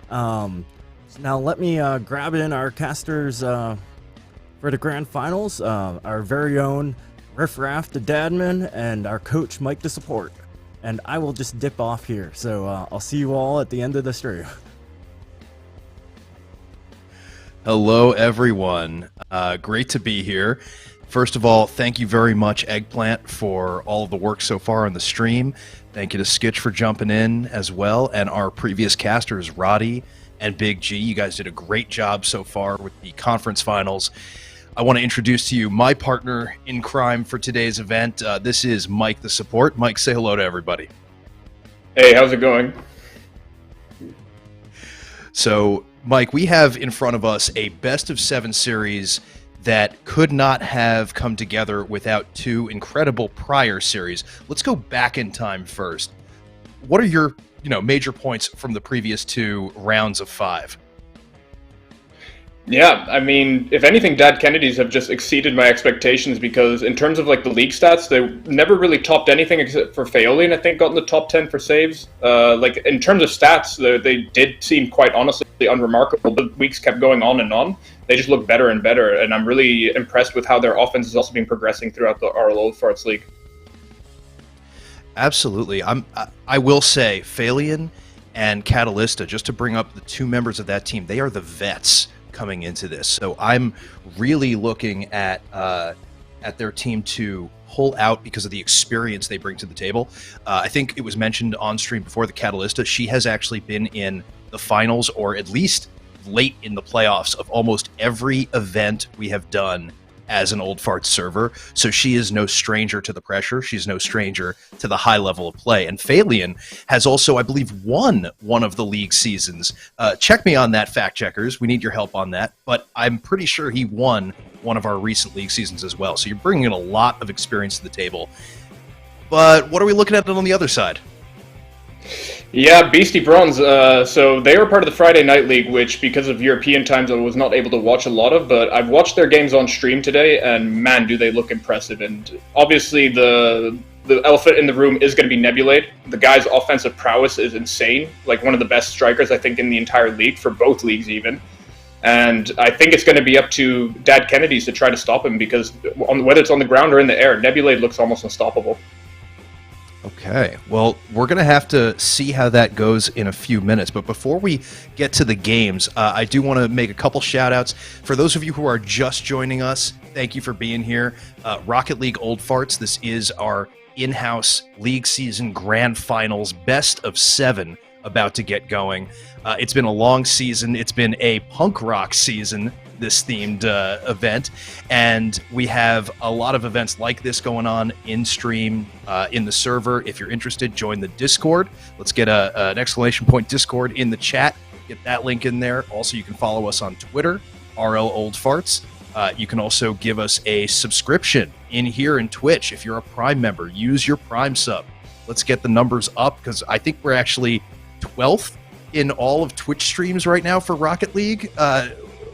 Now let me grab in our casters for the grand finals. Our very own Riff Raff the Dadman and our coach Mike the Support. And I will just dip off here. So I'll see you all at the end of the stream. Hello everyone. Great to be here. First of all, thank you very much, Eggplant, for all of the work so far on the stream. Thank you to Skitch for jumping in as well, and our previous casters, Roddy and Big G. You guys did a great job so far with the conference finals. I want to introduce to you my partner in crime for today's event. This is Mike the Support. Mike, say hello to everybody. Hey, how's it going? So, Mike, we have in front of us a best-of-7 series that could not have come together without two incredible prior series. Let's go back in time first. What are your, major points from the previous two rounds of 5? Yeah, I mean, if anything, Dad Kennedys have just exceeded my expectations because in terms of like the league stats, they never really topped anything except for Faolian, I think, got in the top 10 for saves. Like in terms of stats, they did seem quite honestly unremarkable. The weeks kept going on and on. They just look better and better, and I'm really impressed with how their offense has also been progressing throughout the RL Old Farts League. Absolutely. I will say, Faolian and Catalysta, just to bring up the two members of that team, they are the vets coming into this. So I'm really looking at their team to pull out because of the experience they bring to the table. I think it was mentioned on stream before, the Catalysta, she has actually been in the finals or at least late in the playoffs of almost every event we have done as an Old Farts server. So she is no stranger to the pressure. She's no stranger to the high level of play. And Faolian has also, I believe, won one of the league seasons. Check me on that, fact checkers. We need your help on that. But I'm pretty sure he won one of our recent league seasons as well. So you're bringing in a lot of experience to the table. But what are we looking at on the other side? Yeah, Beastie Bronze. So they were part of the Friday Night League, which because of European times I was not able to watch a lot of, but I've watched their games on stream today, and man, do they look impressive. And obviously the elephant in the room is going to be Nebulade. The guy's offensive prowess is insane, like one of the best strikers I think in the entire league, for both leagues even. And I think it's going to be up to Dad Kennedys to try to stop him, because whether it's on the ground or in the air, Nebulade looks almost unstoppable. Okay, well, we're going to have to see how that goes in a few minutes. But before we get to the games, I do want to make a couple shout-outs. For those of you who are just joining us, thank you for being here. Rocket League Old Farts, this is our in-house league season grand finals, best of 7 about to get going. It's been a long season. It's been a punk rock season, this themed event, and we have a lot of events like this going on in stream in the server. If you're interested, join the Discord. Let's get an exclamation point Discord in the chat. Get that link in there. Also, you can follow us on Twitter, RL Old Farts. You can also give us a subscription in here in Twitch. If you're a Prime member, use your Prime sub. Let's get the numbers up, because I think we're actually 12th in all of Twitch streams right now for Rocket League.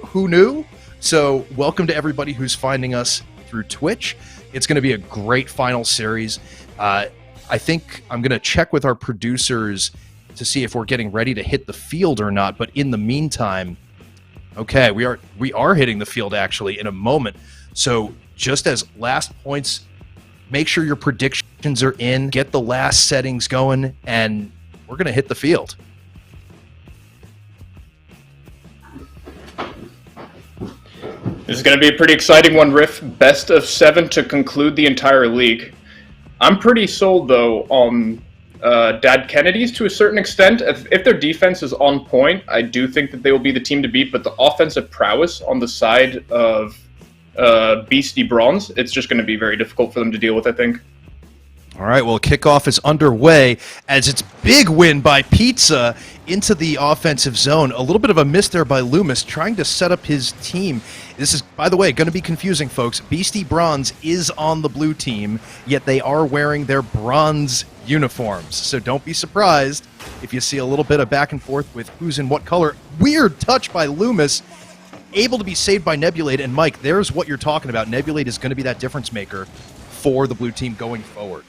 Who knew? So welcome to everybody who's finding us through Twitch. It's going to be a great final series. I think I'm going to check with our producers to see if we're getting ready to hit the field or not. But in the meantime, okay, we are hitting the field actually in a moment. So just as last points, make sure your predictions are in, get the last settings going, and we're going to hit the field. This is going to be a pretty exciting one, Riff. Best of 7 to conclude the entire league. I'm pretty sold, though, on Dad Kennedys to a certain extent. If their defense is on point, I do think that they will be the team to beat, but the offensive prowess on the side of Beastie Bronze, it's just going to be very difficult for them to deal with, I think. All right, well, kickoff is underway as it's big win by Pizza into the offensive zone. A little bit of a miss there by Loomis, trying to set up his team. This is, by the way, going to be confusing, folks. Beastie Bronze is on the blue team, yet they are wearing their bronze uniforms. So don't be surprised if you see a little bit of back and forth with who's in what color. Weird touch by Loomis, able to be saved by Nebulade. And Mike, there's what you're talking about. Nebulade is going to be that difference maker for the blue team going forward.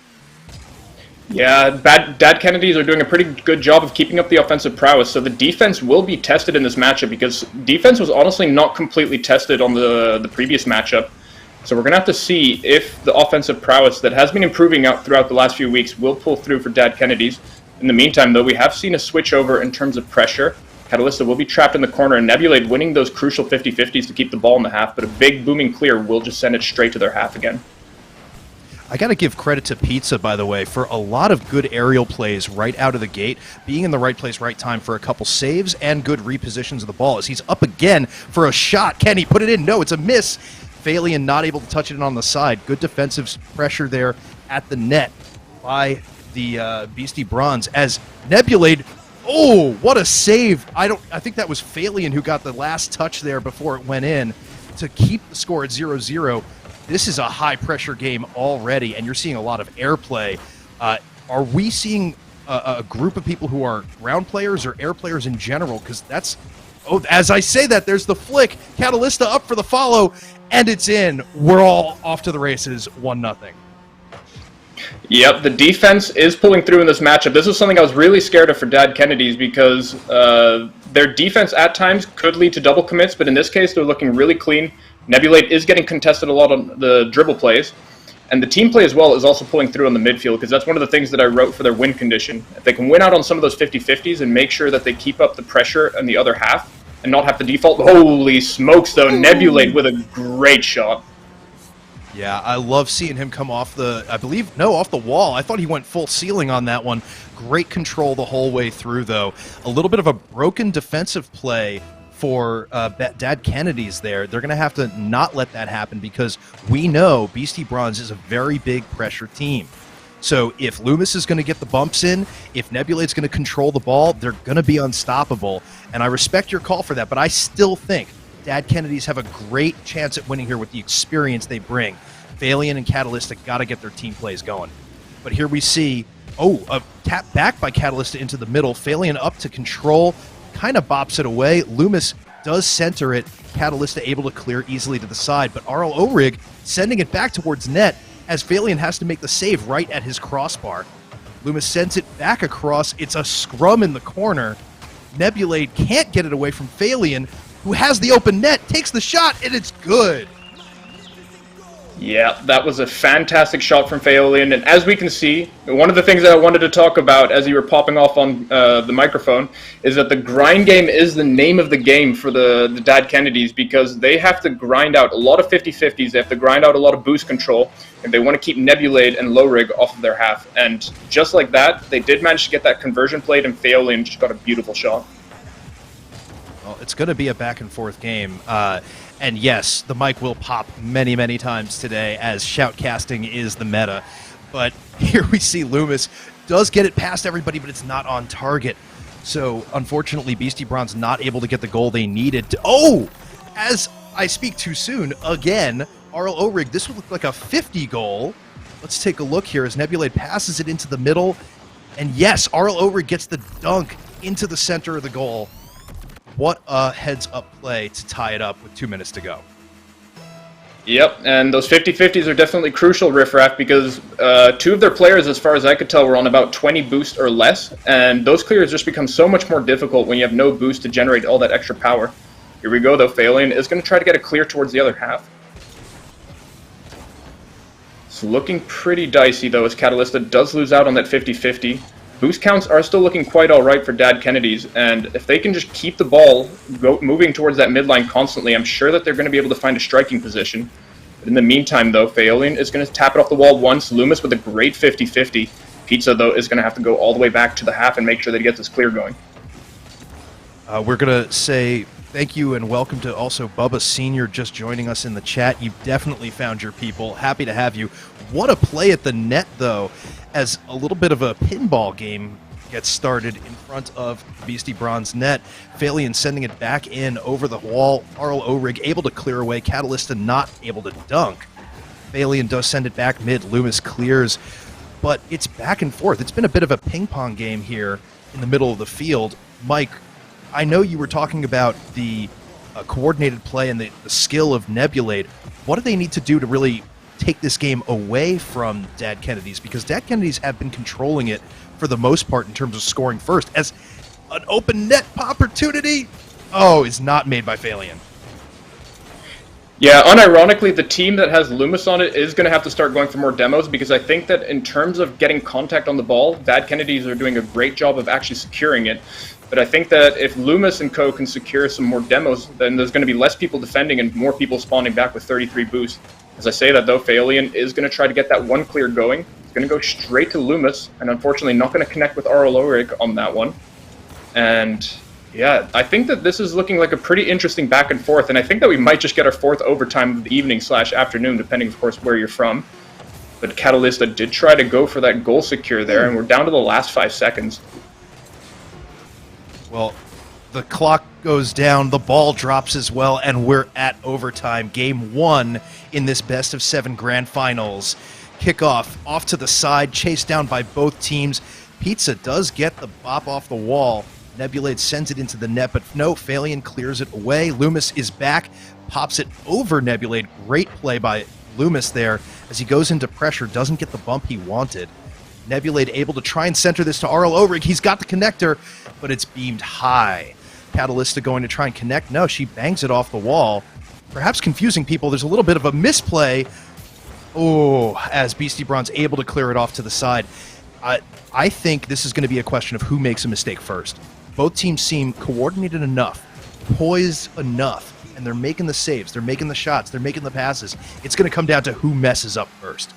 Yeah, Dad Kennedys are doing a pretty good job of keeping up the offensive prowess, so the defense will be tested in this matchup because defense was honestly not completely tested on the previous matchup. So we're going to have to see if the offensive prowess that has been improving out throughout the last few weeks will pull through for Dad Kennedys. In the meantime, though, we have seen a switch over in terms of pressure. Catalysta will be trapped in the corner, and Nebulade winning those crucial 50-50s to keep the ball in the half, but a big booming clear will just send it straight to their half again. I got to give credit to Pizza, by the way, for a lot of good aerial plays right out of the gate, being in the right place, right time for a couple saves and good repositions of the ball. As he's up again for a shot. Can he put it in? No, it's a miss. Phalion not able to touch it on the side. Good defensive pressure there at the net by the Beastie Bronze. As Nebulade, oh, what a save. I think that was Phalion who got the last touch there before it went in to keep the score at 0-0. This is a high-pressure game already, and you're seeing a lot of airplay. Are we seeing a group of people who are ground players or air players in general? Because that's... Oh, as I say that, there's the flick. Catalysta up for the follow, and it's in. We're all off to the races, 1-0. Yep, the defense is pulling through in this matchup. This was something I was really scared of for Dad Kennedys because their defense at times could lead to double commits, but in this case, they're looking really clean. Nebulade is getting contested a lot on the dribble plays, and the team play as well is also pulling through on the midfield because that's one of the things that I wrote for their win condition. If they can win out on some of those 50-50s and make sure that they keep up the pressure on the other half and not have to default. Holy smokes, though. Nebulade with a great shot. Yeah, I love seeing him come off the, off the wall. I thought he went full ceiling on that one. Great control the whole way through, though. A little bit of a broken defensive play for Dad Kennedys there. They're going to have to not let that happen because we know Beastie Bronze is a very big pressure team. So if Loomis is going to get the bumps in, if Nebulade's going to control the ball, they're going to be unstoppable. And I respect your call for that, but I still think Dad Kennedys have a great chance at winning here with the experience they bring. Phalion and Catalysta got to get their team plays going. But here we see, a tap back by Catalysta into the middle. Phalion up to control, kind of bops it away. Loomis does center it. Catalysta able to clear easily to the side, but Arl Orig sending it back towards net as Phalion has to make the save right at his crossbar. Loomis sends it back across. It's a scrum in the corner. Nebulade can't get it away from Phalion, who has the open net, takes the shot, and it's good. Yeah, that was a fantastic shot from Phalion, and as we can see, one of the things that I wanted to talk about as you were popping off on the microphone is that the grind game is the name of the game for the Dad Kennedys because they have to grind out a lot of 50-50s, they have to grind out a lot of boost control, and they want to keep Nebulade and Lowrig off of their half, and just like that, they did manage to get that conversion played, and Phalion just got a beautiful shot. Well, it's going to be a back-and-forth game. And yes, the mic will pop many, many times today as shoutcasting is the meta. But here we see Loomis does get it past everybody, but it's not on target. So, unfortunately, Beastie Bronze not able to get the goal they needed to... Oh! As I speak too soon, again, Arl Orig, this would look like a 50 goal. Let's take a look here as Nebulade passes it into the middle. And yes, Arl Orig gets the dunk into the center of the goal. What a heads-up play to tie it up with 2 minutes to go. Yep, and those 50-50s are definitely crucial, Riffraff, because two of their players, as far as I could tell, were on about 20 boost or less, and those clears just become so much more difficult when you have no boost to generate all that extra power. Here we go, though. Phalion is going to try to get a clear towards the other half. It's looking pretty dicey, though, as Catalysta does lose out on that 50-50. Boost counts are still looking quite alright for Dad Kennedys, and if they can just keep the ball moving towards that midline constantly, I'm sure that they're going to be able to find a striking position. But in the meantime, though, Phalion is going to tap it off the wall once. Loomis with a great 50-50. Pizza, though, is going to have to go all the way back to the half and make sure that he gets his clear going. We're going to say thank you and welcome to also Bubba Sr. just joining us in the chat. You've definitely found your people. Happy to have you. What a play at the net, though, as a little bit of a pinball game gets started in front of Beastie Bronze net. Phalion sending it back in over the wall. Arl Orig able to clear away. Catalysta not able to dunk. Phalion does send it back mid. Loomis clears. But it's back and forth. It's been a bit of a ping-pong game here in the middle of the field. Mike, I know you were talking about the coordinated play and the skill of Nebulade. What do they need to do to really take this game away from Dad Kennedy's, because Dad Kennedy's have been controlling it for the most part in terms of scoring first, as an open net opportunity is not made by Phalion. Yeah, unironically, the team that has Loomis on it is going to have to start going for more demos, because I think that in terms of getting contact on the ball, Dad Kennedy's are doing a great job of actually securing it. But I think that if Loomis and co can secure some more demos, then there's going to be less people defending and more people spawning back with 33 boost. As I say that, though, Phalion is going to try to get that one clear going. It's going to go straight to Loomis, and unfortunately not going to connect with Arlorik on that one. And yeah, I think that this is looking like a pretty interesting back and forth, and I think that we might just get our fourth overtime of the evening/afternoon, depending, of course, where you're from. But Catalysta did try to go for that goal secure there, and we're down to the last 5 seconds. Well, the clock goes down, the ball drops as well, and we're at overtime. Game 1 in this best-of-7 grand finals. Kickoff off to the side, chased down by both teams. Pizza does get the bop off the wall. Nebulade sends it into the net, but no, Phalion clears it away. Loomis is back, pops it over Nebulade. Great play by Loomis there as he goes into pressure, doesn't get the bump he wanted. Nebulade able to try and center this to Arl Orig. He's got the connector, but it's beamed high. Catalysta going to try and connect. No, she bangs it off the wall. Perhaps confusing people. There's a little bit of a misplay. As Beastie Bronze able to clear it off to the side. I think this is going to be a question of who makes a mistake first. Both teams seem coordinated enough, poised enough, and they're making the saves, they're making the shots, they're making the passes. It's going to come down to who messes up first.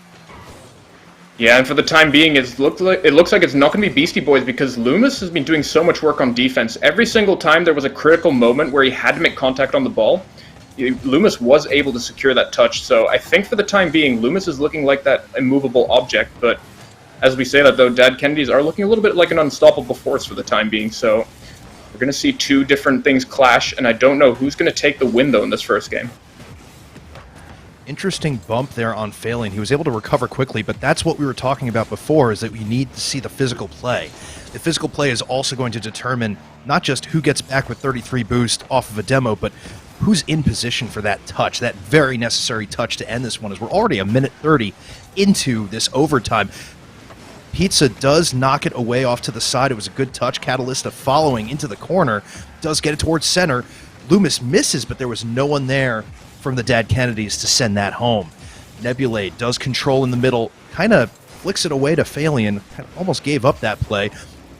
Yeah, and for the time being, it looks like it's not going to be Beastie Boys, because Loomis has been doing so much work on defense. Every single time there was a critical moment where he had to make contact on the ball, Loomis was able to secure that touch. So I think for the time being, Loomis is looking like that immovable object, but as we say that, though, Dad Kennedys are looking a little bit like an unstoppable force for the time being. So we're going to see two different things clash, and I don't know who's going to take the win, though, in this first game. Interesting bump there on Phalion. He was able to recover quickly, but that's what we were talking about before, is that we need to see the physical play. The physical play is also going to determine not just who gets back with 33 boost off of a demo, but who's in position for that touch, that very necessary touch to end this one, as we're already a minute 30 into this overtime. Pizza does knock it away off to the side. It was a good touch. Catalysta following into the corner, does get it towards center. Loomis misses, but there was no one there from the Dad Kennedys to send that home. Nebulade does control in the middle, kind of flicks it away to Phalion, almost gave up that play.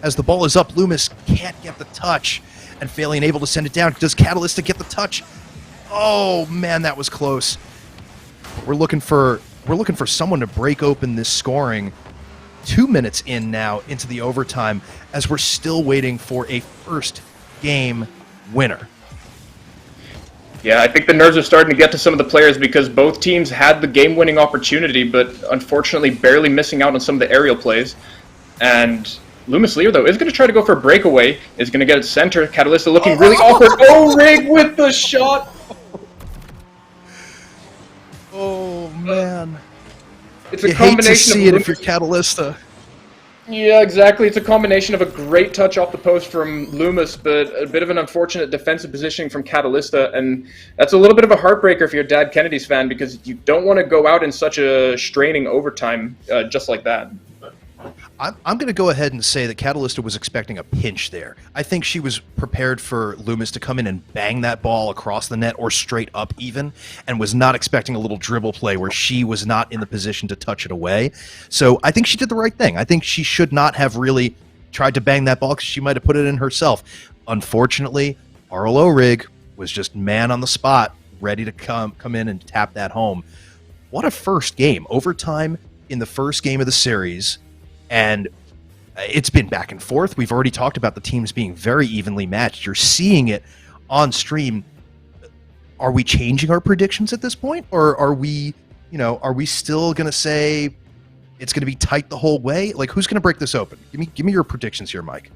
As the ball is up, Loomis can't get the touch, and Phalion able to send it down. Does Catalysta get the touch? Oh man, that was close. We're looking for someone to break open this scoring. 2 minutes in now into the overtime, as we're still waiting for a first game winner. Yeah, I think the nerves are starting to get to some of the players, because both teams had the game-winning opportunity, but unfortunately barely missing out on some of the aerial plays. And Loomis Lear, though, is going to try to go for a breakaway, is going to get it center. Catalysta looking really awkward. Rig with the shot! Oh, man. It's a you combination hate to see of it if you're Catalysta. Yeah, exactly. It's a combination of a great touch off the post from Loomis, but a bit of an unfortunate defensive positioning from Catalysta, and that's a little bit of a heartbreaker if you're a Dad Kennedys fan, because you don't want to go out in such a straining overtime just like that. I'm going to go ahead and say that Catalysta was expecting a pinch there. I think she was prepared for Loomis to come in and bang that ball across the net or straight up even, and was not expecting a little dribble play where she was not in the position to touch it away. So I think she did the right thing. I think she should not have really tried to bang that ball, because she might have put it in herself. Unfortunately, Arlo Rig was just man on the spot, ready to come in and tap that home. What a first game. Overtime in the first game of the series. And it's been back and forth. We've already talked about the teams being very evenly matched. You're seeing it on stream. Are we changing our predictions at this point? Or are we still going to say it's going to be tight the whole way? Like, who's going to break this open? Give me your predictions here, Mike.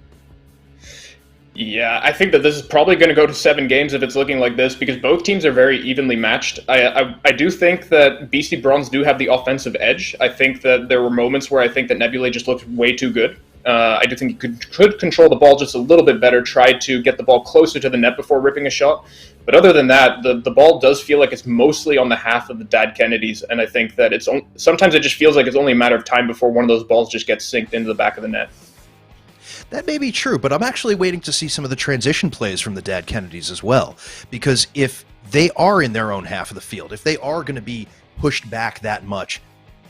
Yeah, I think that this is probably going to go to 7 games if it's looking like this, because both teams are very evenly matched. I do think that Beastie Bronze do have the offensive edge. I think that there were moments where I think that Nebula just looked way too good. I do think he could control the ball just a little bit better, try to get the ball closer to the net before ripping a shot. But other than that, the ball does feel like it's mostly on the half of the Dad Kennedys, and I think that sometimes it just feels like it's only a matter of time before one of those balls just gets synced into the back of the net. That may be true, but I'm actually waiting to see some of the transition plays from the Dad Kennedys as well. Because if they are in their own half of the field, if they are going to be pushed back that much,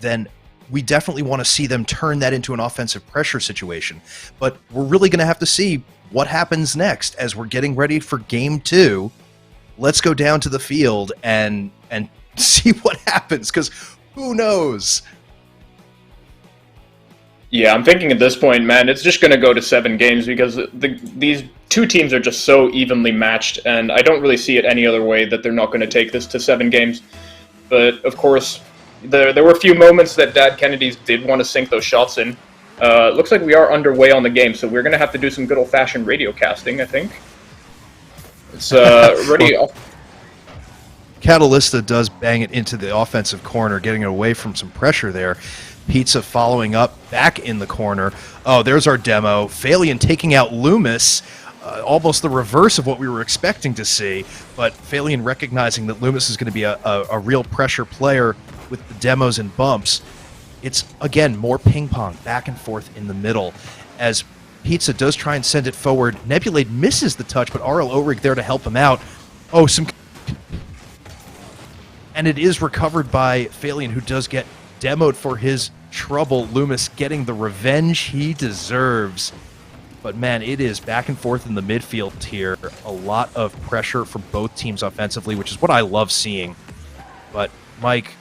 then we definitely want to see them turn that into an offensive pressure situation. But we're really going to have to see what happens next as we're getting ready for Game 2. Let's go down to the field and see what happens, because who knows? Yeah, I'm thinking at this point, man, it's just going to go to 7 games because these two teams are just so evenly matched, and I don't really see it any other way that they're not going to take this to 7 games. But, of course, there were a few moments that Dad Kennedys did want to sink those shots in. Looks like we are underway on the game, so we're going to have to do some good old-fashioned radio casting, I think. It's ready. Catalista does bang it into the offensive corner, getting away from some pressure there. Pizza following up back in the corner. Oh, there's our demo. Phalion taking out Loomis. Almost the reverse of what we were expecting to see, but Phalion recognizing that Loomis is going to be a real pressure player with the demos and bumps. It's, again, more ping pong back and forth in the middle as Pizza does try and send it forward. Nebulade misses the touch, but RL Orig there to help him out. Oh, and it is recovered by Phalion, who does get demoed for his trouble. Loomis getting the revenge he deserves. But man, it is back and forth in the midfield here. A lot of pressure from both teams offensively, which is what I love seeing. But Mike,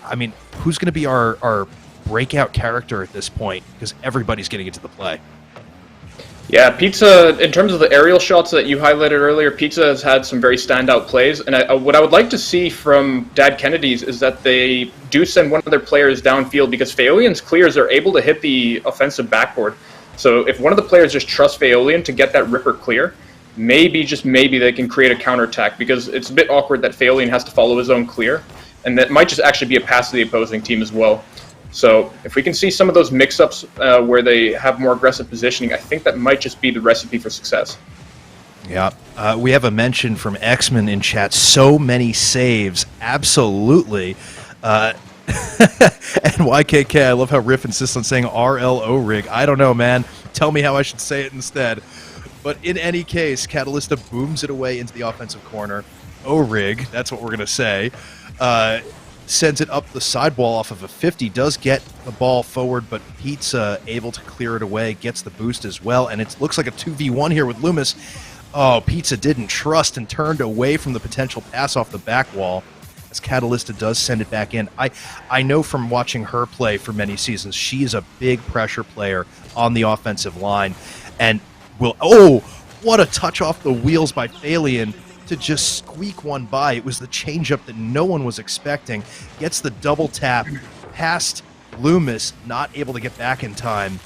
I mean, who's going to be our breakout character at this point? Because everybody's getting into the play. Yeah, Pizza, in terms of the aerial shots that you highlighted earlier, Pizza has had some very standout plays. And what I would like to see from Dad Kennedys is that they do send one of their players downfield, because Phalion's clears are able to hit the offensive backboard. So if one of the players just trusts Phalion to get that ripper clear, maybe, just maybe, they can create a counterattack, because it's a bit awkward that Phalion has to follow his own clear. And that might just actually be a pass to the opposing team as well. So if we can see some of those mix-ups where they have more aggressive positioning, I think that might just be the recipe for success. Yeah. We have a mention from X-Men in chat. So many saves. Absolutely. And YKK, I love how Riff insists on saying RL Orig. I don't know, man. Tell me how I should say it instead. But in any case, Catalista booms it away into the offensive corner. Orig, that's what we're going to say. Sends it up the sidewall off of a 50, does get the ball forward, but Pizza able to clear it away, gets the boost as well, and it looks like a 2v1 here with Loomis. Oh, Pizza didn't trust and turned away from the potential pass off the back wall, as Catalista does send it back in. I know from watching her play for many seasons, she is a big pressure player on the offensive line, and what a touch off the wheels by Phalion to just squeak one by. It was the changeup that no one was expecting. Gets the double tap past Loomis, not able to get back in time.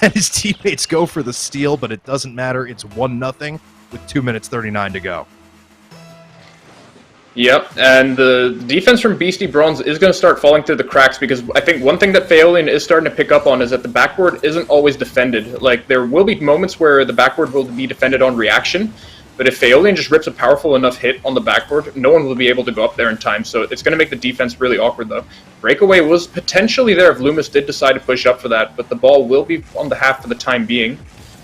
And his teammates go for the steal, but it doesn't matter. It's 1-0 with 2 minutes 39 to go. Yep, and the defense from Beastie Bronze is going to start falling through the cracks, because I think one thing that Phalion is starting to pick up on is that the backboard isn't always defended. Like, there will be moments where the backboard will be defended on reaction, but if Phalion just rips a powerful enough hit on the backboard, no one will be able to go up there in time. So it's going to make the defense really awkward, though. Breakaway was potentially there if Loomis did decide to push up for that, but the ball will be on the half for the time being.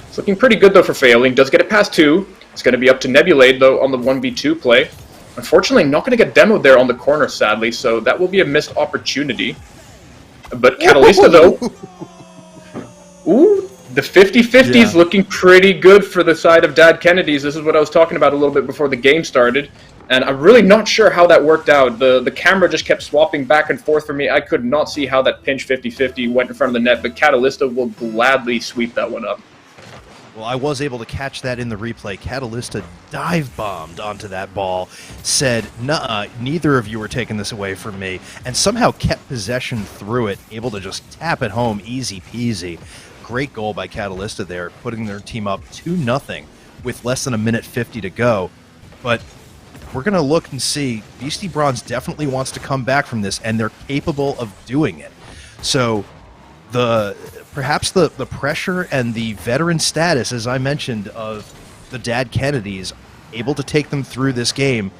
It's looking pretty good, though, for Phalion. Does get it past 2. It's going to be up to Nebulade, though, on the 1v2 play. Unfortunately, not going to get demoed there on the corner, sadly, so that will be a missed opportunity. But Catalista, though... Ooh, the 50-50 is looking pretty good for the side of Dad Kennedys. This is what I was talking about a little bit before the game started. And I'm really not sure how that worked out. The camera just kept swapping back and forth for me. I could not see how that pinch 50-50 went in front of the net, but Catalista will gladly sweep that one up. Well, I was able to catch that in the replay. Catalista dive-bombed onto that ball, said, "Nuh-uh, neither of you are taking this away from me," and somehow kept possession through it, able to just tap it home easy peasy. Great goal by Catalista there, putting their team up 2-0 with less than 1:50 to go. But we're going to look and see. Beastie Bronze definitely wants to come back from this, and they're capable of doing it. So the perhaps the pressure and the veteran status, as I mentioned, of the Dad Kennedys, able to take them through this game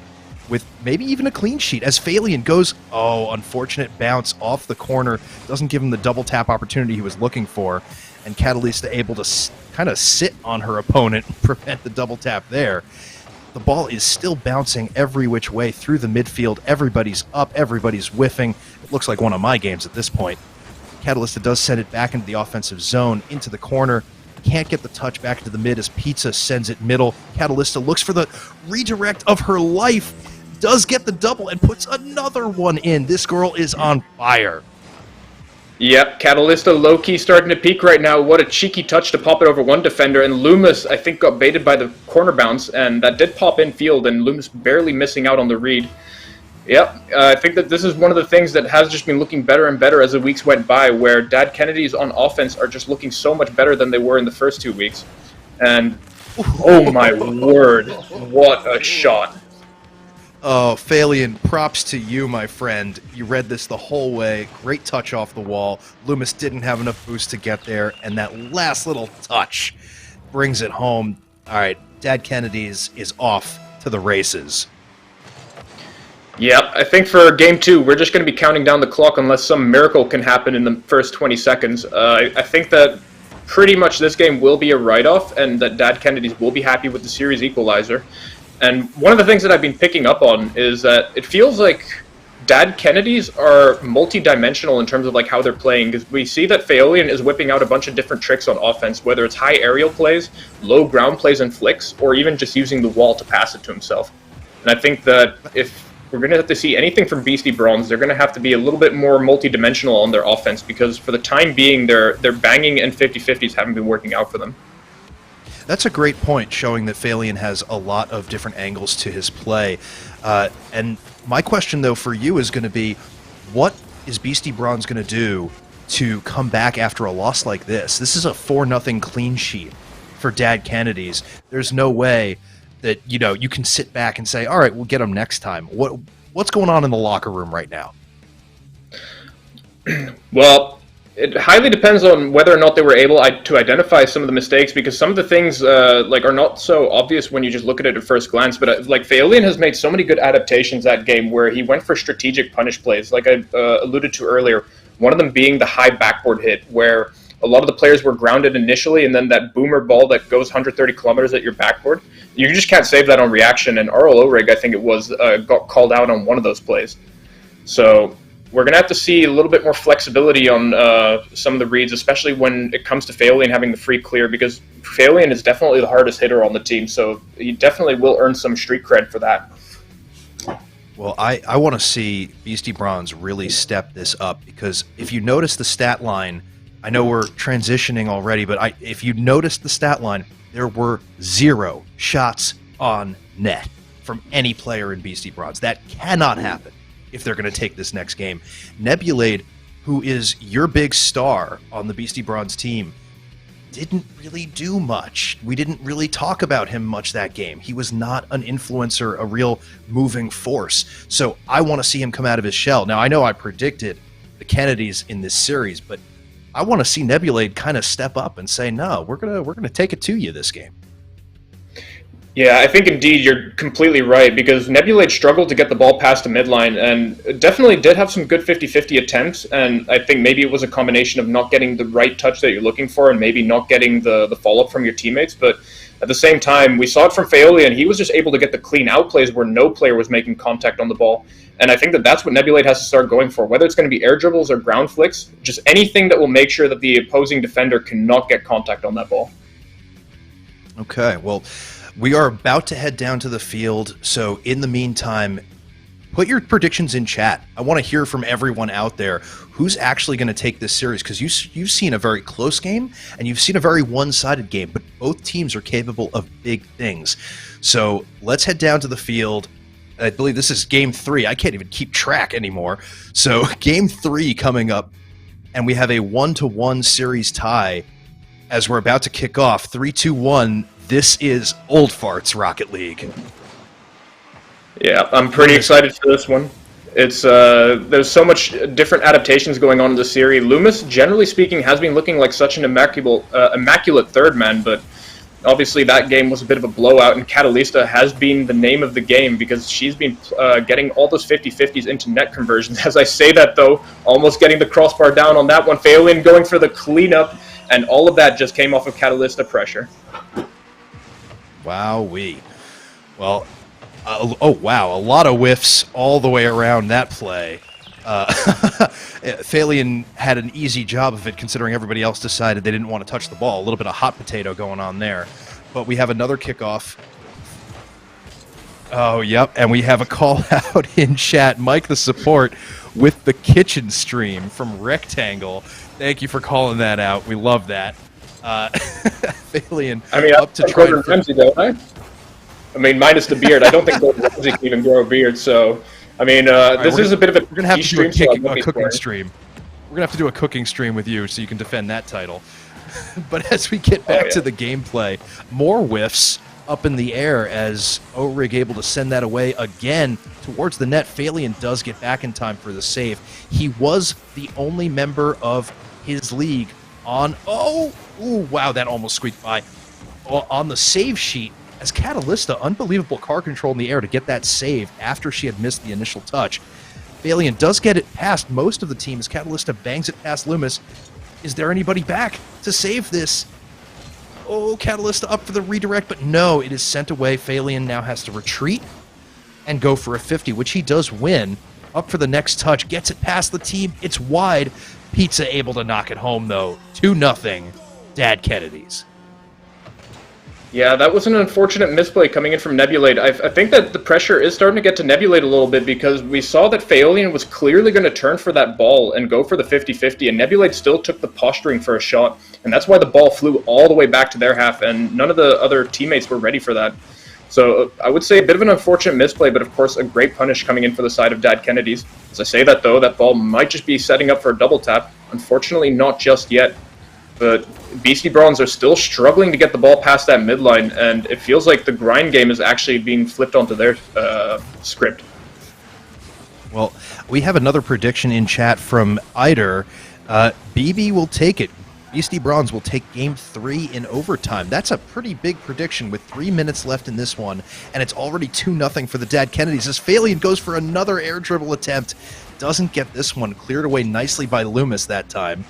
with maybe even a clean sheet. As Phalion goes, unfortunate bounce off the corner, doesn't give him the double tap opportunity he was looking for, and Catalista able to kind of sit on her opponent and prevent the double tap there. The ball is still bouncing every which way through the midfield. Everybody's up, everybody's whiffing. It looks like one of my games at this point. Catalista does send it back into the offensive zone, into the corner. Can't get the touch back into the mid as Pizza sends it middle. Catalista looks for the redirect of her life, does get the double, and puts another one in. This girl is on fire. Yep, Catalista low-key starting to peak right now. What a cheeky touch to pop it over one defender, and Loomis, I think, got baited by the corner bounce, and that did pop in field, and Loomis barely missing out on the read. Yep, I think that this is one of the things that has just been looking better and better as the weeks went by, where Dad Kennedys on offense are just looking so much better than they were in the first 2 weeks. And, oh my word, what a shot. Oh, Phalion, props to you, my friend. You read this the whole way. Great touch off the wall. Loomis didn't have enough boost to get there, and that last little touch brings it home. All right, Dad Kennedy's is off to the races. Yep, I think for Game 2, we're just going to be counting down the clock unless some miracle can happen in the first 20 seconds. I think that pretty much this game will be a write-off, and that Dad Kennedy's will be happy with the series equalizer. And one of the things that I've been picking up on is that it feels like Dad Kennedys are multi-dimensional in terms of like how they're playing, because we see that Phalion is whipping out a bunch of different tricks on offense, whether it's high aerial plays, low ground plays and flicks, or even just using the wall to pass it to himself. And I think that if we're going to have to see anything from Beastie Bronze, they're going to have to be a little bit more multi-dimensional on their offense, because for the time being, their banging and 50-50s haven't been working out for them. That's a great point, showing that Phalion has a lot of different angles to his play. And my question, though, for you is going to be, what is Beastie Bronze going to do to come back after a loss like this? This is a 4-0 clean sheet for Dad Kennedy's. There's no way that, you can sit back and say, all right, we'll get them next time. What's going on in the locker room right now? Well, it highly depends on whether or not they were able to identify some of the mistakes, because some of the things are not so obvious when you just look at it at first glance. But Phalion has made so many good adaptations that game where he went for strategic punish plays, like I alluded to earlier. One of them being the high backboard hit, where a lot of the players were grounded initially, and then that boomer ball that goes 130 kilometers at your backboard, you just can't save that on reaction. And Arl Orig, I think it was, got called out on one of those plays. So we're going to have to see a little bit more flexibility on some of the reads, especially when it comes to Phalion having the free clear, because Phalion is definitely the hardest hitter on the team, so he definitely will earn some street cred for that. Well, I want to see Beastie Bronze really step this up, because if you notice the stat line, I know we're transitioning already, but if you notice the stat line, there were 0 shots on net from any player in Beastie Bronze. That cannot happen if they're going to take this next game. Nebulade, who is your big star on the Beastie Bronze team, didn't really do much. We didn't really talk about him much that game. He was not an influencer, a real moving force. So I want to see him come out of his shell. Now, I know I predicted the Kennedys in this series, but I want to see Nebulade kind of step up and say, no, we're gonna take it to you this game. Yeah, I think indeed you're completely right, because Nebulade struggled to get the ball past the midline and definitely did have some good 50-50 attempts, and I think maybe it was a combination of not getting the right touch that you're looking for and maybe not getting the follow-up from your teammates, but at the same time, we saw it from Phalion, and he was just able to get the clean out plays where no player was making contact on the ball, and I think that that's what Nebulade has to start going for, whether it's going to be air dribbles or ground flicks, just anything that will make sure that the opposing defender cannot get contact on that ball. Okay, well, we are about to head down to the field, so in the meantime, put your predictions in chat. I want to hear from everyone out there who's actually going to take this series, because you've seen a very close game, and you've seen a very one-sided game, but both teams are capable of big things. So let's head down to the field. I believe this is Game 3. I can't even keep track anymore. So Game 3 coming up, and we have a 1-1 series tie as we're about to kick off. 3-2-1. This is Old Farts Rocket League. Yeah, I'm pretty excited for this one. It's there's so much different adaptations going on in the series. Loomis, generally speaking, has been looking like such an immaculate third man, but obviously that game was a bit of a blowout, and Catalista has been the name of the game because she's been getting all those 50-50s into net conversions. As I say that, though, almost getting the crossbar down on that one. Phelan going for the cleanup, and all of that just came off of Catalista pressure. Wowee. Well, oh wow, a lot of whiffs all the way around that play. Phalion had an easy job of it considering everybody else decided they didn't want to touch the ball. A little bit of hot potato going on there. But we have another kickoff. Oh, yep, and we have a call out in chat. Mike the support with the kitchen stream from Rectangle. Thank you for calling that out. We love that. Phalion up to try Gordon Ramsay, though, right? I mean, minus the beard. I don't think Gordon Ramsay can even grow a beard, so... I mean, this is a bit of a... We're going to have to do a cooking stream. We're going to have to do a cooking stream with you so you can defend that title. But as we get back to the gameplay, more whiffs up in the air as O-Rig able to send that away again towards the net. Phalion does get back in time for the save. He was the only member of his league on... Oh! Ooh, wow, that almost squeaked by. On the save sheet, as Catalista, unbelievable car control in the air to get that save after she had missed the initial touch. Phalion does get it past most of the team as Catalista bangs it past Loomis. Is there anybody back to save this? Oh, Catalista up for the redirect, but no, it is sent away. Phalion now has to retreat and go for a 50, which he does win. Up for the next touch, gets it past the team. It's wide. Pizza able to knock it home, though. 2-0, Dad Kennedy's. Yeah, that was an unfortunate misplay coming in from Nebulade. I think that the pressure is starting to get to Nebulade a little bit because we saw that Pheolian was clearly going to turn for that ball and go for the 50-50, and Nebulade still took the posturing for a shot, and that's why the ball flew all the way back to their half, and none of the other teammates were ready for that. So I would say a bit of an unfortunate misplay, but of course a great punish coming in for the side of Dad Kennedy's. As I say that, though, that ball might just be setting up for a double tap. Unfortunately, not just yet. But Beastie Bronze are still struggling to get the ball past that midline, and it feels like the grind game is actually being flipped onto their script. Well, we have another prediction in chat from Eider. BB will take it. Beastie Bronze will take Game 3 in overtime. That's a pretty big prediction with 3 minutes left in this one, and it's already 2-0 for the Dad Kennedys as Phalion goes for another air dribble attempt. Doesn't get this one. Cleared away nicely by Loomis that time.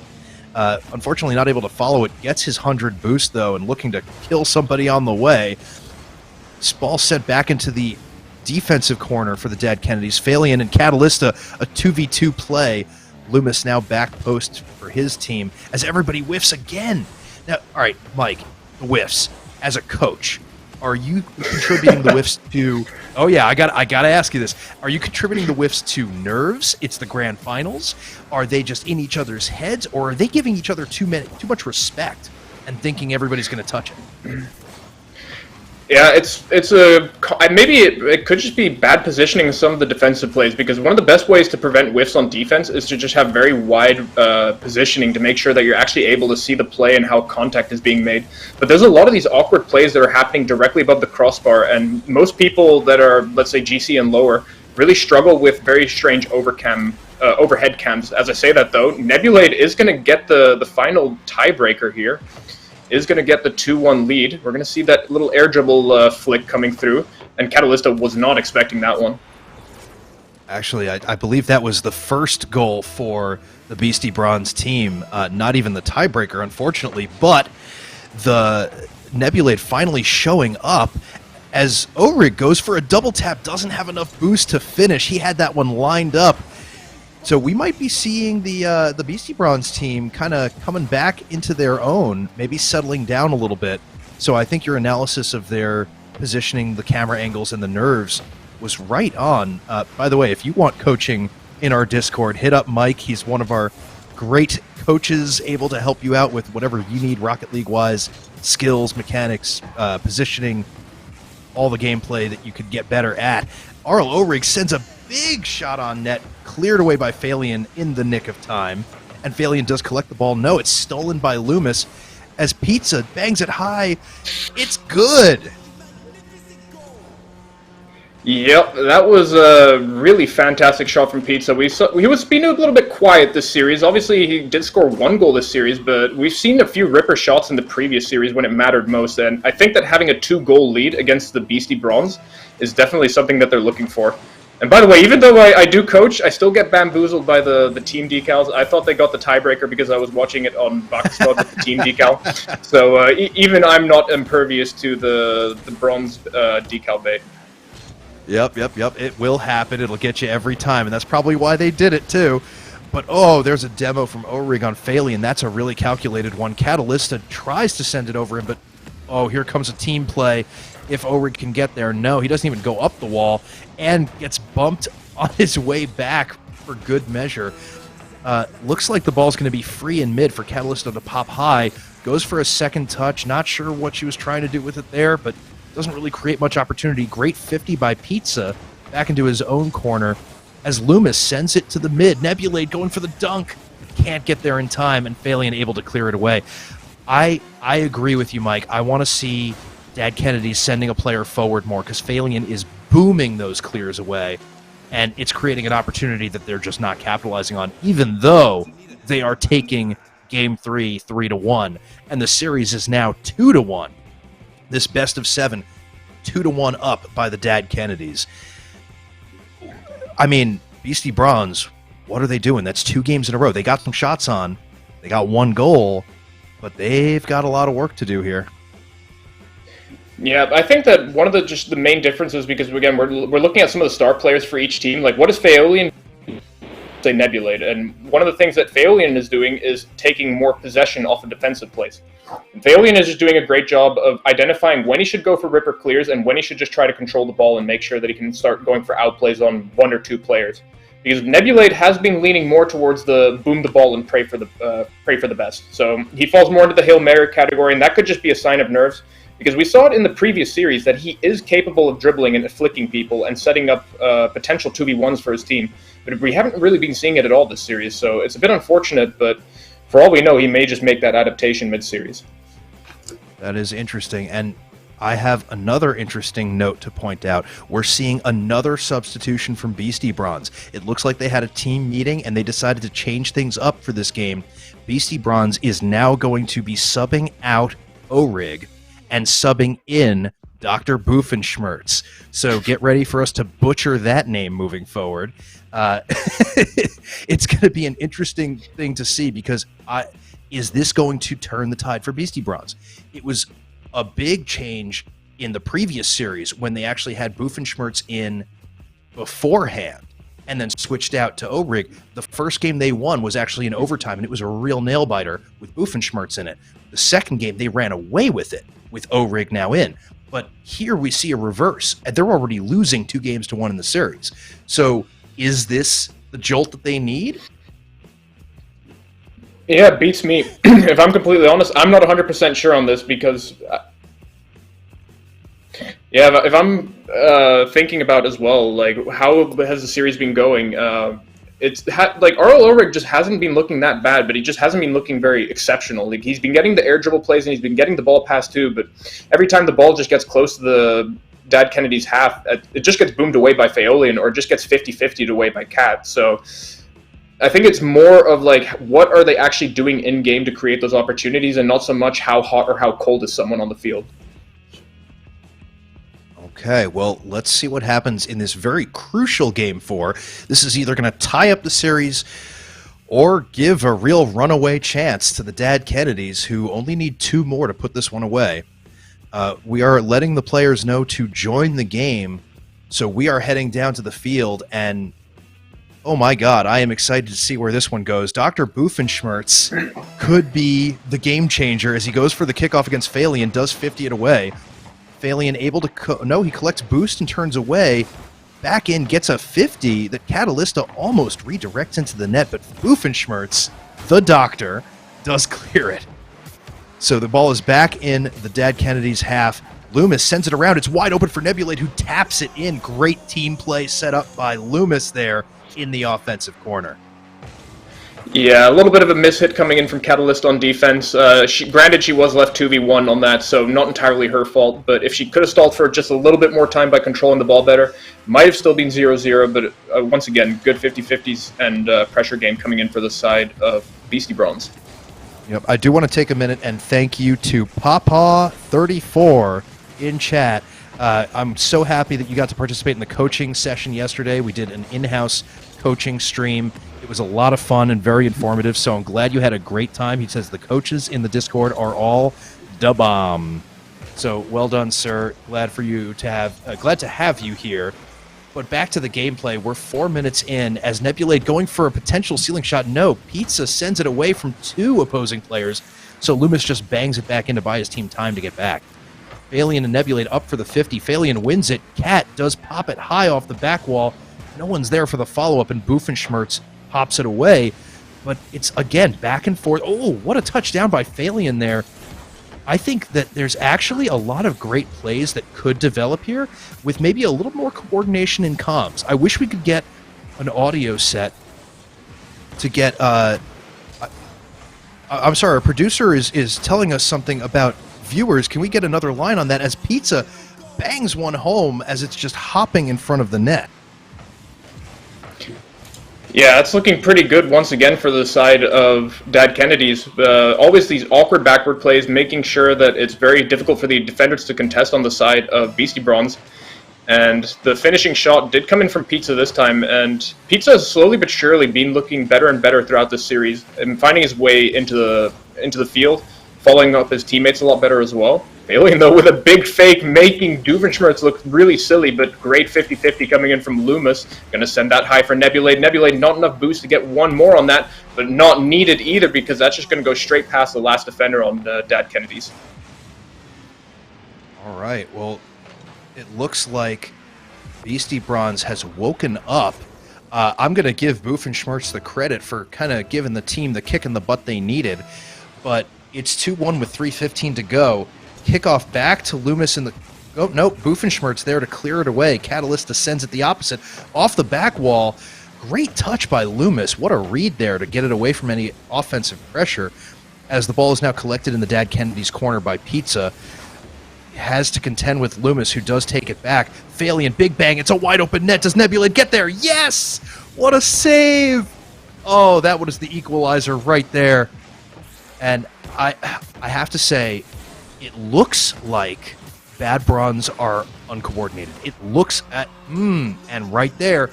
Unfortunately not able to follow it. Gets his 100 boost, though, and looking to kill somebody on the way. Ball sent back into the defensive corner for the Dad Kennedys. Phalion and Catalista, a 2v2 play. Loomis now back post for his team as everybody whiffs again. Now, all right, Mike, the whiffs. As a coach, are you contributing the whiffs to... Oh, yeah, I got to ask you this. Are you contributing the whiffs to nerves? It's the grand finals. Are they just in each other's heads, or are they giving each other too much respect and thinking everybody's going to touch it? Yeah, maybe it could just be bad positioning in some of the defensive plays, because one of the best ways to prevent whiffs on defense is to just have very wide positioning to make sure that you're actually able to see the play and how contact is being made. But there's a lot of these awkward plays that are happening directly above the crossbar, and most people that are, let's say, GC and lower really struggle with very strange overhead cams. As I say that, though, Nebulade is going to get the final tiebreaker here. Is going to get the 2-1 lead. We're going to see that little air dribble flick coming through, and Catalista was not expecting that one. Actually, I believe that was the first goal for the Beastie Bronze team. Not even the tiebreaker, unfortunately, but the Nebulade finally showing up as O-Rig goes for a double tap, doesn't have enough boost to finish. He had that one lined up. So we might be seeing the Beastie Bronze team kind of coming back into their own, maybe settling down a little bit. So I think your analysis of their positioning, the camera angles, and the nerves was right on. By the way, if you want coaching in our Discord, hit up Mike. He's one of our great coaches, able to help you out with whatever you need Rocket League-wise, skills, mechanics, positioning, all the gameplay that you could get better at. Arl O-Rig sends a big shot on net, cleared away by Phalion in the nick of time. And Phalion does collect the ball. No, it's stolen by Loomis as Pizza bangs it high. It's good. Yep, that was a really fantastic shot from Pizza. He was being a little bit quiet this series. Obviously, he did score 1 goal this series, but we've seen a few ripper shots in the previous series when it mattered most. And I think that having a 2-goal lead against the Beastie Bronze is definitely something that they're looking for. And by the way, even though I do coach, I still get bamboozled by the team decals. I thought they got the tiebreaker because I was watching it on Bakastad with the team decal. So even I'm not impervious to the bronze decal bait. Yep. It will happen. It'll get you every time, and that's probably why they did it too. But oh, there's a demo from O-Rig on Phalian. That's a really calculated one. Catalysta tries to send it over him, but oh, here comes a team play. If O-Rig can get there, no, he doesn't even go up the wall and gets bumped on his way back for good measure. Looks like the ball's going to be free in mid for Catalysta to pop high. Goes for a second touch. Not sure what she was trying to do with it there, but doesn't really create much opportunity. Great 50 by Pizza back into his own corner as Loomis sends it to the mid. Nebulade going for the dunk. Can't get there in time, and Phalian able to clear it away. I agree with you, Mike. I want to see Dad Kennedy sending a player forward more because Phalian is booming those clears away, and it's creating an opportunity that they're just not capitalizing on, even though they are taking Game 3 3-1, and the series is now 2-1. This best of 7, 2-1 up by the Dad Kennedys. I mean, Beastie Bronze, what are they doing? That's 2 games in a row. They got some shots on. They got 1 goal, but they've got a lot of work to do here. Yeah, I think that one of the main differences, because again we're looking at some of the star players for each team. Like, what is Phalian? Say Nebulade, and one of the things that Phalian is doing is taking more possession off of defensive plays. And Phalian is just doing a great job of identifying when he should go for ripper clears and when he should just try to control the ball and make sure that he can start going for outplays on 1 or 2 players. Because Nebulade has been leaning more towards the boom the ball and pray for the best. So he falls more into the Hail Mary category, and that could just be a sign of nerves. Because we saw it in the previous series that he is capable of dribbling and flicking people and setting up potential 2v1s for his team. But we haven't really been seeing it at all this series, so it's a bit unfortunate, but for all we know, he may just make that adaptation mid-series. That is interesting, and I have another interesting note to point out. We're seeing another substitution from Beastie Bronze. It looks like they had a team meeting, and they decided to change things up for this game. Beastie Bronze is now going to be subbing out O-Rig and subbing in Dr. Boofenschmerz. So get ready for us to butcher that name moving forward. It's going to be an interesting thing to see because is this going to turn the tide for Beastie Bronze? It was a big change in the previous series when they actually had Boofenschmerz in beforehand and then switched out to O-Rig. The first game they won was actually in overtime, and it was a real nail-biter with Boofenschmerz in it. The second game, they ran away with it with O-Rig now in. But here we see a reverse, and they're already losing 2-1 in the series. So is this the jolt that they need? Yeah, it beats me. If I'm completely honest, I'm not 100% sure on this because... if I'm thinking about as well, like, how has the series been going? Like, Arl Ulrich just hasn't been looking that bad, but he just hasn't been looking very exceptional. Like, he's been getting the air dribble plays and he's been getting the ball passed too, but every time the ball just gets close to the Dad Kennedy's half, it just gets boomed away by Phalian or just gets 50-50'd away by Cat. So I think it's more of like, what are they actually doing in game to create those opportunities, and not so much how hot or how cold is someone on the field. Okay, well, let's see what happens in this very crucial Game 4. This is either going to tie up the series or give a real runaway chance to the Dad Kennedys, who only need 2 more to put this one away. We are letting the players know to join the game, so we are heading down to the field, and oh my god, I am excited to see where this one goes. Dr. Boofenschmerz could be the game changer as he goes for the kickoff against Phalian, does 50 it away. Phalian able to... he collects boost and turns away. Back in, gets a 50 that Catalysta almost redirects into the net, but Boofenschmerz, the doctor, does clear it. So the ball is back in the Dad Kennedy's half. Loomis sends it around. It's wide open for Nebulade, who taps it in. Great team play set up by Loomis there in the offensive corner. Yeah, a little bit of a mishit coming in from Catalyst on defense. Granted, she was left 2v1 on that, so not entirely her fault, but if she could have stalled for just a little bit more time by controlling the ball better, might have still been 0-0, but once again, good 50-50s and pressure game coming in for the side of Beastie Bronze. Yep, I do want to take a minute and thank you to Papa34 in chat. I'm so happy that you got to participate in the coaching session yesterday. We did an in-house coaching stream. It was a lot of fun and very informative, so I'm glad you had a great time. He says the coaches in the Discord are all da bomb. So well done, sir. Glad to have you here. But back to the gameplay. We're 4 minutes in as Nebulade going for a potential ceiling shot. No, Pizza sends it away from 2 opposing players, so Loomis just bangs it back in to buy his team time to get back. Phalian and Nebulade up for the 50. Phalian wins it. Cat does pop it high off the back wall. No one's there for the follow-up, and Boofenschmerz pops it away. But it's, again, back and forth. Oh, what a touchdown by Phalian there. I think that there's actually a lot of great plays that could develop here with maybe a little more coordination in comms. I wish we could get an audio set to get... I'm sorry, our producer is telling us something about viewers. Can we get another line on that as Pizza bangs one home as it's just hopping in front of the net? Yeah, it's looking pretty good once again for the side of Dad Kennedy's. Always these awkward backward plays, making sure that it's very difficult for the defenders to contest on the side of Beastie Bronze. And the finishing shot did come in from Pizza this time, and Pizza has slowly but surely been looking better and better throughout this series and finding his way into the field, following up his teammates a lot better as well. Phalian, though, with a big fake, making Doofenshmirtz look really silly, but great 50-50 coming in from Loomis. Going to send that high for Nebulade. Nebulade, not enough boost to get one more on that, but not needed either because that's just going to go straight past the last defender on Dad Kennedy's. All right, well, it looks like Beastie Bronze has woken up. I'm going to give Boofenschmerz the credit for kind of giving the team the kick in the butt they needed, but it's 2-1 with 3:15 to go. Kickoff back to Loomis in the... Oh, no, Boofenschmerz there to clear it away. Catalyst sends it the opposite. Off the back wall. Great touch by Loomis. What a read there to get it away from any offensive pressure. As the ball is now collected in the Dad Kennedy's corner by Pizza. Has to contend with Loomis, who does take it back. Phalian, big bang. It's a wide open net. Does Nebulade get there? Yes! What a save! Oh, that was the equalizer right there. And I have to say... It looks like Bad Bronze are uncoordinated. It looks at, and right there,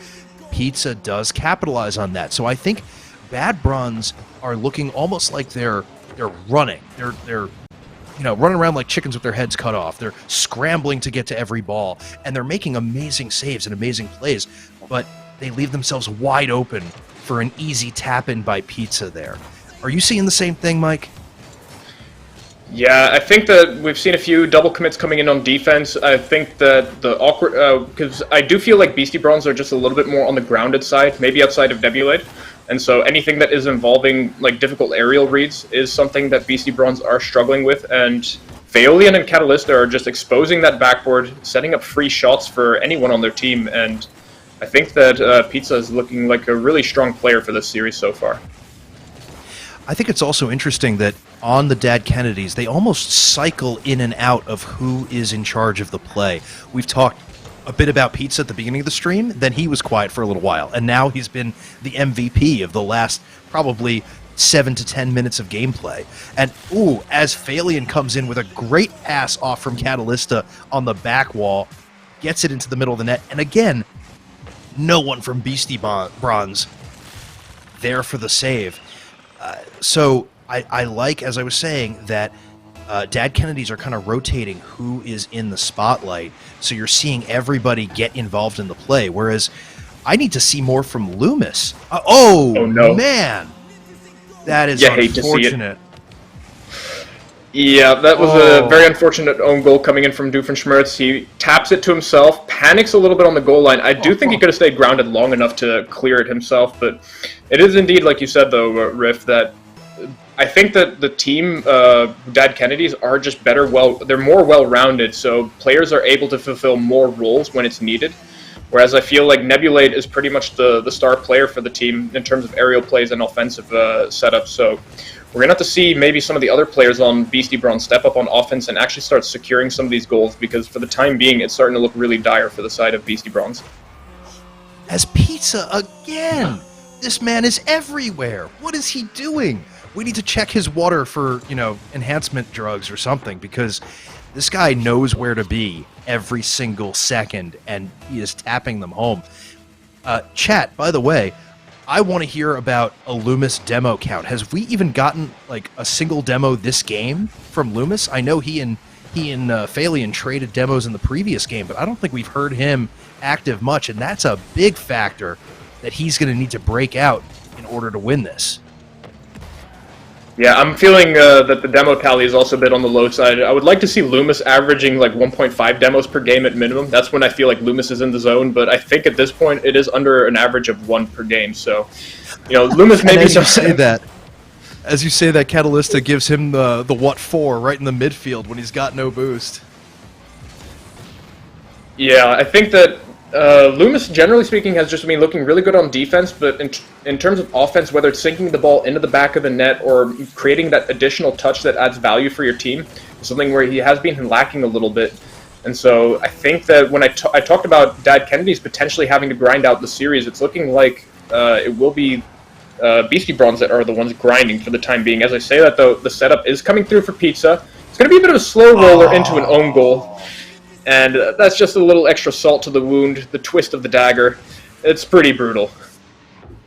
Pizza does capitalize on that. So I think Bad Bronze are looking almost like they're running. They're running around like chickens with their heads cut off. They're scrambling to get to every ball, and they're making amazing saves and amazing plays, but they leave themselves wide open for an easy tap-in by Pizza there. Are you seeing the same thing, Mike? Yeah, I think that we've seen a few double commits coming in on defense. I think that the awkward... because I do feel like Beastie Bronze are just a little bit more on the grounded side, maybe outside of Nebulade. And so anything that is involving like difficult aerial reads is something that Beastie Bronze are struggling with. And Phalian and Catalyst are just exposing that backboard, setting up free shots for anyone on their team. And I think that Pizza is looking like a really strong player for this series so far. I think it's also interesting that on the Dad Kennedys, they almost cycle in and out of who is in charge of the play. We've talked a bit about Pizza at the beginning of the stream, then he was quiet for a little while, and now he's been the MVP of the last probably 7 to 10 minutes of gameplay. And, as Phalian comes in with a great pass off from Catalysta on the back wall, gets it into the middle of the net, and again, no one from Beastie Bronze there for the save. So I like, as I was saying, that Dad Kennedys are kind of rotating who is in the spotlight. So you're seeing everybody get involved in the play. Whereas I need to see more from Loomis. Oh no. Man. That is unfortunate. Yeah, that was a very unfortunate own goal coming in from Doofenshmirtz. He taps it to himself, panics a little bit on the goal line. I do think he could have stayed grounded long enough to clear it himself, but it is indeed, like you said, though, Riff, that I think that the team, Dad Kennedys, are just better. They're more well-rounded, so players are able to fulfill more roles when it's needed. Whereas I feel like Nebulate is pretty much the star player for the team in terms of aerial plays and offensive setup. So we're going to have to see maybe some of the other players on Beastie Bronze step up on offense and actually start securing some of these goals, because for the time being, it's starting to look really dire for the side of Beastie Bronze. As Pizza again! This man is everywhere! What is he doing? We need to check his water for, enhancement drugs or something, because this guy knows where to be every single second, and he is tapping them home. Chat, by the way, I want to hear about a Loomis demo count. Has we even gotten a single demo this game from Loomis? I know he and Phalion traded demos in the previous game, but I don't think we've heard him active much, and that's a big factor that he's going to need to break out in order to win this. Yeah, I'm feeling that the demo tally is also a bit on the low side. I would like to see Loomis averaging 1.5 demos per game at minimum. That's when I feel like Loomis is in the zone, but I think at this point it is under an average of 1 per game. So, Loomis maybe... As you say that, Catalysta gives him the what for right in the midfield when he's got no boost. Yeah, I think that Loomis, generally speaking, has just been looking really good on defense, but in terms of offense, whether it's sinking the ball into the back of the net or creating that additional touch that adds value for your team, is something where he has been lacking a little bit. And so I think that when I talked about Dad Kennedy's potentially having to grind out the series, it's looking like it will be Beastie Bronze that are the ones grinding for the time being. As I say that, though, the setup is coming through for Pizza. It's going to be a bit of a slow roller into an own goal. And that's just a little extra salt to the wound, the twist of the dagger. It's pretty brutal.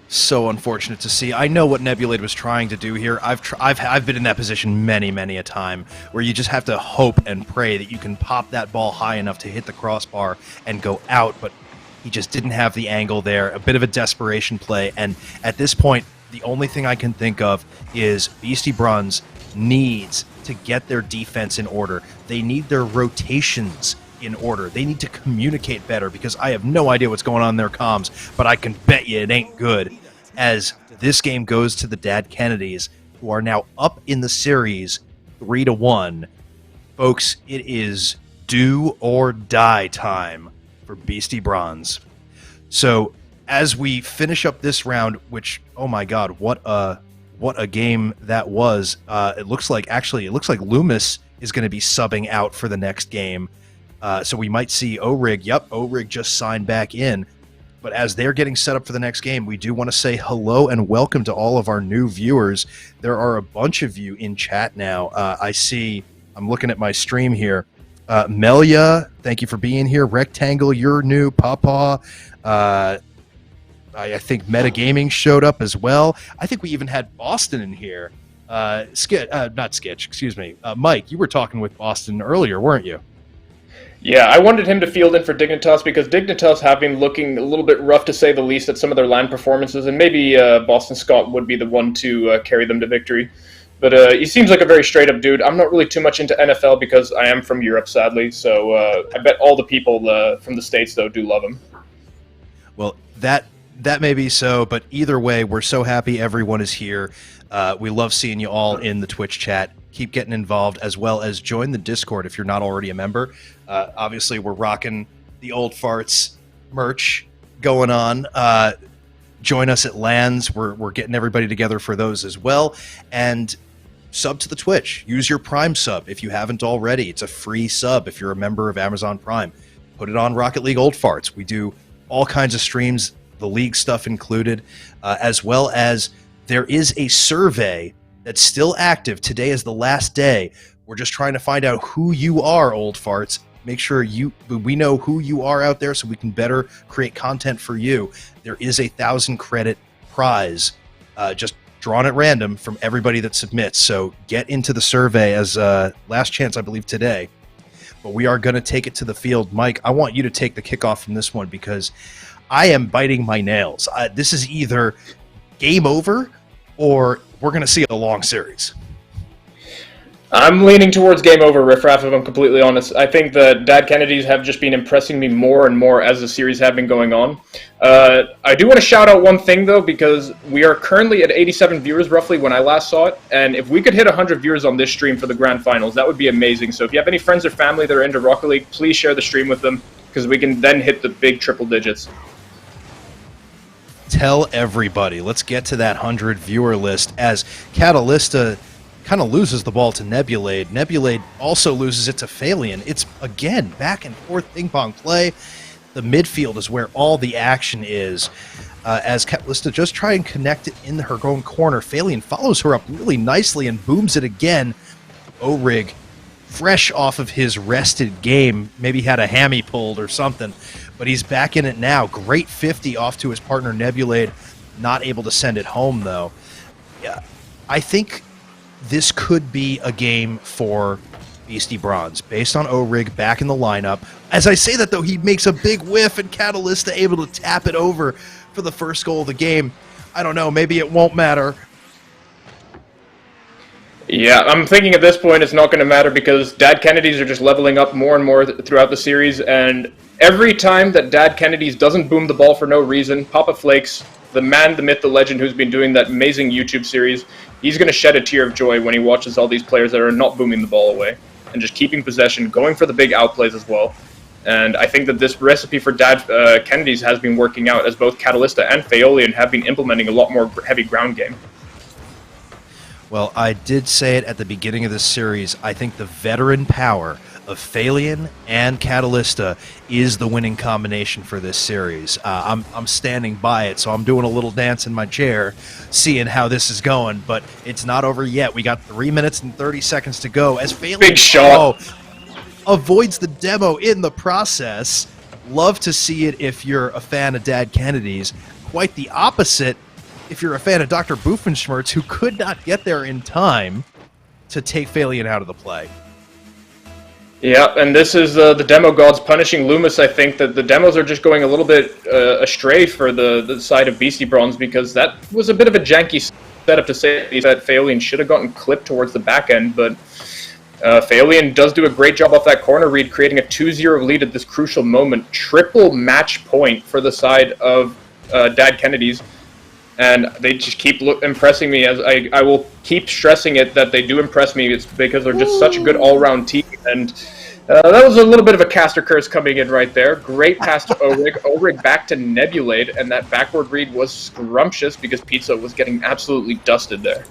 So unfortunate to see. I know what Nebulate was trying to do here. I've been in that position many a time, where you just have to hope and pray that you can pop that ball high enough to hit the crossbar and go out, but he just didn't have the angle there. A bit of a desperation play, and at this point, the only thing I can think of is Beastie Bronze needs to get their defense in order. They need their rotations in order. They need to communicate better, because I have no idea what's going on in their comms, but I can bet you it ain't good, as this game goes to the Dad Kennedys, who are now up in the series 3-1. Folks, it is do or die time for Beastie Bronze. So as we finish up this round, which, oh my god, what a game that was. It looks like Loomis is going to be subbing out for the next game. So we might see O-Rig. Yep, O-Rig just signed back in. But as they're getting set up for the next game, we do want to say hello and welcome to all of our new viewers. There are a bunch of you in chat now. I'm looking at my stream here. Melia, thank you for being here. Rectangle, you're new. Papa. I think Metagaming showed up as well. I think we even had Boston in here. Not Skitch, excuse me. Mike, you were talking with Boston earlier, weren't you? Yeah, I wanted him to field in for Dignitas, because Dignitas have been looking a little bit rough, to say the least, at some of their line performances, and maybe Boston Scott would be the one to carry them to victory. But he seems like a very straight-up dude. I'm not really too much into NFL because I am from Europe, sadly, so I bet all the people from the States, though, do love him. Well, that may be so, but either way, we're so happy everyone is here. We love seeing you all in the Twitch chat. Keep getting involved, as well as join the Discord if you're not already a member. Obviously, we're rocking the Old Farts merch going on. Join us at LANs. We're getting everybody together for those as well. And sub to the Twitch. Use your Prime sub if you haven't already. It's a free sub if you're a member of Amazon Prime. Put it on Rocket League Old Farts. We do all kinds of streams, the league stuff included, as well as there is a survey that's still active. Today is the last day. We're just trying to find out who you are, Old Farts. Make sure we know who you are out there so we can better create content for you. There is a 1,000 credit prize just drawn at random from everybody that submits. So get into the survey as last chance, I believe, today. But we are going to take it to the field. Mike, I want you to take the kickoff from this one, because I am biting my nails. This is either game over or we're going to see a long series. I'm leaning towards game over, Riffraff, if I'm completely honest. I think the Dad Kennedys have just been impressing me more and more as the series have been going on. I do want to shout out one thing, though, because we are currently at 87 viewers, roughly, when I last saw it. And if we could hit 100 viewers on this stream for the Grand Finals, that would be amazing. So if you have any friends or family that are into Rocket League, please share the stream with them. because we can then hit the big triple digits. Tell everybody. Let's get to that 100 viewer list as Catalysta kind of loses the ball to Nebulade. Nebulade also loses it to Phalion. It's, again, back and forth ping pong play. The midfield is where all the action is. As Catalysta just try and connect it in her own corner. Phalion follows her up really nicely and booms it again. Orig, fresh off of his rested game, maybe had a hammy pulled or something, but he's back in it now. Great 50 off to his partner Nebulade. Not able to send it home, though. Yeah, I think this could be a game for Beastie Bronze, based on Orig back in the lineup. As I say that, though, he makes a big whiff, and Catalysta able to tap it over for the first goal of the game. I don't know, maybe it won't matter. Yeah, I'm thinking at this point it's not going to matter because Dad Kennedys are just leveling up more and more throughout the series, and every time that Dad Kennedys doesn't boom the ball for no reason, Papa Flakes, the man, the myth, the legend who's been doing that amazing YouTube series, he's going to shed a tear of joy when he watches all these players that are not booming the ball away and just keeping possession, going for the big outplays as well. And I think that this recipe for Dad Kennedys has been working out as both Catalysta and Phaolian have been implementing a lot more heavy ground game. Well, I did say it at the beginning of this series. I think the veteran power of Phalion and Catalysta is the winning combination for this series. I'm standing by it, so I'm doing a little dance in my chair, seeing how this is going, but it's not over yet. We got 3 minutes and 30 seconds to go as Phalion Big shot. Avoids the demo in the process. Love to see it if you're a fan of Dad Kennedy's. Quite the opposite if you're a fan of Dr. Boofenschmertz, who could not get there in time to take Phalion out of the play. Yeah, and this is the demo gods punishing Loomis. I think that the demos are just going a little bit astray for the side of Beastie Bronze, because that was a bit of a janky setup to say that Phalion should have gotten clipped towards the back end, but Phalion does do a great job off that corner read, creating a 2-0 lead at this crucial moment. Triple match point for the side of Dad Kennedy's. And they just keep impressing me, as I will keep stressing it that they do impress me. It's because they're just such a good all-round team. And that was a little bit of a caster curse coming in right there. Great pass to Orig. Orig back to Nebulade, and that backward read was scrumptious because Pizza was getting absolutely dusted there.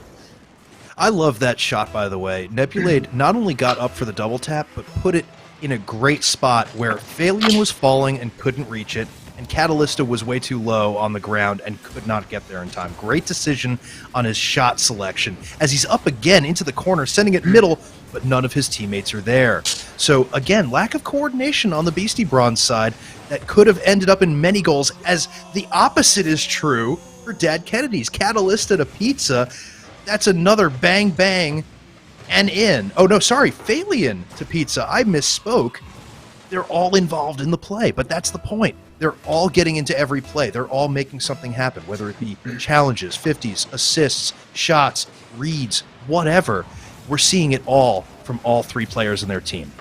I love that shot, by the way. Nebulade not only got up for the double tap, but put it in a great spot where Phalion was falling and couldn't reach it, and Catalysta was way too low on the ground and could not get there in time. Great decision on his shot selection as he's up again into the corner, sending it middle, but none of his teammates are there. So again, lack of coordination on the Beastie Bronze side that could have ended up in many goals, as the opposite is true for Dad Kennedy's. Catalysta to Pizza, that's another bang bang and in. Oh no, sorry, Phalion to Pizza. I misspoke. They're all involved in the play, but that's the point. They're all getting into every play. They're all making something happen, whether it be challenges, 50s, assists, shots, reads, whatever. We're seeing it all from all three players in their team.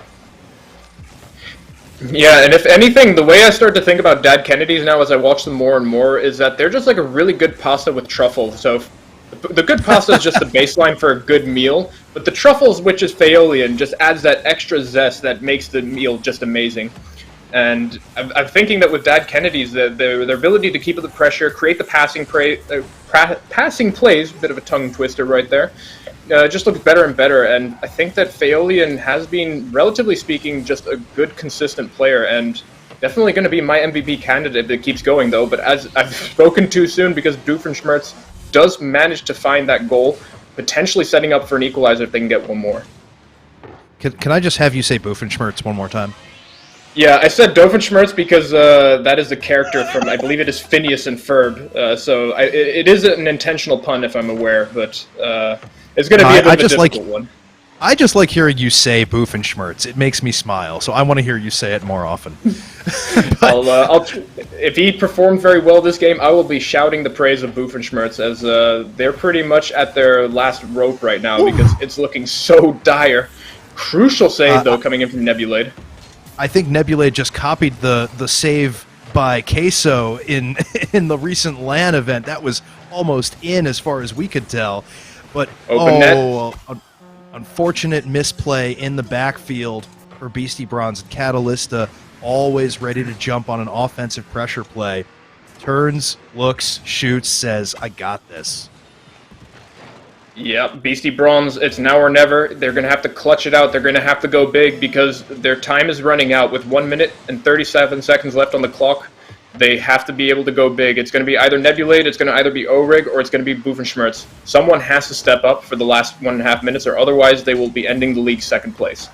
Yeah, and if anything, the way I start to think about Dad Kennedy's now as I watch them more and more is that they're just like a really good pasta with truffle. So the good pasta is just the baseline for a good meal, but the truffles, which is Phaolian, just adds that extra zest that makes the meal just amazing. And I'm thinking that with Dad Kennedy's, their ability to keep up the pressure, create the passing plays, a bit of a tongue twister right there, just looks better and better. And I think that Phaolian has been, relatively speaking, just a good, consistent player, and definitely going to be my MVP candidate if it keeps going, though. But as I've spoken too soon, because Doofenshmirtz does manage to find that goal, potentially setting up for an equalizer if they can get one more. Can I just have you say Boofenshmirtz one more time? Yeah, I said Doofenshmirtz because that is a character from, I believe it is Phineas and Ferb. So it is an intentional pun, if I'm aware, but it's going to be a bit of a difficult one. I just like hearing you say Boofenshmirtz. It makes me smile, so I want to hear you say it more often. If he performed very well this game, I will be shouting the praise of Boofenshmirtz, as they're pretty much at their last rope right now because it's looking so dire. Crucial save, though, coming in from Nebulade. I think Nebulade just copied the save by Queso in the recent LAN event. That was almost in as far as we could tell. But unfortunate misplay in the backfield for Beastie Bronze and Catalysta always ready to jump on an offensive pressure play. Turns, looks, shoots, says, I got this. Yep, Beastie Bronze, it's now or never. They're going to have to clutch it out. They're going to have to go big because their time is running out. With 1 minute and 37 seconds left on the clock, they have to be able to go big. It's going to be either Nebulade, it's going to either be Ohrig, or it's going to be Boofenschmerz. Someone has to step up for the last 1.5 minutes, or otherwise they will be ending the league second place.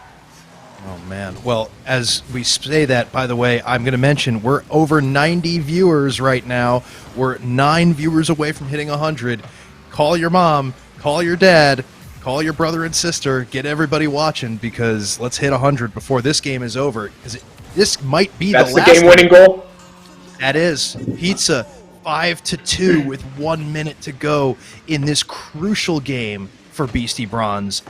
Oh, man. Well, as we say that, by the way, I'm going to mention we're over 90 viewers right now. We're 9 viewers away from hitting 100. Call your mom, call your dad, call your brother and sister, get everybody watching, because let's hit 100 before this game is over. Because this might be That's the last game-winning goal? That is. Pizza 5-2 with 1 minute to go in this crucial game for Beastie Bronze.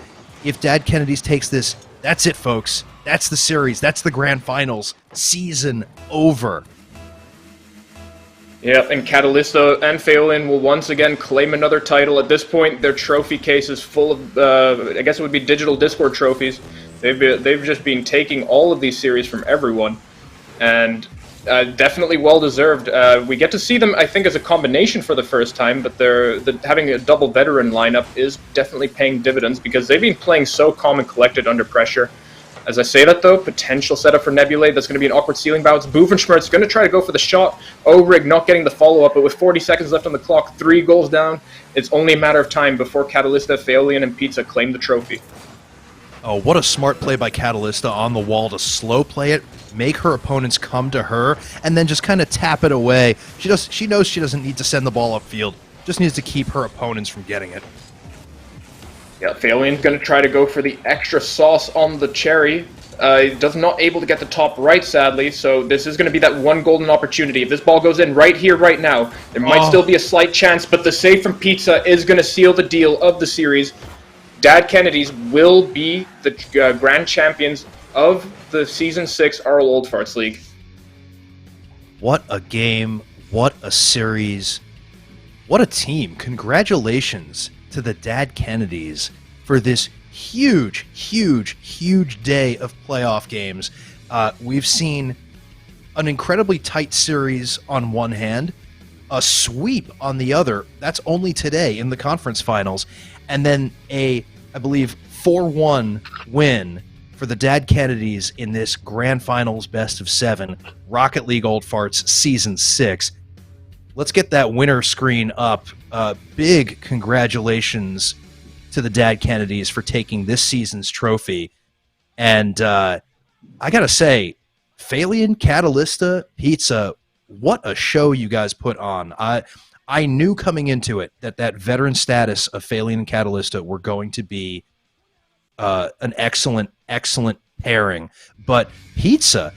If Dad Kennedy's takes this, that's it, folks. That's the series. That's the grand finals. Season over. Yep, and Catalysta and Phelan will once again claim another title. At this point, their trophy case is full of, I guess it would be digital Discord trophies. They've just been taking all of these series from everyone, and definitely well-deserved. We get to see them, I think, as a combination for the first time, but having a double veteran lineup is definitely paying dividends because they've been playing so calm and collected under pressure. As I say that, though, potential setup for Nebulade, that's going to be an awkward ceiling bounce. Boofenschmerz going to try to go for the shot. Ohrig not getting the follow-up, but with 40 seconds left on the clock, 3 goals down, it's only a matter of time before Catalysta, Phelan, and Pizza claim the trophy. Oh, what a smart play by Catalysta on the wall to slow play it, make her opponents come to her, and then just kind of tap it away. She knows she doesn't need to send the ball upfield, just needs to keep her opponents from getting it. Yeah, Phelan's going to try to go for the extra sauce on the cherry. Does not able to get the top right, sadly, so this is going to be that one golden opportunity. If this ball goes in right here, right now, there might still be a slight chance, but the save from Pizza is going to seal the deal of the series. Dad Kennedy's will be the grand champions of the Season 6 Arl Old Farts League. What a game. What a series. What a team. Congratulations to the Dad Kennedys for this huge, huge, huge day of playoff games. We've seen an incredibly tight series on one hand, a sweep on the other. That's only today in the conference finals. And then I believe, 4-1 win for the Dad Kennedys in this Grand Finals Best of 7 Rocket League Old Farts Season 6. Let's get that winner screen up. Big congratulations to the Dad Kennedys for taking this season's trophy. And I got to say, Phelan, Catalysta, Pizza, what a show you guys put on. I knew coming into it that veteran status of Phelan and Catalysta were going to be an excellent, excellent pairing. But Pizza,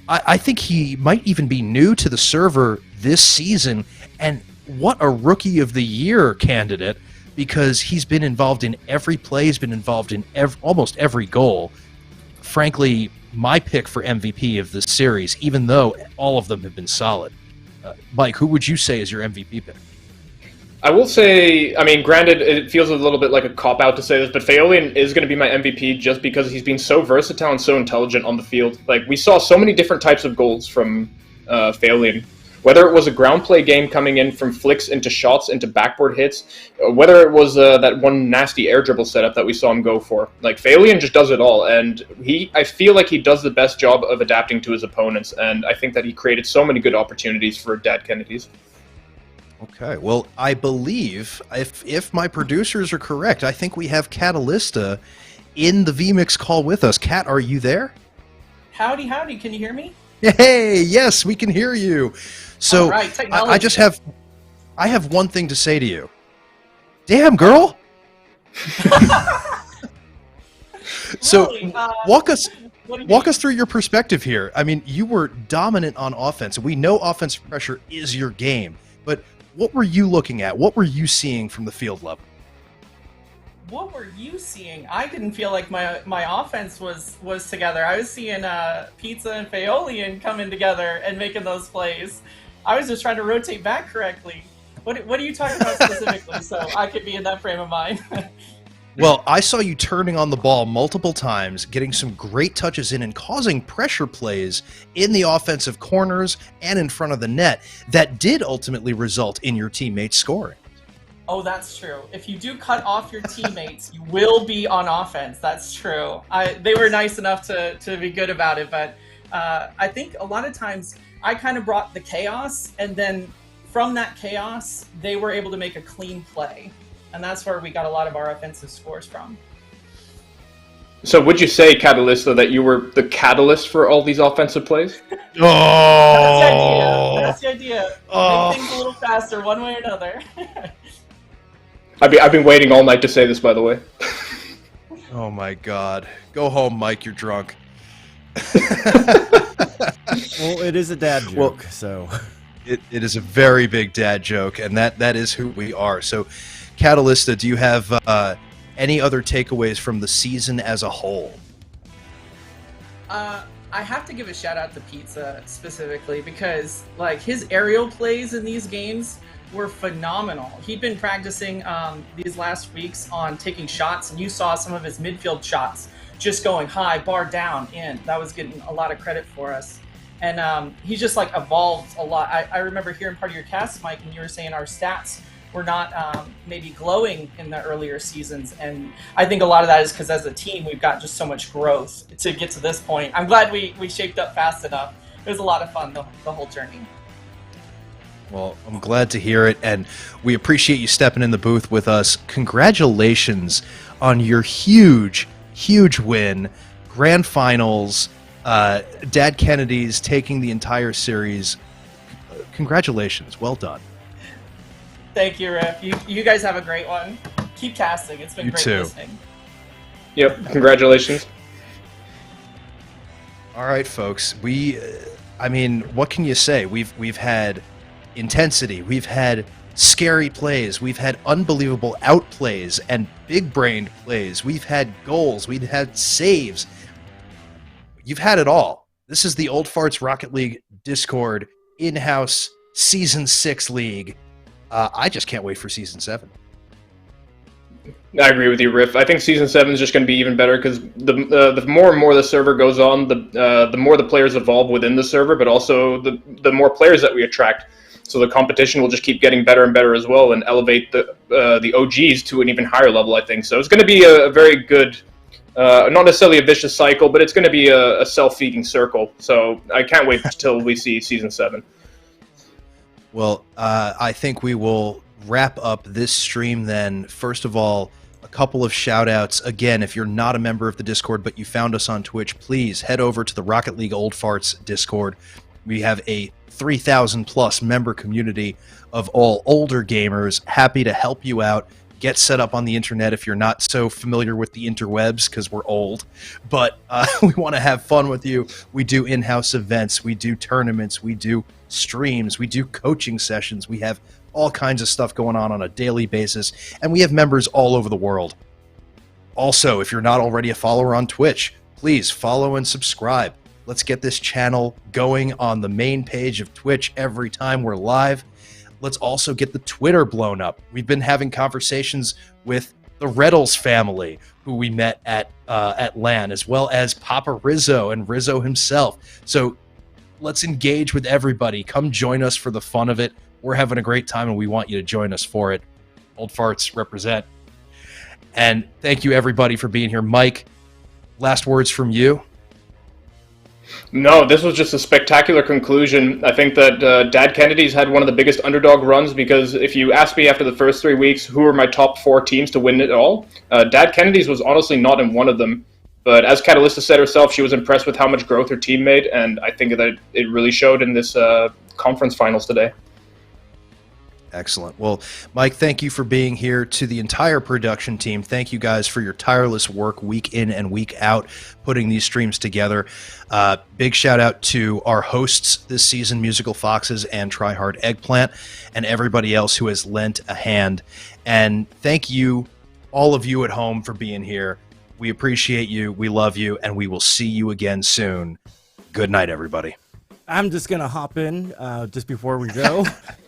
I think he might even be new to the server this season, and what a Rookie of the Year candidate, because he's been involved in every play, he's been involved in almost every goal. Frankly, my pick for MVP of this series, even though all of them have been solid. Mike, who would you say is your MVP pick? I will say, I mean, granted, it feels a little bit like a cop-out to say this, but Phelan is going to be my MVP just because he's been so versatile and so intelligent on the field. Like, we saw so many different types of goals from Phelan. Whether it was a ground play game coming in from flicks into shots, into backboard hits, whether it was that one nasty air dribble setup that we saw him go for. Like, Phelan just does it all, and I feel like he does the best job of adapting to his opponents, and I think that he created so many good opportunities for Dad Kennedys. Okay, well, I believe, if my producers are correct, I think we have Catalysta in the VMix call with us. Kat, are you there? Howdy, howdy. Can you hear me? Hey, yes, we can hear you. So, all right, I just have one thing to say to you. Damn, girl! So, Really? walk us through your perspective here. I mean, you were dominant on offense. We know offensive pressure is your game, but what were you looking at? What were you seeing from the field level? What were you seeing? I didn't feel like my offense was together. I was seeing Pizza and Phelan coming together and making those plays. I was just trying to rotate back correctly. What are you talking about specifically? So I could be in that frame of mind. Well, I saw you turning on the ball multiple times, getting some great touches in and causing pressure plays in the offensive corners and in front of the net that did ultimately result in your teammates scoring. Oh, that's true. If you do cut off your teammates, you will be on offense. That's true. They were nice enough to be good about it, but I think a lot of times I kind of brought the chaos, and then from that chaos, they were able to make a clean play. And that's where we got a lot of our offensive scores from. So would you say, Catalysta, that you were the catalyst for all these offensive plays? Oh! That's the idea. Oh. Make things a little faster one way or another. I've been waiting all night to say this, by the way. Oh my God. Go home, Mike, you're drunk. Well, it is a dad joke, so... It is a very big dad joke, and that is who we are. So, Catalysta, do you have any other takeaways from the season as a whole? I have to give a shout out to Pizza specifically because like his aerial plays in these games were phenomenal. He'd been practicing these last weeks on taking shots, and you saw some of his midfield shots just going high, bar down, in. That was getting a lot of credit for us. And he just like evolved a lot. I remember hearing part of your cast, Mike, and you were saying our stats were not maybe glowing in the earlier seasons. And I think a lot of that is because as a team, we've got just so much growth to get to this point. I'm glad we shaped up fast enough. It was a lot of fun, the whole journey. Well, I'm glad to hear it, and we appreciate you stepping in the booth with us. Congratulations on your huge, huge win. Grand Finals. Dad Kennedy's taking the entire series. Congratulations. Well done. Thank you, Riff. You guys have a great one. Keep casting. It's been You great too. listening. Yep, congratulations. All right, folks. I mean, what can you say? We've had intensity. We've had scary plays. We've had unbelievable outplays and big-brained plays. We've had goals. We've had saves. You've had it all. This is the Old Farts Rocket League Discord in-house Season 6 league. I just can't wait for Season 7. I agree with you, Riff. I think Season 7 is just going to be even better because the more and more the server goes on, the more the players evolve within the server, but also the more players that we attract. So the competition will just keep getting better and better as well and elevate the OGs to an even higher level, I think. So it's going to be a very good... not necessarily a vicious cycle, but it's going to be a self-feeding circle. So I can't wait until we see Season 7. Well, I think we will wrap up this stream then. First of all, a couple of shout-outs. Again, if you're not a member of the Discord, but you found us on Twitch, please head over to the Rocket League Old Farts Discord. We have a 3,000-plus member community of all older gamers happy to help you out. Get set up on the internet if you're not so familiar with the interwebs because we're old. But we want to have fun with you. We do in-house events. We do tournaments. We do streams. We do coaching sessions. We have all kinds of stuff going on a daily basis. And we have members all over the world. Also, if you're not already a follower on Twitch, please follow and subscribe. Let's get this channel going on the main page of Twitch every time we're live. Let's also get the Twitter blown up. We've been having conversations with the Reddles family, who we met at LAN, as well as Papa Rizzo and Rizzo himself. So let's engage with everybody. Come join us for the fun of it. We're having a great time, and we want you to join us for it. Old Farts represent. And thank you, everybody, for being here. Mike, last words from you? No, this was just a spectacular conclusion. I think that Dad Kennedy's had one of the biggest underdog runs because if you ask me after the first 3 weeks who are my top 4 teams to win it all, Dad Kennedy's was honestly not in one of them. But as Catalysta said herself, she was impressed with how much growth her team made, and I think that it really showed in this conference finals today. Excellent. Well, Mike, thank you for being here. To the entire production team, thank you guys for your tireless work week in and week out, putting these streams together. Big shout out to our hosts this season, Musical Foxes and Try Hard Eggplant, and everybody else who has lent a hand. And thank you, all of you at home, for being here. We appreciate you, we love you, and we will see you again soon. Good night, everybody. I'm just going to hop in just before we go.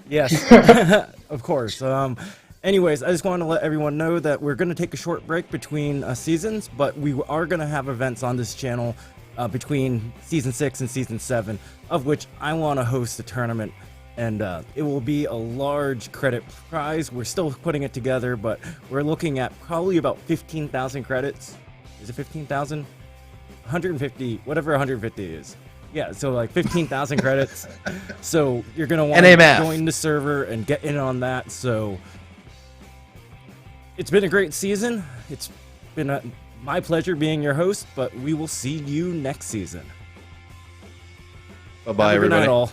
Yes, of course. Anyways, I just want to let everyone know that we're going to take a short break between seasons, but we are going to have events on this channel between Season 6 and Season 7, of which I want to host a tournament, and it will be a large credit prize. We're still putting it together, but we're looking at probably about 15,000 credits. Is it 15,000? 150, whatever 150 is. Yeah, so like 15,000 credits. So you're going to want to join the server and get in on that, so... It's been a great season. It's been my pleasure being your host, but we will see you next season. Bye-bye, everybody. Good night, all.